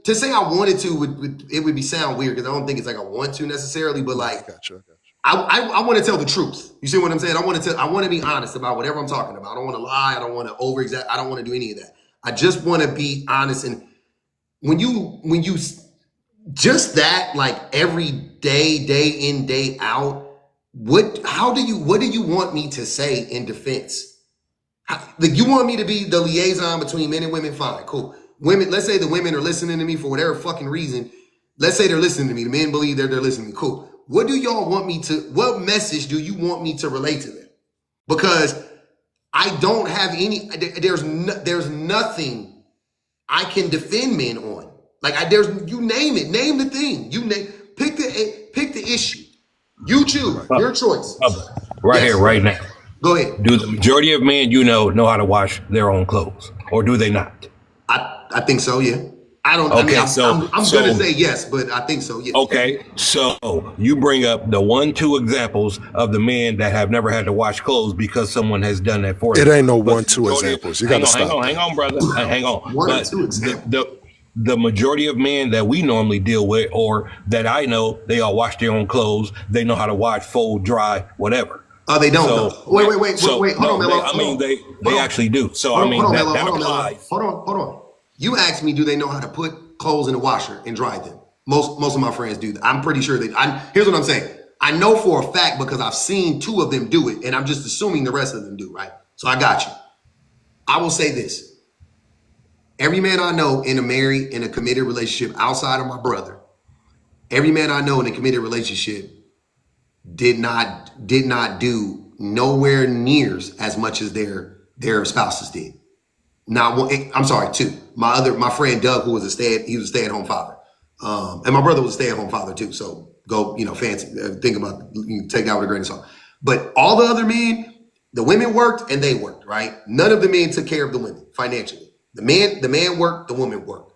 [SPEAKER 1] to say I wanted to would be sound weird, because I don't think it's like I want to necessarily, but like
[SPEAKER 11] Gotcha.
[SPEAKER 1] I want to tell the truth. You see what I'm saying? I want to be honest about whatever I'm talking about. I don't want to lie. I don't want to over-exaggerate. I don't want to do any of that. I just want to be honest. And when you just that, like every day, day in, day out, what do you want me to say in defense? Like, you want me to be the liaison between men and women? Fine, cool. Women, let's say the women are listening to me for whatever fucking reason. Let's say they're listening to me. The men believe they're listening to me. Cool. What message do you want me to relate to them? Because I don't have any, there's nothing I can defend men on. Like, you name it, name the thing. Pick the issue. You choose, your choice.
[SPEAKER 14] Right here, right now.
[SPEAKER 1] Go ahead.
[SPEAKER 14] Do the majority of men know how to wash their own clothes, or do they not?
[SPEAKER 1] I think so, yeah. I don't.
[SPEAKER 14] Okay,
[SPEAKER 1] I'm gonna say yes, but I think so, yes.
[SPEAKER 14] Okay, so you bring up the 1-2 examples of the men that have never had to wash clothes because someone has done that for them.
[SPEAKER 11] It ain't no 1-2 examples. You gotta stop.
[SPEAKER 14] Hang on, brother. Hang on.
[SPEAKER 1] 1 or 2 examples.
[SPEAKER 14] The majority of men that we normally deal with, or that I know, they all wash their own clothes. They know how to wash, fold, dry, whatever.
[SPEAKER 1] Oh, they don't. So, wait. Hold on, Mello.
[SPEAKER 14] I mean, they actually do. So, I mean, that applies.
[SPEAKER 1] Hold on. You asked me, do they know how to put clothes in the washer and dry them? Most of my friends do that. I'm pretty sure here's what I'm saying. I know for a fact because I've seen 2 of them do it, and I'm just assuming the rest of them do, right? So I got you. I will say this. Every man I know in a committed relationship outside of my brother, every man I know in a committed relationship did not do nowhere near as much as their spouses did. Now, I'm sorry, 2. My friend Doug, who was a stay-at-home father, and my brother was a stay-at-home father too. So go, fancy. Think about, take that with a grain of salt. But all the other men, the women worked and they worked, right? None of the men took care of the women financially. The man worked, the woman worked.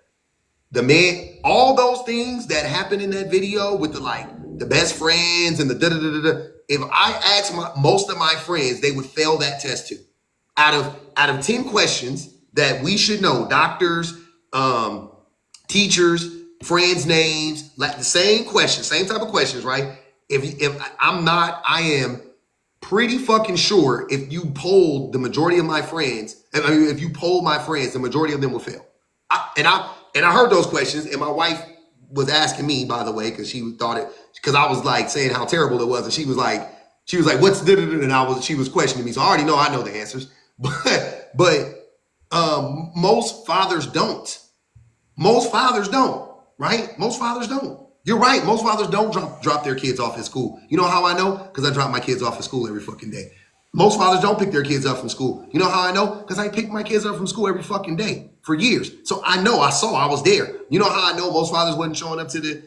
[SPEAKER 1] The man, all those things that happened in that video with the best friends and the da-da-da-da-da. If I asked most of my friends, they would fail that test too. Out of 10 questions that we should know, doctors, teachers, friends' names, like the same questions, same type of questions, right? I am pretty fucking sure if you polled the majority of my friends, if you polled my friends, the majority of them will fail. I heard those questions, and my wife was asking me, by the way, because I was like saying how terrible it was, and she was like, what's da da da, and she was questioning me, so I know the answers, but most fathers don't. Most fathers don't, right? Most fathers don't. You're right. Most fathers don't drop their kids off at school. You know how I know? Because I drop my kids off at school every fucking day. Most fathers don't pick their kids up from school. You know how I know? Because I pick my kids up from school every fucking day for years. So I know, I was there. You know how I know most fathers wasn't showing up to the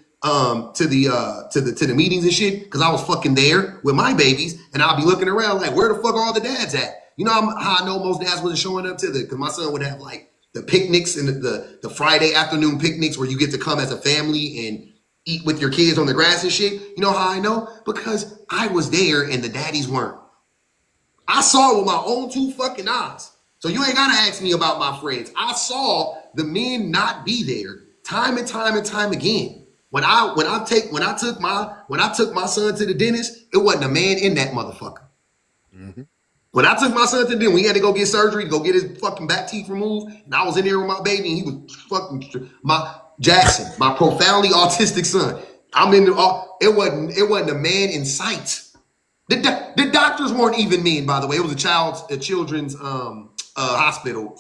[SPEAKER 1] meetings and shit? Because I was fucking there with my babies, and I'll be looking around like, where the fuck are all the dads at? You know how I know most dads wasn't showing up because my son would have like the picnics and the Friday afternoon picnics where you get to come as a family and eat with your kids on the grass and shit. You know how I know? Because I was there and the daddies weren't. I saw it with my own 2 fucking eyes. So you ain't gotta ask me about my friends. I saw the men not be there time and time and time again. When I took my son to the dentist, it wasn't a man in that motherfucker. Mm-hmm. When I took my son to the dentist, we had to go get surgery to go get his fucking back teeth removed, and I was in there with my baby, and he was fucking my Jackson, my profoundly autistic son. It wasn't a man in sight. The doctors weren't even men, by the way. It was a children's hospital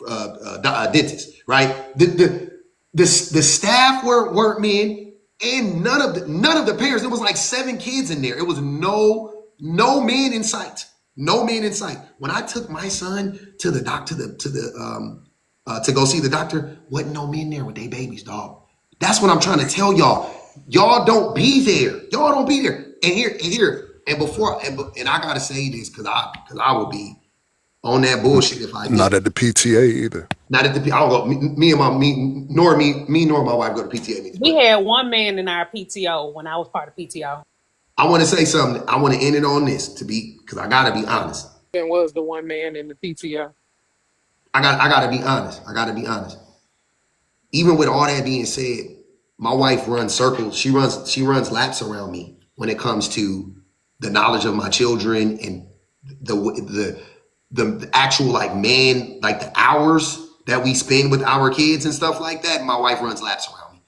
[SPEAKER 1] dentist, right? The staff weren't men, and none of the parents. There was like 7 kids in there. It was no No man in sight. No man in sight. When I took my son to the doctor to go see the doctor, wasn't no men there with their babies, dog. That's what I'm trying to tell y'all. Y'all don't be there. Y'all don't be there. And before, and I gotta say this because I will be on that bullshit if I did.
[SPEAKER 11] Not at the PTA either.
[SPEAKER 1] Not at the I don't go. Me nor my wife go to PTA meetings.
[SPEAKER 13] We had one man in our PTO when I was part of PTO.
[SPEAKER 1] I want to say something. I want to end it on this because I gotta be honest.
[SPEAKER 6] And was the one man in the PTO.
[SPEAKER 1] I gotta be honest. I gotta be honest. Even with all that being said, my wife runs circles. She runs laps around me when it comes to the knowledge of my children and the actual like the hours that we spend with our kids and stuff like that. My wife runs laps around me.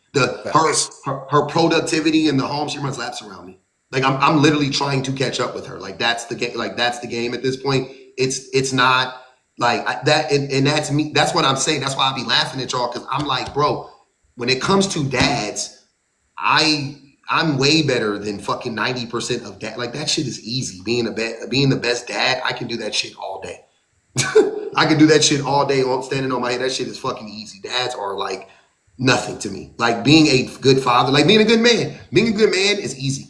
[SPEAKER 1] Her productivity in the home, she runs laps around me. Like I'm literally trying to catch up with her. Like that's the game. Like that's the game at this point. It's not like that, and that's me. That's what I'm saying. That's why I be laughing at y'all because I'm like, bro, when it comes to dads, I'm way better than fucking 90% of dad. Like that shit is easy. Being the best dad, I can do that shit all day. I can do that shit all day standing on my head. That shit is fucking easy. Dads are like nothing to me. Like being a good father, like being a good man. Being a good man is easy.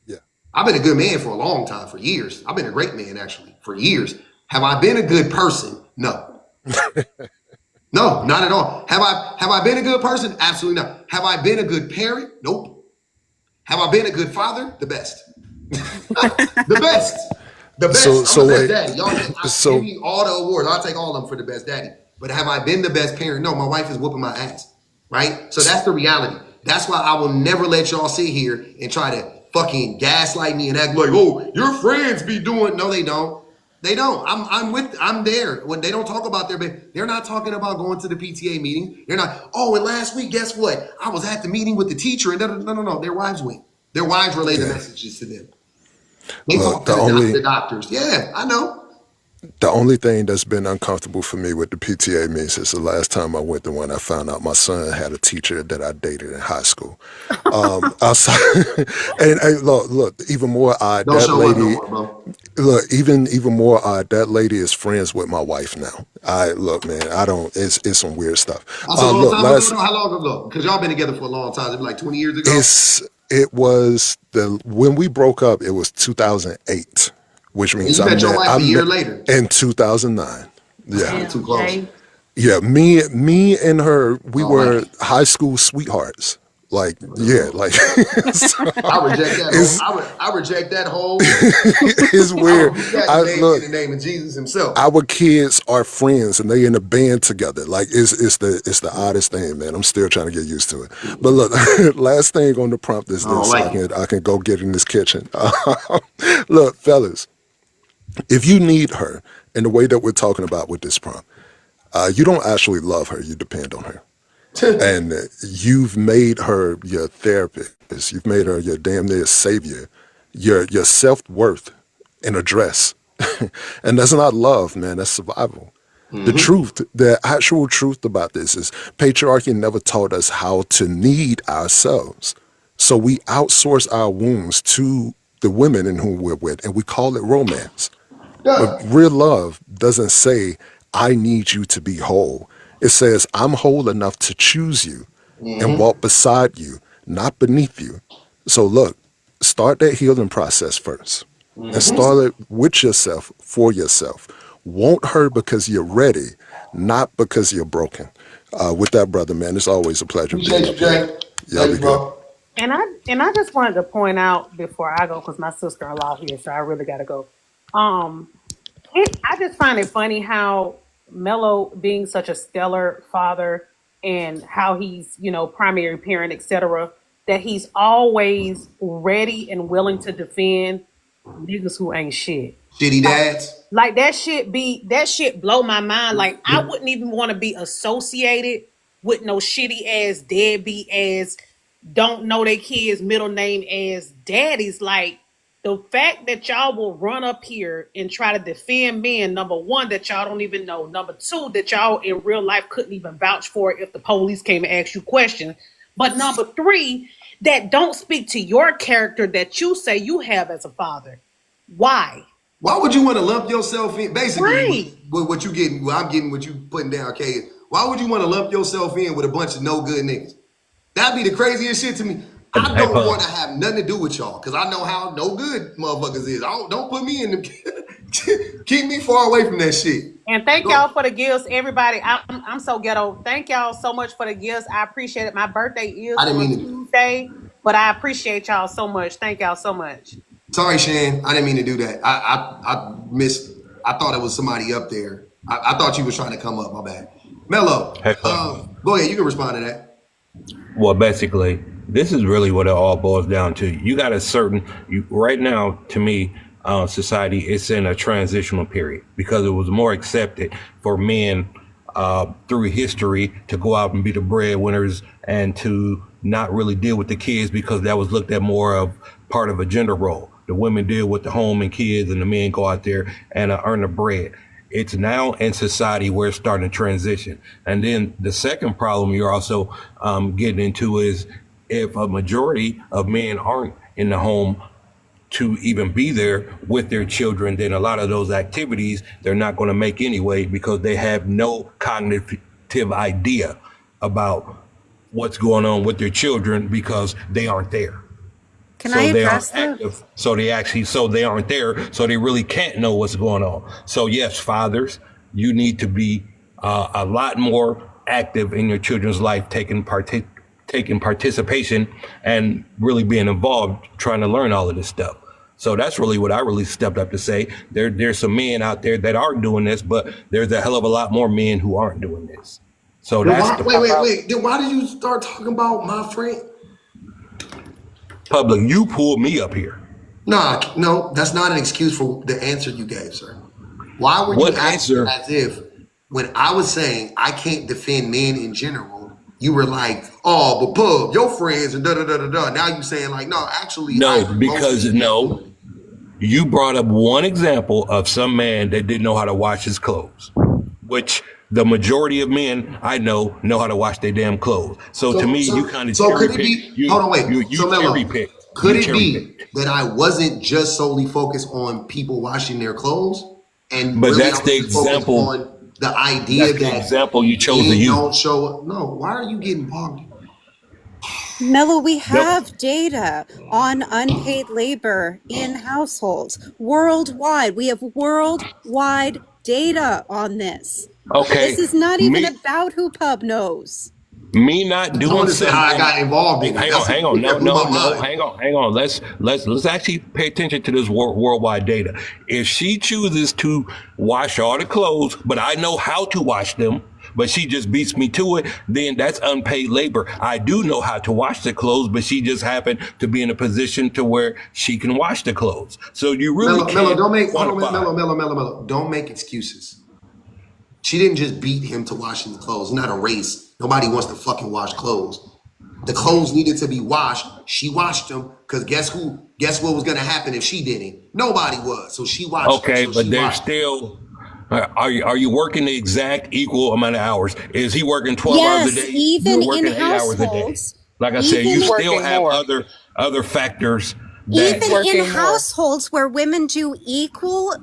[SPEAKER 11] Yeah.
[SPEAKER 1] I've been a good man for a long time, for years. I've been a great man actually for years. Have I been a good person? No. No, not at all. Have I been a good person? Absolutely not. Have I been a good parent? Nope. Have I been a good father? The best. The best. The best. I'm the best daddy. Y'all give me all the awards. I'll take all of them for the best daddy. But have I been the best parent? No, my wife is whooping my ass. Right? So that's the reality. That's why I will never let y'all sit here and try to fucking gaslight me and act like, oh, your friends be doing. No, they don't. They don't. I'm there. When they don't talk about they're not talking about going to the PTA meeting. They're not, oh, and last week, guess what? I was at the meeting with the teacher and no. Their wives went. Their wives relayed the messages to them. They talk to the doctors. Yeah, I know.
[SPEAKER 11] The only thing that's been uncomfortable for me with the PTA meetings is the last time I went to one, I found out my son had a teacher that I dated in high school. Outside, and look, even more odd,
[SPEAKER 1] Don't
[SPEAKER 11] that
[SPEAKER 1] show
[SPEAKER 11] lady.
[SPEAKER 1] up no more, bro.
[SPEAKER 11] Look, even more odd, that lady is friends with my wife now. It's some weird stuff.
[SPEAKER 1] That's a long time ago. How long ago? Because y'all been together for a long time. It's like 20 years ago.
[SPEAKER 11] It was when we broke up. It was 2008, which means
[SPEAKER 1] you met your wife a year later
[SPEAKER 11] in 2009. Yeah,
[SPEAKER 1] too close.
[SPEAKER 13] Okay.
[SPEAKER 11] Yeah, me and her, we were high school sweethearts. Like, yeah, like so,
[SPEAKER 1] I reject that. I reject that whole.
[SPEAKER 11] It's weird.
[SPEAKER 1] Look, in the name of Jesus himself.
[SPEAKER 11] Our kids are friends, and they in a band together. Like, it's the oddest thing, man. I'm still trying to get used to it. But look, last thing on the prompt is this. I can go get in this kitchen. Look, fellas, if you need her in the way that we're talking about with this prompt, you don't actually love her. You depend on her. And you've made her your therapist. You've made her your damn near savior, your self-worth in a dress. And that's not love, man. That's survival. The actual truth about this is patriarchy never taught us how to need ourselves. So we outsource our wounds to the women in whom we're with, and we call it romance. But real love doesn't say, I need you to be whole. It says, I'm whole enough to choose you and walk beside you, not beneath you. So look, start that healing process first and start it with yourself, for yourself. Want her because you're ready, not because you're broken. With that, brother, man, it's always a pleasure being up here. Y'all be good.
[SPEAKER 13] And I just wanted to point out before I go, because my sister-in-law here, so I really got to go. I just find it funny how Mello, being such a stellar father and how he's, primary parent, etc., that he's always ready and willing to defend niggas who ain't shit.
[SPEAKER 1] Shitty dads.
[SPEAKER 13] Like that shit blow my mind. Like I wouldn't even want to be associated with no shitty ass deadbeat ass don't know their kids' middle name as daddies. Like the fact that y'all will run up here and try to defend men, number one, that y'all don't even know. Number two, that y'all in real life couldn't even vouch for if the police came and asked you questions. But number three, that don't speak to your character that you say you have as a father. Why?
[SPEAKER 1] Why would you want to lump yourself in? Basically,
[SPEAKER 13] Right.
[SPEAKER 1] what you getting? Well, I'm getting what you putting down, okay? Why would you want to lump yourself in with a bunch of no good niggas? That'd be the craziest shit to me. I
[SPEAKER 14] Hey,
[SPEAKER 1] don't
[SPEAKER 14] Pug.
[SPEAKER 1] want to have nothing to do with y'all because I know how no good motherfuckers is. Don't put me in them. Keep me far away from that shit.
[SPEAKER 13] And thank y'all for the gifts, everybody. I'm so ghetto. Thank y'all so much for the gifts. I appreciate it. My birthday is
[SPEAKER 1] I didn't
[SPEAKER 13] on
[SPEAKER 1] mean to.
[SPEAKER 13] Tuesday, but I appreciate y'all so much. Thank y'all so much.
[SPEAKER 1] Sorry, Shan. I didn't mean to do that. I missed. I thought it was somebody up there. I thought you was trying to come up. My bad. Mello,
[SPEAKER 14] Hey, Pug.
[SPEAKER 1] go ahead. You can respond to that.
[SPEAKER 14] Well, basically, this is really what it all boils down to. You got a certain, right now, to me, society is in a transitional period because it was more accepted for men through history to go out and be the breadwinners and to not really deal with the kids because that was looked at more of part of a gender role. The women deal with the home and kids and the men go out there and earn the bread. It's now in society where it's starting to transition. And then the second problem you're also getting into is if a majority of men aren't in the home to even be there with their children, then a lot of those activities they're not going to make anyway because they have no cognitive idea about what's going on with their children because they aren't there.
[SPEAKER 12] Can
[SPEAKER 14] So
[SPEAKER 12] I
[SPEAKER 14] they
[SPEAKER 12] address
[SPEAKER 14] aren't
[SPEAKER 12] that?
[SPEAKER 14] active. So they aren't there. So they really can't know what's going on. So yes, fathers, you need to be a lot more active in your children's life, taking participation and really being involved, trying to learn all of this stuff. So that's really what I really stepped up to say. There's some men out there that are doing this, but there's a hell of a lot more men who aren't doing this. So
[SPEAKER 1] Then
[SPEAKER 14] that's
[SPEAKER 1] why,
[SPEAKER 14] the
[SPEAKER 1] wait. Then why did you start talking about my friend?
[SPEAKER 14] public. You pulled me up here.
[SPEAKER 1] Nah, no, that's not an excuse for the answer you gave, sir. Why were you
[SPEAKER 14] What
[SPEAKER 1] acting
[SPEAKER 14] answer?
[SPEAKER 1] as if when I was saying I can't defend men in general, you were like, oh, but Pub, your friends and da da da da da. Now you saying like, no, actually, I
[SPEAKER 14] No, because
[SPEAKER 1] mostly hate women.
[SPEAKER 14] you brought up one example of some man that didn't know how to wash his clothes, which the majority of men I know how to wash their damn clothes. So to me, you kind of
[SPEAKER 1] So
[SPEAKER 14] cherry
[SPEAKER 1] could it
[SPEAKER 14] pick.
[SPEAKER 1] be? Hold on, wait.
[SPEAKER 14] You
[SPEAKER 1] So
[SPEAKER 14] cherry
[SPEAKER 1] Mello,
[SPEAKER 14] pick.
[SPEAKER 1] could
[SPEAKER 14] You
[SPEAKER 1] it
[SPEAKER 14] cherry
[SPEAKER 1] be
[SPEAKER 14] pick.
[SPEAKER 1] that I wasn't just solely focused on people washing their clothes, and
[SPEAKER 14] But
[SPEAKER 1] really I
[SPEAKER 14] that's the
[SPEAKER 1] was focused
[SPEAKER 14] example.
[SPEAKER 1] on the idea
[SPEAKER 14] That's the
[SPEAKER 1] that
[SPEAKER 14] example you chose to
[SPEAKER 1] men
[SPEAKER 14] use.
[SPEAKER 1] don't show up? No, why are you getting bogged?
[SPEAKER 12] Mello, we
[SPEAKER 14] Nope.
[SPEAKER 12] have data on unpaid labor in households worldwide. We have worldwide data on this.
[SPEAKER 14] Okay.
[SPEAKER 12] This is not even
[SPEAKER 14] Me
[SPEAKER 12] about who Pub knows.
[SPEAKER 14] me not
[SPEAKER 1] I don't
[SPEAKER 14] doing
[SPEAKER 1] understand how I
[SPEAKER 14] something.
[SPEAKER 1] got involved in it. That's
[SPEAKER 14] Hang on.
[SPEAKER 1] that
[SPEAKER 14] No,
[SPEAKER 1] blew
[SPEAKER 14] no,
[SPEAKER 1] my
[SPEAKER 14] no.
[SPEAKER 1] mind.
[SPEAKER 14] Hang on. Let's actually pay attention to this worldwide data. If she chooses to wash all the clothes, but I know how to wash them, but she just beats me to it, then that's unpaid labor. I do know how to wash the clothes, but she just happened to be in a position to where she can wash the clothes. So you really
[SPEAKER 1] Mello,
[SPEAKER 14] can't
[SPEAKER 1] don't make hold on,
[SPEAKER 14] quantify.
[SPEAKER 1] Mello. Don't make excuses. She didn't just beat him to washing the clothes. It's not a race. Nobody wants to fucking wash clothes. The clothes needed to be washed. She washed them because guess who? Guess what was gonna happen if she didn't? Nobody was. So she watched them.
[SPEAKER 14] Okay,
[SPEAKER 1] So
[SPEAKER 14] but
[SPEAKER 1] she
[SPEAKER 14] there's
[SPEAKER 1] washed them.
[SPEAKER 14] still. Are you working the exact equal amount of hours? Is he working 12 hours a
[SPEAKER 12] Yes,
[SPEAKER 14] day?
[SPEAKER 12] even
[SPEAKER 14] You're
[SPEAKER 12] in
[SPEAKER 14] working 8 hours a day.
[SPEAKER 12] households,
[SPEAKER 14] Like I said, you
[SPEAKER 12] even
[SPEAKER 6] He's
[SPEAKER 14] still
[SPEAKER 6] working
[SPEAKER 14] have
[SPEAKER 6] more.
[SPEAKER 14] other factors that.
[SPEAKER 6] He's
[SPEAKER 12] even in
[SPEAKER 6] working more.
[SPEAKER 12] households where women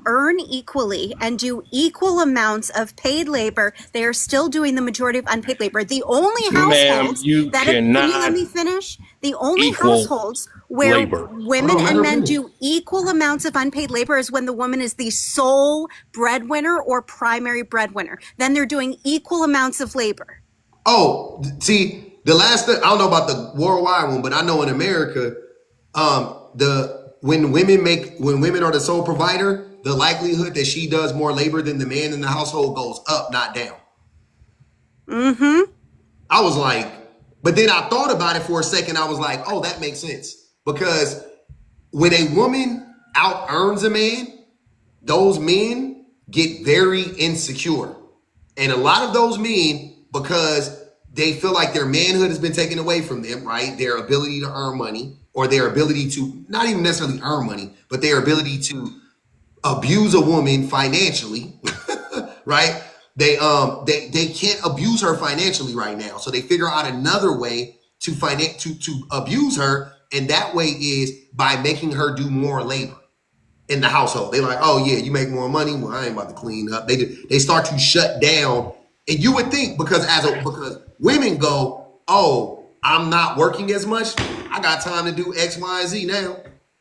[SPEAKER 12] earn equally and do equal amounts of paid labor, they are still doing the majority of unpaid labor. The only
[SPEAKER 14] Ma'am,
[SPEAKER 12] households
[SPEAKER 14] you
[SPEAKER 12] that have, can you let
[SPEAKER 14] cannot
[SPEAKER 12] me finish? The only
[SPEAKER 14] equal
[SPEAKER 12] households where
[SPEAKER 14] labor.
[SPEAKER 12] women and men do equal amounts of unpaid labor is when the woman is the sole breadwinner or primary breadwinner. Then they're doing equal amounts of labor.
[SPEAKER 1] Oh, see, the last thing I don't know about the worldwide one, but I know in America, when women are the sole provider, the likelihood that she does more labor than the man in the household goes up, not down.
[SPEAKER 12] Mm-hmm.
[SPEAKER 1] I was like, but then I thought about it for a second. I was like, oh, that makes sense. Because when a woman out earns a man, those men get very insecure. And a lot of those men, because they feel like their manhood has been taken away from them, right? Their ability to earn money, or their ability to not even necessarily earn money, but their ability to abuse a woman financially, right? They can't abuse her financially right now. So they figure out another way to abuse her, and that way is by making her do more labor. in the household. They like, oh yeah, you make more money. Well, I ain't about to clean up. They start to shut down. And you would think because women go, oh, I'm not working as much. I got time to do X, Y, and Z now.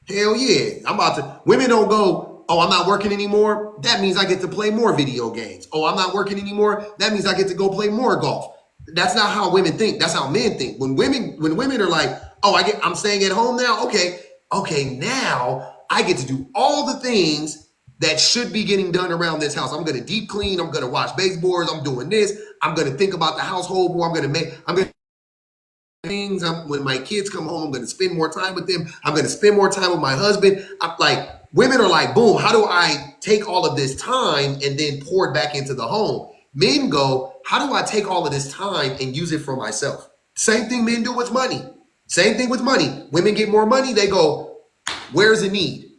[SPEAKER 1] Hell yeah. Women don't go, oh, I'm not working anymore. That means I get to play more video games. Oh, I'm not working anymore. That means I get to go play more golf. That's not how women think. That's how men think. When women are like, oh, I'm staying at home now. Okay, now I get to do all the things that should be getting done around this house. I'm going to deep clean. I'm going to wash baseboards. I'm doing this. I'm going to think about the household more. I'm going to things. When my kids come home, I'm going to spend more time with them. I'm going to spend more time with my husband. I'm like, women are like, boom, how do I take all of this time and then pour it back into the home? Men go, how do I take all of this time and use it for myself? Same thing men do with money. Same thing with money. Women get more money. They go, where's the need?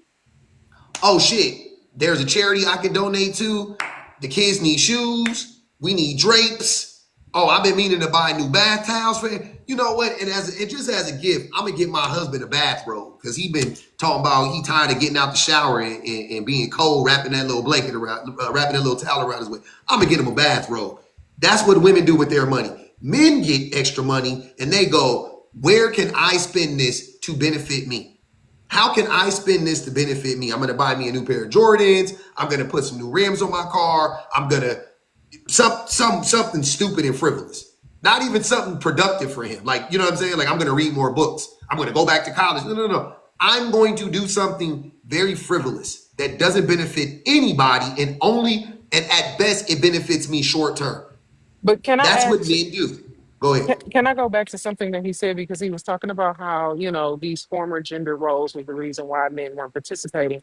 [SPEAKER 1] Oh shit, there's a charity I can donate to. The kids need shoes. We need drapes. Oh, I've been meaning to buy new bath towels for him. You know what? And just as a gift, I'm gonna get my husband a bathrobe because he been talking about he tired of getting out the shower and being cold, wrapping that little blanket around, wrapping that little towel around his waist. I'm gonna get him a bathrobe. That's what women do with their money. Men get extra money and they go, where can I spend this to benefit me? How can I spend this to benefit me? I'm gonna buy me a new pair of Jordans. I'm gonna put some new rims on my car. I'm gonna something stupid and frivolous. Not even something productive for him. Like, you know what I'm saying? Like, I'm going to read more books. I'm going to go back to college. No. I'm going to do something very frivolous that doesn't benefit anybody and at best, it benefits me short term.
[SPEAKER 6] But can I
[SPEAKER 1] That's what
[SPEAKER 6] ask?
[SPEAKER 1] men do. Go ahead.
[SPEAKER 6] Can I go back to something that he said because he was talking about how, these former gender roles was the reason why men weren't participating,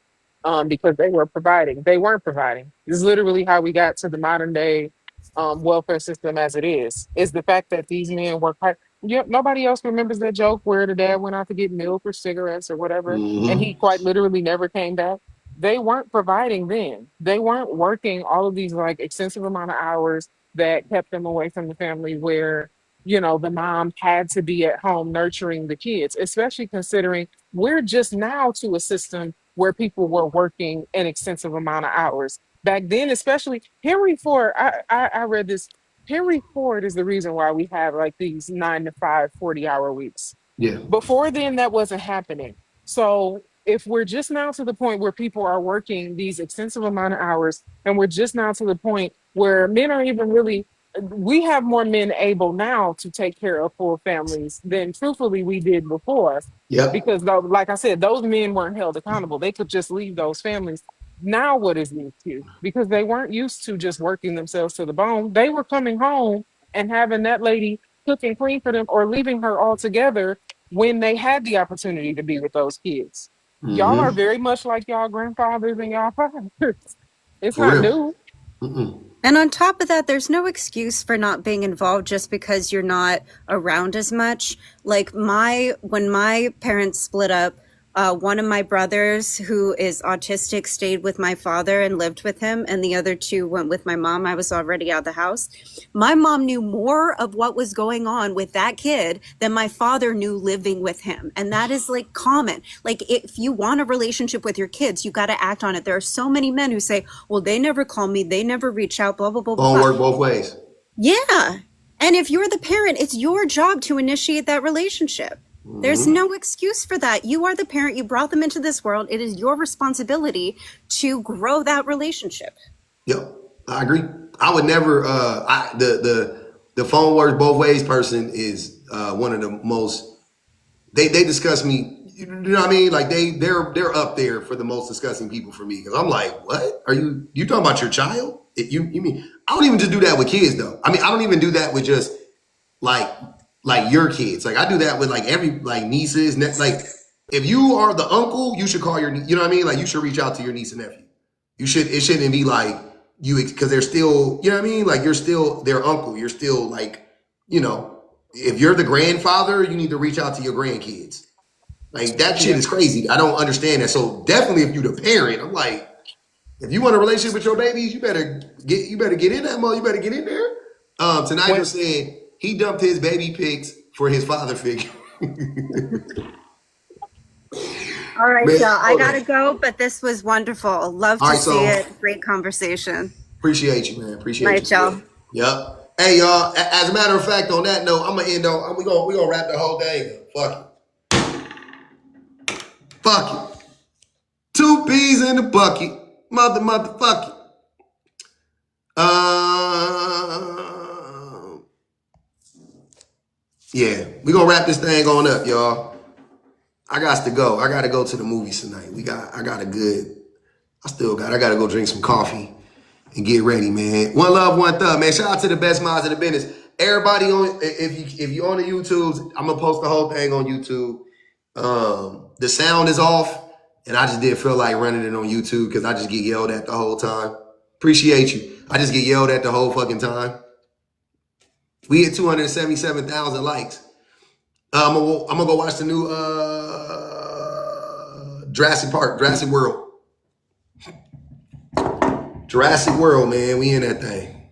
[SPEAKER 6] because they were providing. They weren't providing. This is literally how we got to the modern day welfare system as it is the fact that these men work hard. Yep, nobody else remembers that joke where the dad went out to get milk or cigarettes or whatever, and he
[SPEAKER 1] Mm-hmm.
[SPEAKER 6] quite literally never came back. They weren't providing then. They weren't working all of these like extensive amount of hours that kept them away from the family where the mom had to be at home nurturing the kids, especially considering we're just now to a system where people were working an extensive amount of hours. Back then, especially Henry Ford, I read this. Henry Ford is the reason why we have like these 9 to 5, 40-hour weeks.
[SPEAKER 1] Yeah.
[SPEAKER 6] Before then, that wasn't happening. So if we're just now to the point where people are working these extensive amount of hours, and we're just now to the point where men are even really, we have more men able now to take care of full families than truthfully we did before.
[SPEAKER 1] Yep.
[SPEAKER 6] Because though, like I said, those men weren't held accountable. They could just leave those families. Now what is the excuse? Because they weren't used to just working themselves to the bone. They were coming home and having that lady cook and clean for them or leaving her altogether when they had the opportunity to be with those kids. Y'all are
[SPEAKER 1] Mm-hmm.
[SPEAKER 6] very much like y'all grandfathers and y'all fathers. It's
[SPEAKER 1] For
[SPEAKER 6] not
[SPEAKER 1] real.
[SPEAKER 6] new.
[SPEAKER 1] Mm-mm.
[SPEAKER 12] And on top of that, there's no excuse for not being involved just because you're not around as much. Like when my parents split up, one of my brothers who is autistic stayed with my father and lived with him, and the other two went with my mom. I was already out of the house. My mom knew more of what was going on with that kid than my father knew living with him. And that is like common. Like if you want a relationship with your kids, you got to act on it. There are so many men who say, well, they never call me, they never reach out, blah, blah, blah, blah,
[SPEAKER 1] Phone
[SPEAKER 12] blah.
[SPEAKER 1] work both ways.
[SPEAKER 12] Yeah. And if you're the parent, it's your job to initiate that relationship. There's
[SPEAKER 1] Mm-hmm.
[SPEAKER 12] no excuse for that. You are the parent. You brought them into this world. It is your responsibility to grow that relationship.
[SPEAKER 1] Yep. I agree. I would never. The phone works both ways person is one of the most. They discuss me. You know what I mean? Like they're up there for the most disgusting people for me because I'm like, what are you talking about your child? You mean I don't even just do that with kids though. I mean I don't even do that with just like your kids. Like I do that with like every like nieces. Like if you are the uncle, you should call your. You know what I mean? Like you should reach out to your niece and nephew. You should. It shouldn't be like you because they're still. You know what I mean? Like you're still their uncle. You're still like if you're the grandfather, you need to reach out to your grandkids. Like that shit
[SPEAKER 6] Yeah.
[SPEAKER 1] is crazy. I don't understand that. So definitely, if you're the parent, I'm like, if you want a relationship with your babies, you better get in that mode. You better get in there. Tonight
[SPEAKER 6] When
[SPEAKER 1] just said he dumped his baby pics for his father figure.
[SPEAKER 12] All right,
[SPEAKER 1] Man,
[SPEAKER 12] y'all. I
[SPEAKER 1] hold
[SPEAKER 12] gotta
[SPEAKER 1] on.
[SPEAKER 12] go, but this was wonderful. Love
[SPEAKER 1] All
[SPEAKER 12] to
[SPEAKER 1] right,
[SPEAKER 12] see
[SPEAKER 1] so
[SPEAKER 12] it. Great conversation.
[SPEAKER 1] appreciate you, man. Appreciate
[SPEAKER 12] Night,
[SPEAKER 1] you.
[SPEAKER 12] y'all.
[SPEAKER 1] Yep. Hey, y'all. As a matter of fact, on that note, I'm gonna end on. We gonna wrap the whole thing up. Fuck it. 2 peas in the bucket. Motherfucker. Yeah, we gonna wrap this thing on up, y'all. I got to go. I gotta go to the movies tonight. I gotta go drink some coffee and get ready, man. One love, one thug, man. Shout out to the best minds in the business. Everybody on, if you on the YouTubes, I'm gonna post the whole thing on YouTube. The sound is off, and I just didn't feel like running it on YouTube because I just get yelled at the whole time. Appreciate you. I just get yelled at the whole fucking time. We hit 277,000 likes. I'm gonna go watch the new Jurassic World. Jurassic World, man. We in that thing.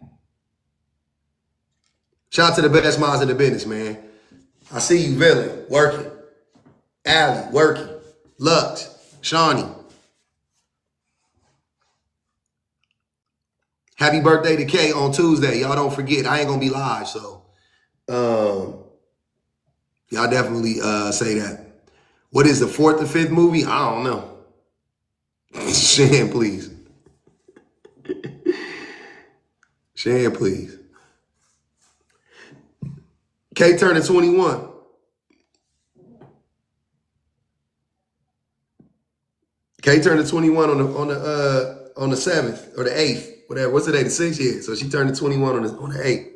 [SPEAKER 1] Shout out to the best minds in the business, man. I see you, Villain, working. Allie, working. Lux, Shawnee. Happy birthday to Kay on Tuesday. Y'all don't forget. I ain't gonna be live, so y'all definitely say that. What is the 4th or 5th movie? I don't know. Shan, please. Shan, please. Kay turning 21. Kay turned 21 on the 7th or the 8th, whatever. What's today? The 6th? Yeah. So she turned 21 on the 8th.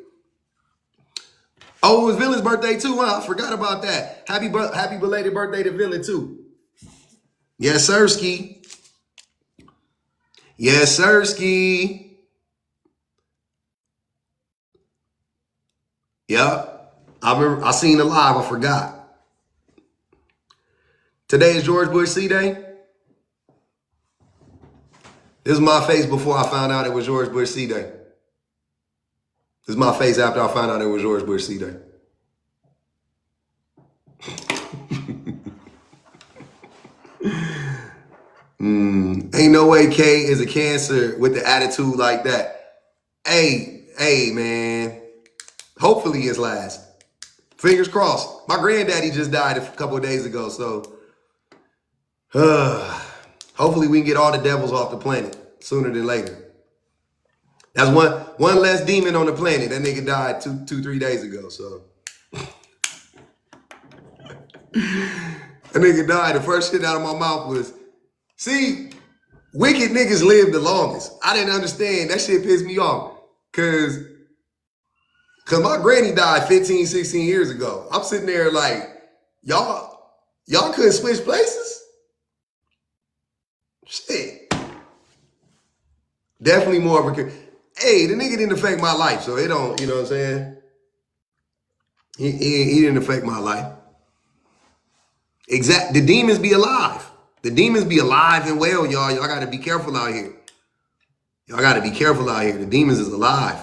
[SPEAKER 1] Oh, it was Villain's birthday too, huh? I forgot about that. Happy belated birthday to Villain too. Yes, Sirski. Yes, Sirski. Yep. I remember. I seen it live. I forgot. Today is George Bush C Day. This is my face before I found out it was George Bush C Day. This is my face after I found out it was George Bush C Day. Ain't no way Kay is a Cancer with the attitude like that. Hey, man. Hopefully it's last. Fingers crossed. My granddaddy just died a couple of days ago, so hopefully we can get all the devils off the planet sooner than later. That's one less demon on the planet. That nigga died 3 days ago, so. That nigga died. The first shit out of my mouth was, see, wicked niggas live the longest. I didn't understand. That shit pissed me off. Cause my granny died 15, 16 years ago. I'm sitting there like, y'all couldn't switch places? Shit. Definitely more of a, hey, the nigga didn't affect my life, so it don't, you know what I'm saying? He didn't affect my life. The demons be alive. The demons be alive and well, y'all. Y'all got to be careful out here. Y'all got to be careful out here. The demons is alive.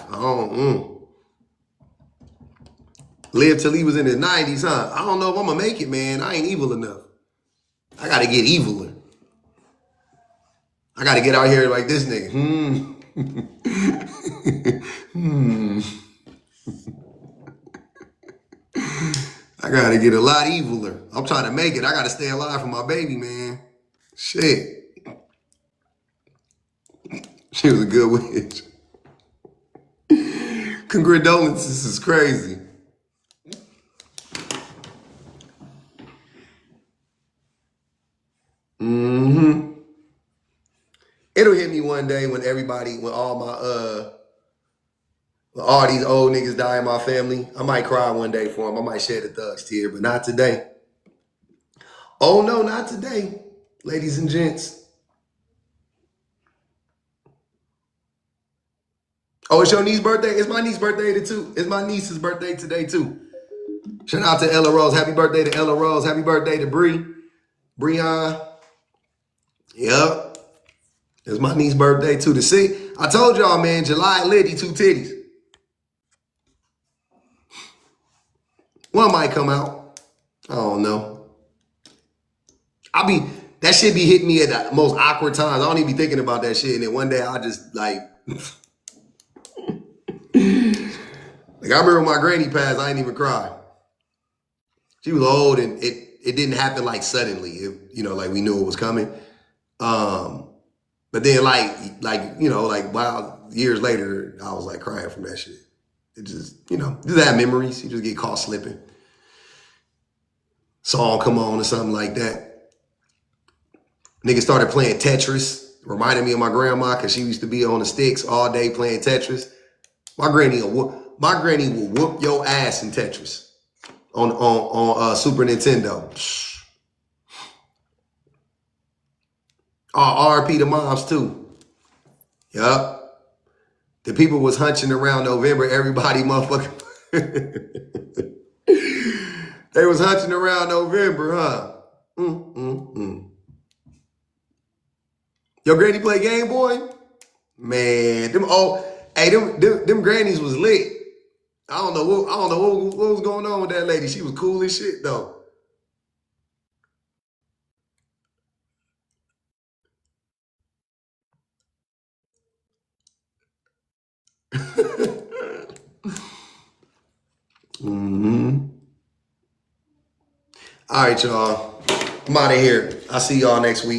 [SPEAKER 1] Lived till he was in his 90s, huh? I don't know if I'm going to make it, man. I ain't evil enough. I got to get eviler. I got to get out here like this nigga. I got to get a lot eviler. I'm trying to make it. I got to stay alive for my baby, man. Shit. She was a good witch. Condolences is crazy. It'll hit me one day when all these old niggas die in my family. I might cry one day for them. I might shed a thug's tear, but not today. Oh no, not today, ladies and gents. Oh, it's your niece's birthday? It's my niece's birthday too. It's my niece's birthday today too. Shout out to Ella Rose. Happy birthday to Ella Rose. Happy birthday to Breon. Yep. It's my niece's birthday too. To see, I told y'all, man, July Liddy, 2 titties. One might come out. I don't know. that shit be hitting me at the most awkward times. I don't even be thinking about that shit. And then one day I just like I remember when my granny passed, I didn't even cry. She was old and it didn't happen like suddenly. Like we knew it was coming. But then wow, years later, I was like crying from that shit. It just, just have memories. You just get caught slipping. Song come on or something like that. Nigga started playing Tetris. Reminded me of my grandma because she used to be on the sticks all day playing Tetris. My granny will whoop your ass in Tetris on Super Nintendo. RP to moms too. Yup. The people was hunching around November. Everybody motherfucking. They was hunching around November, huh? Your granny play Game Boy? Man, them grannies was lit. I don't know what was going on with that lady. She was cool as shit though. All right, y'all. I'm out of here. I'll see y'all next week.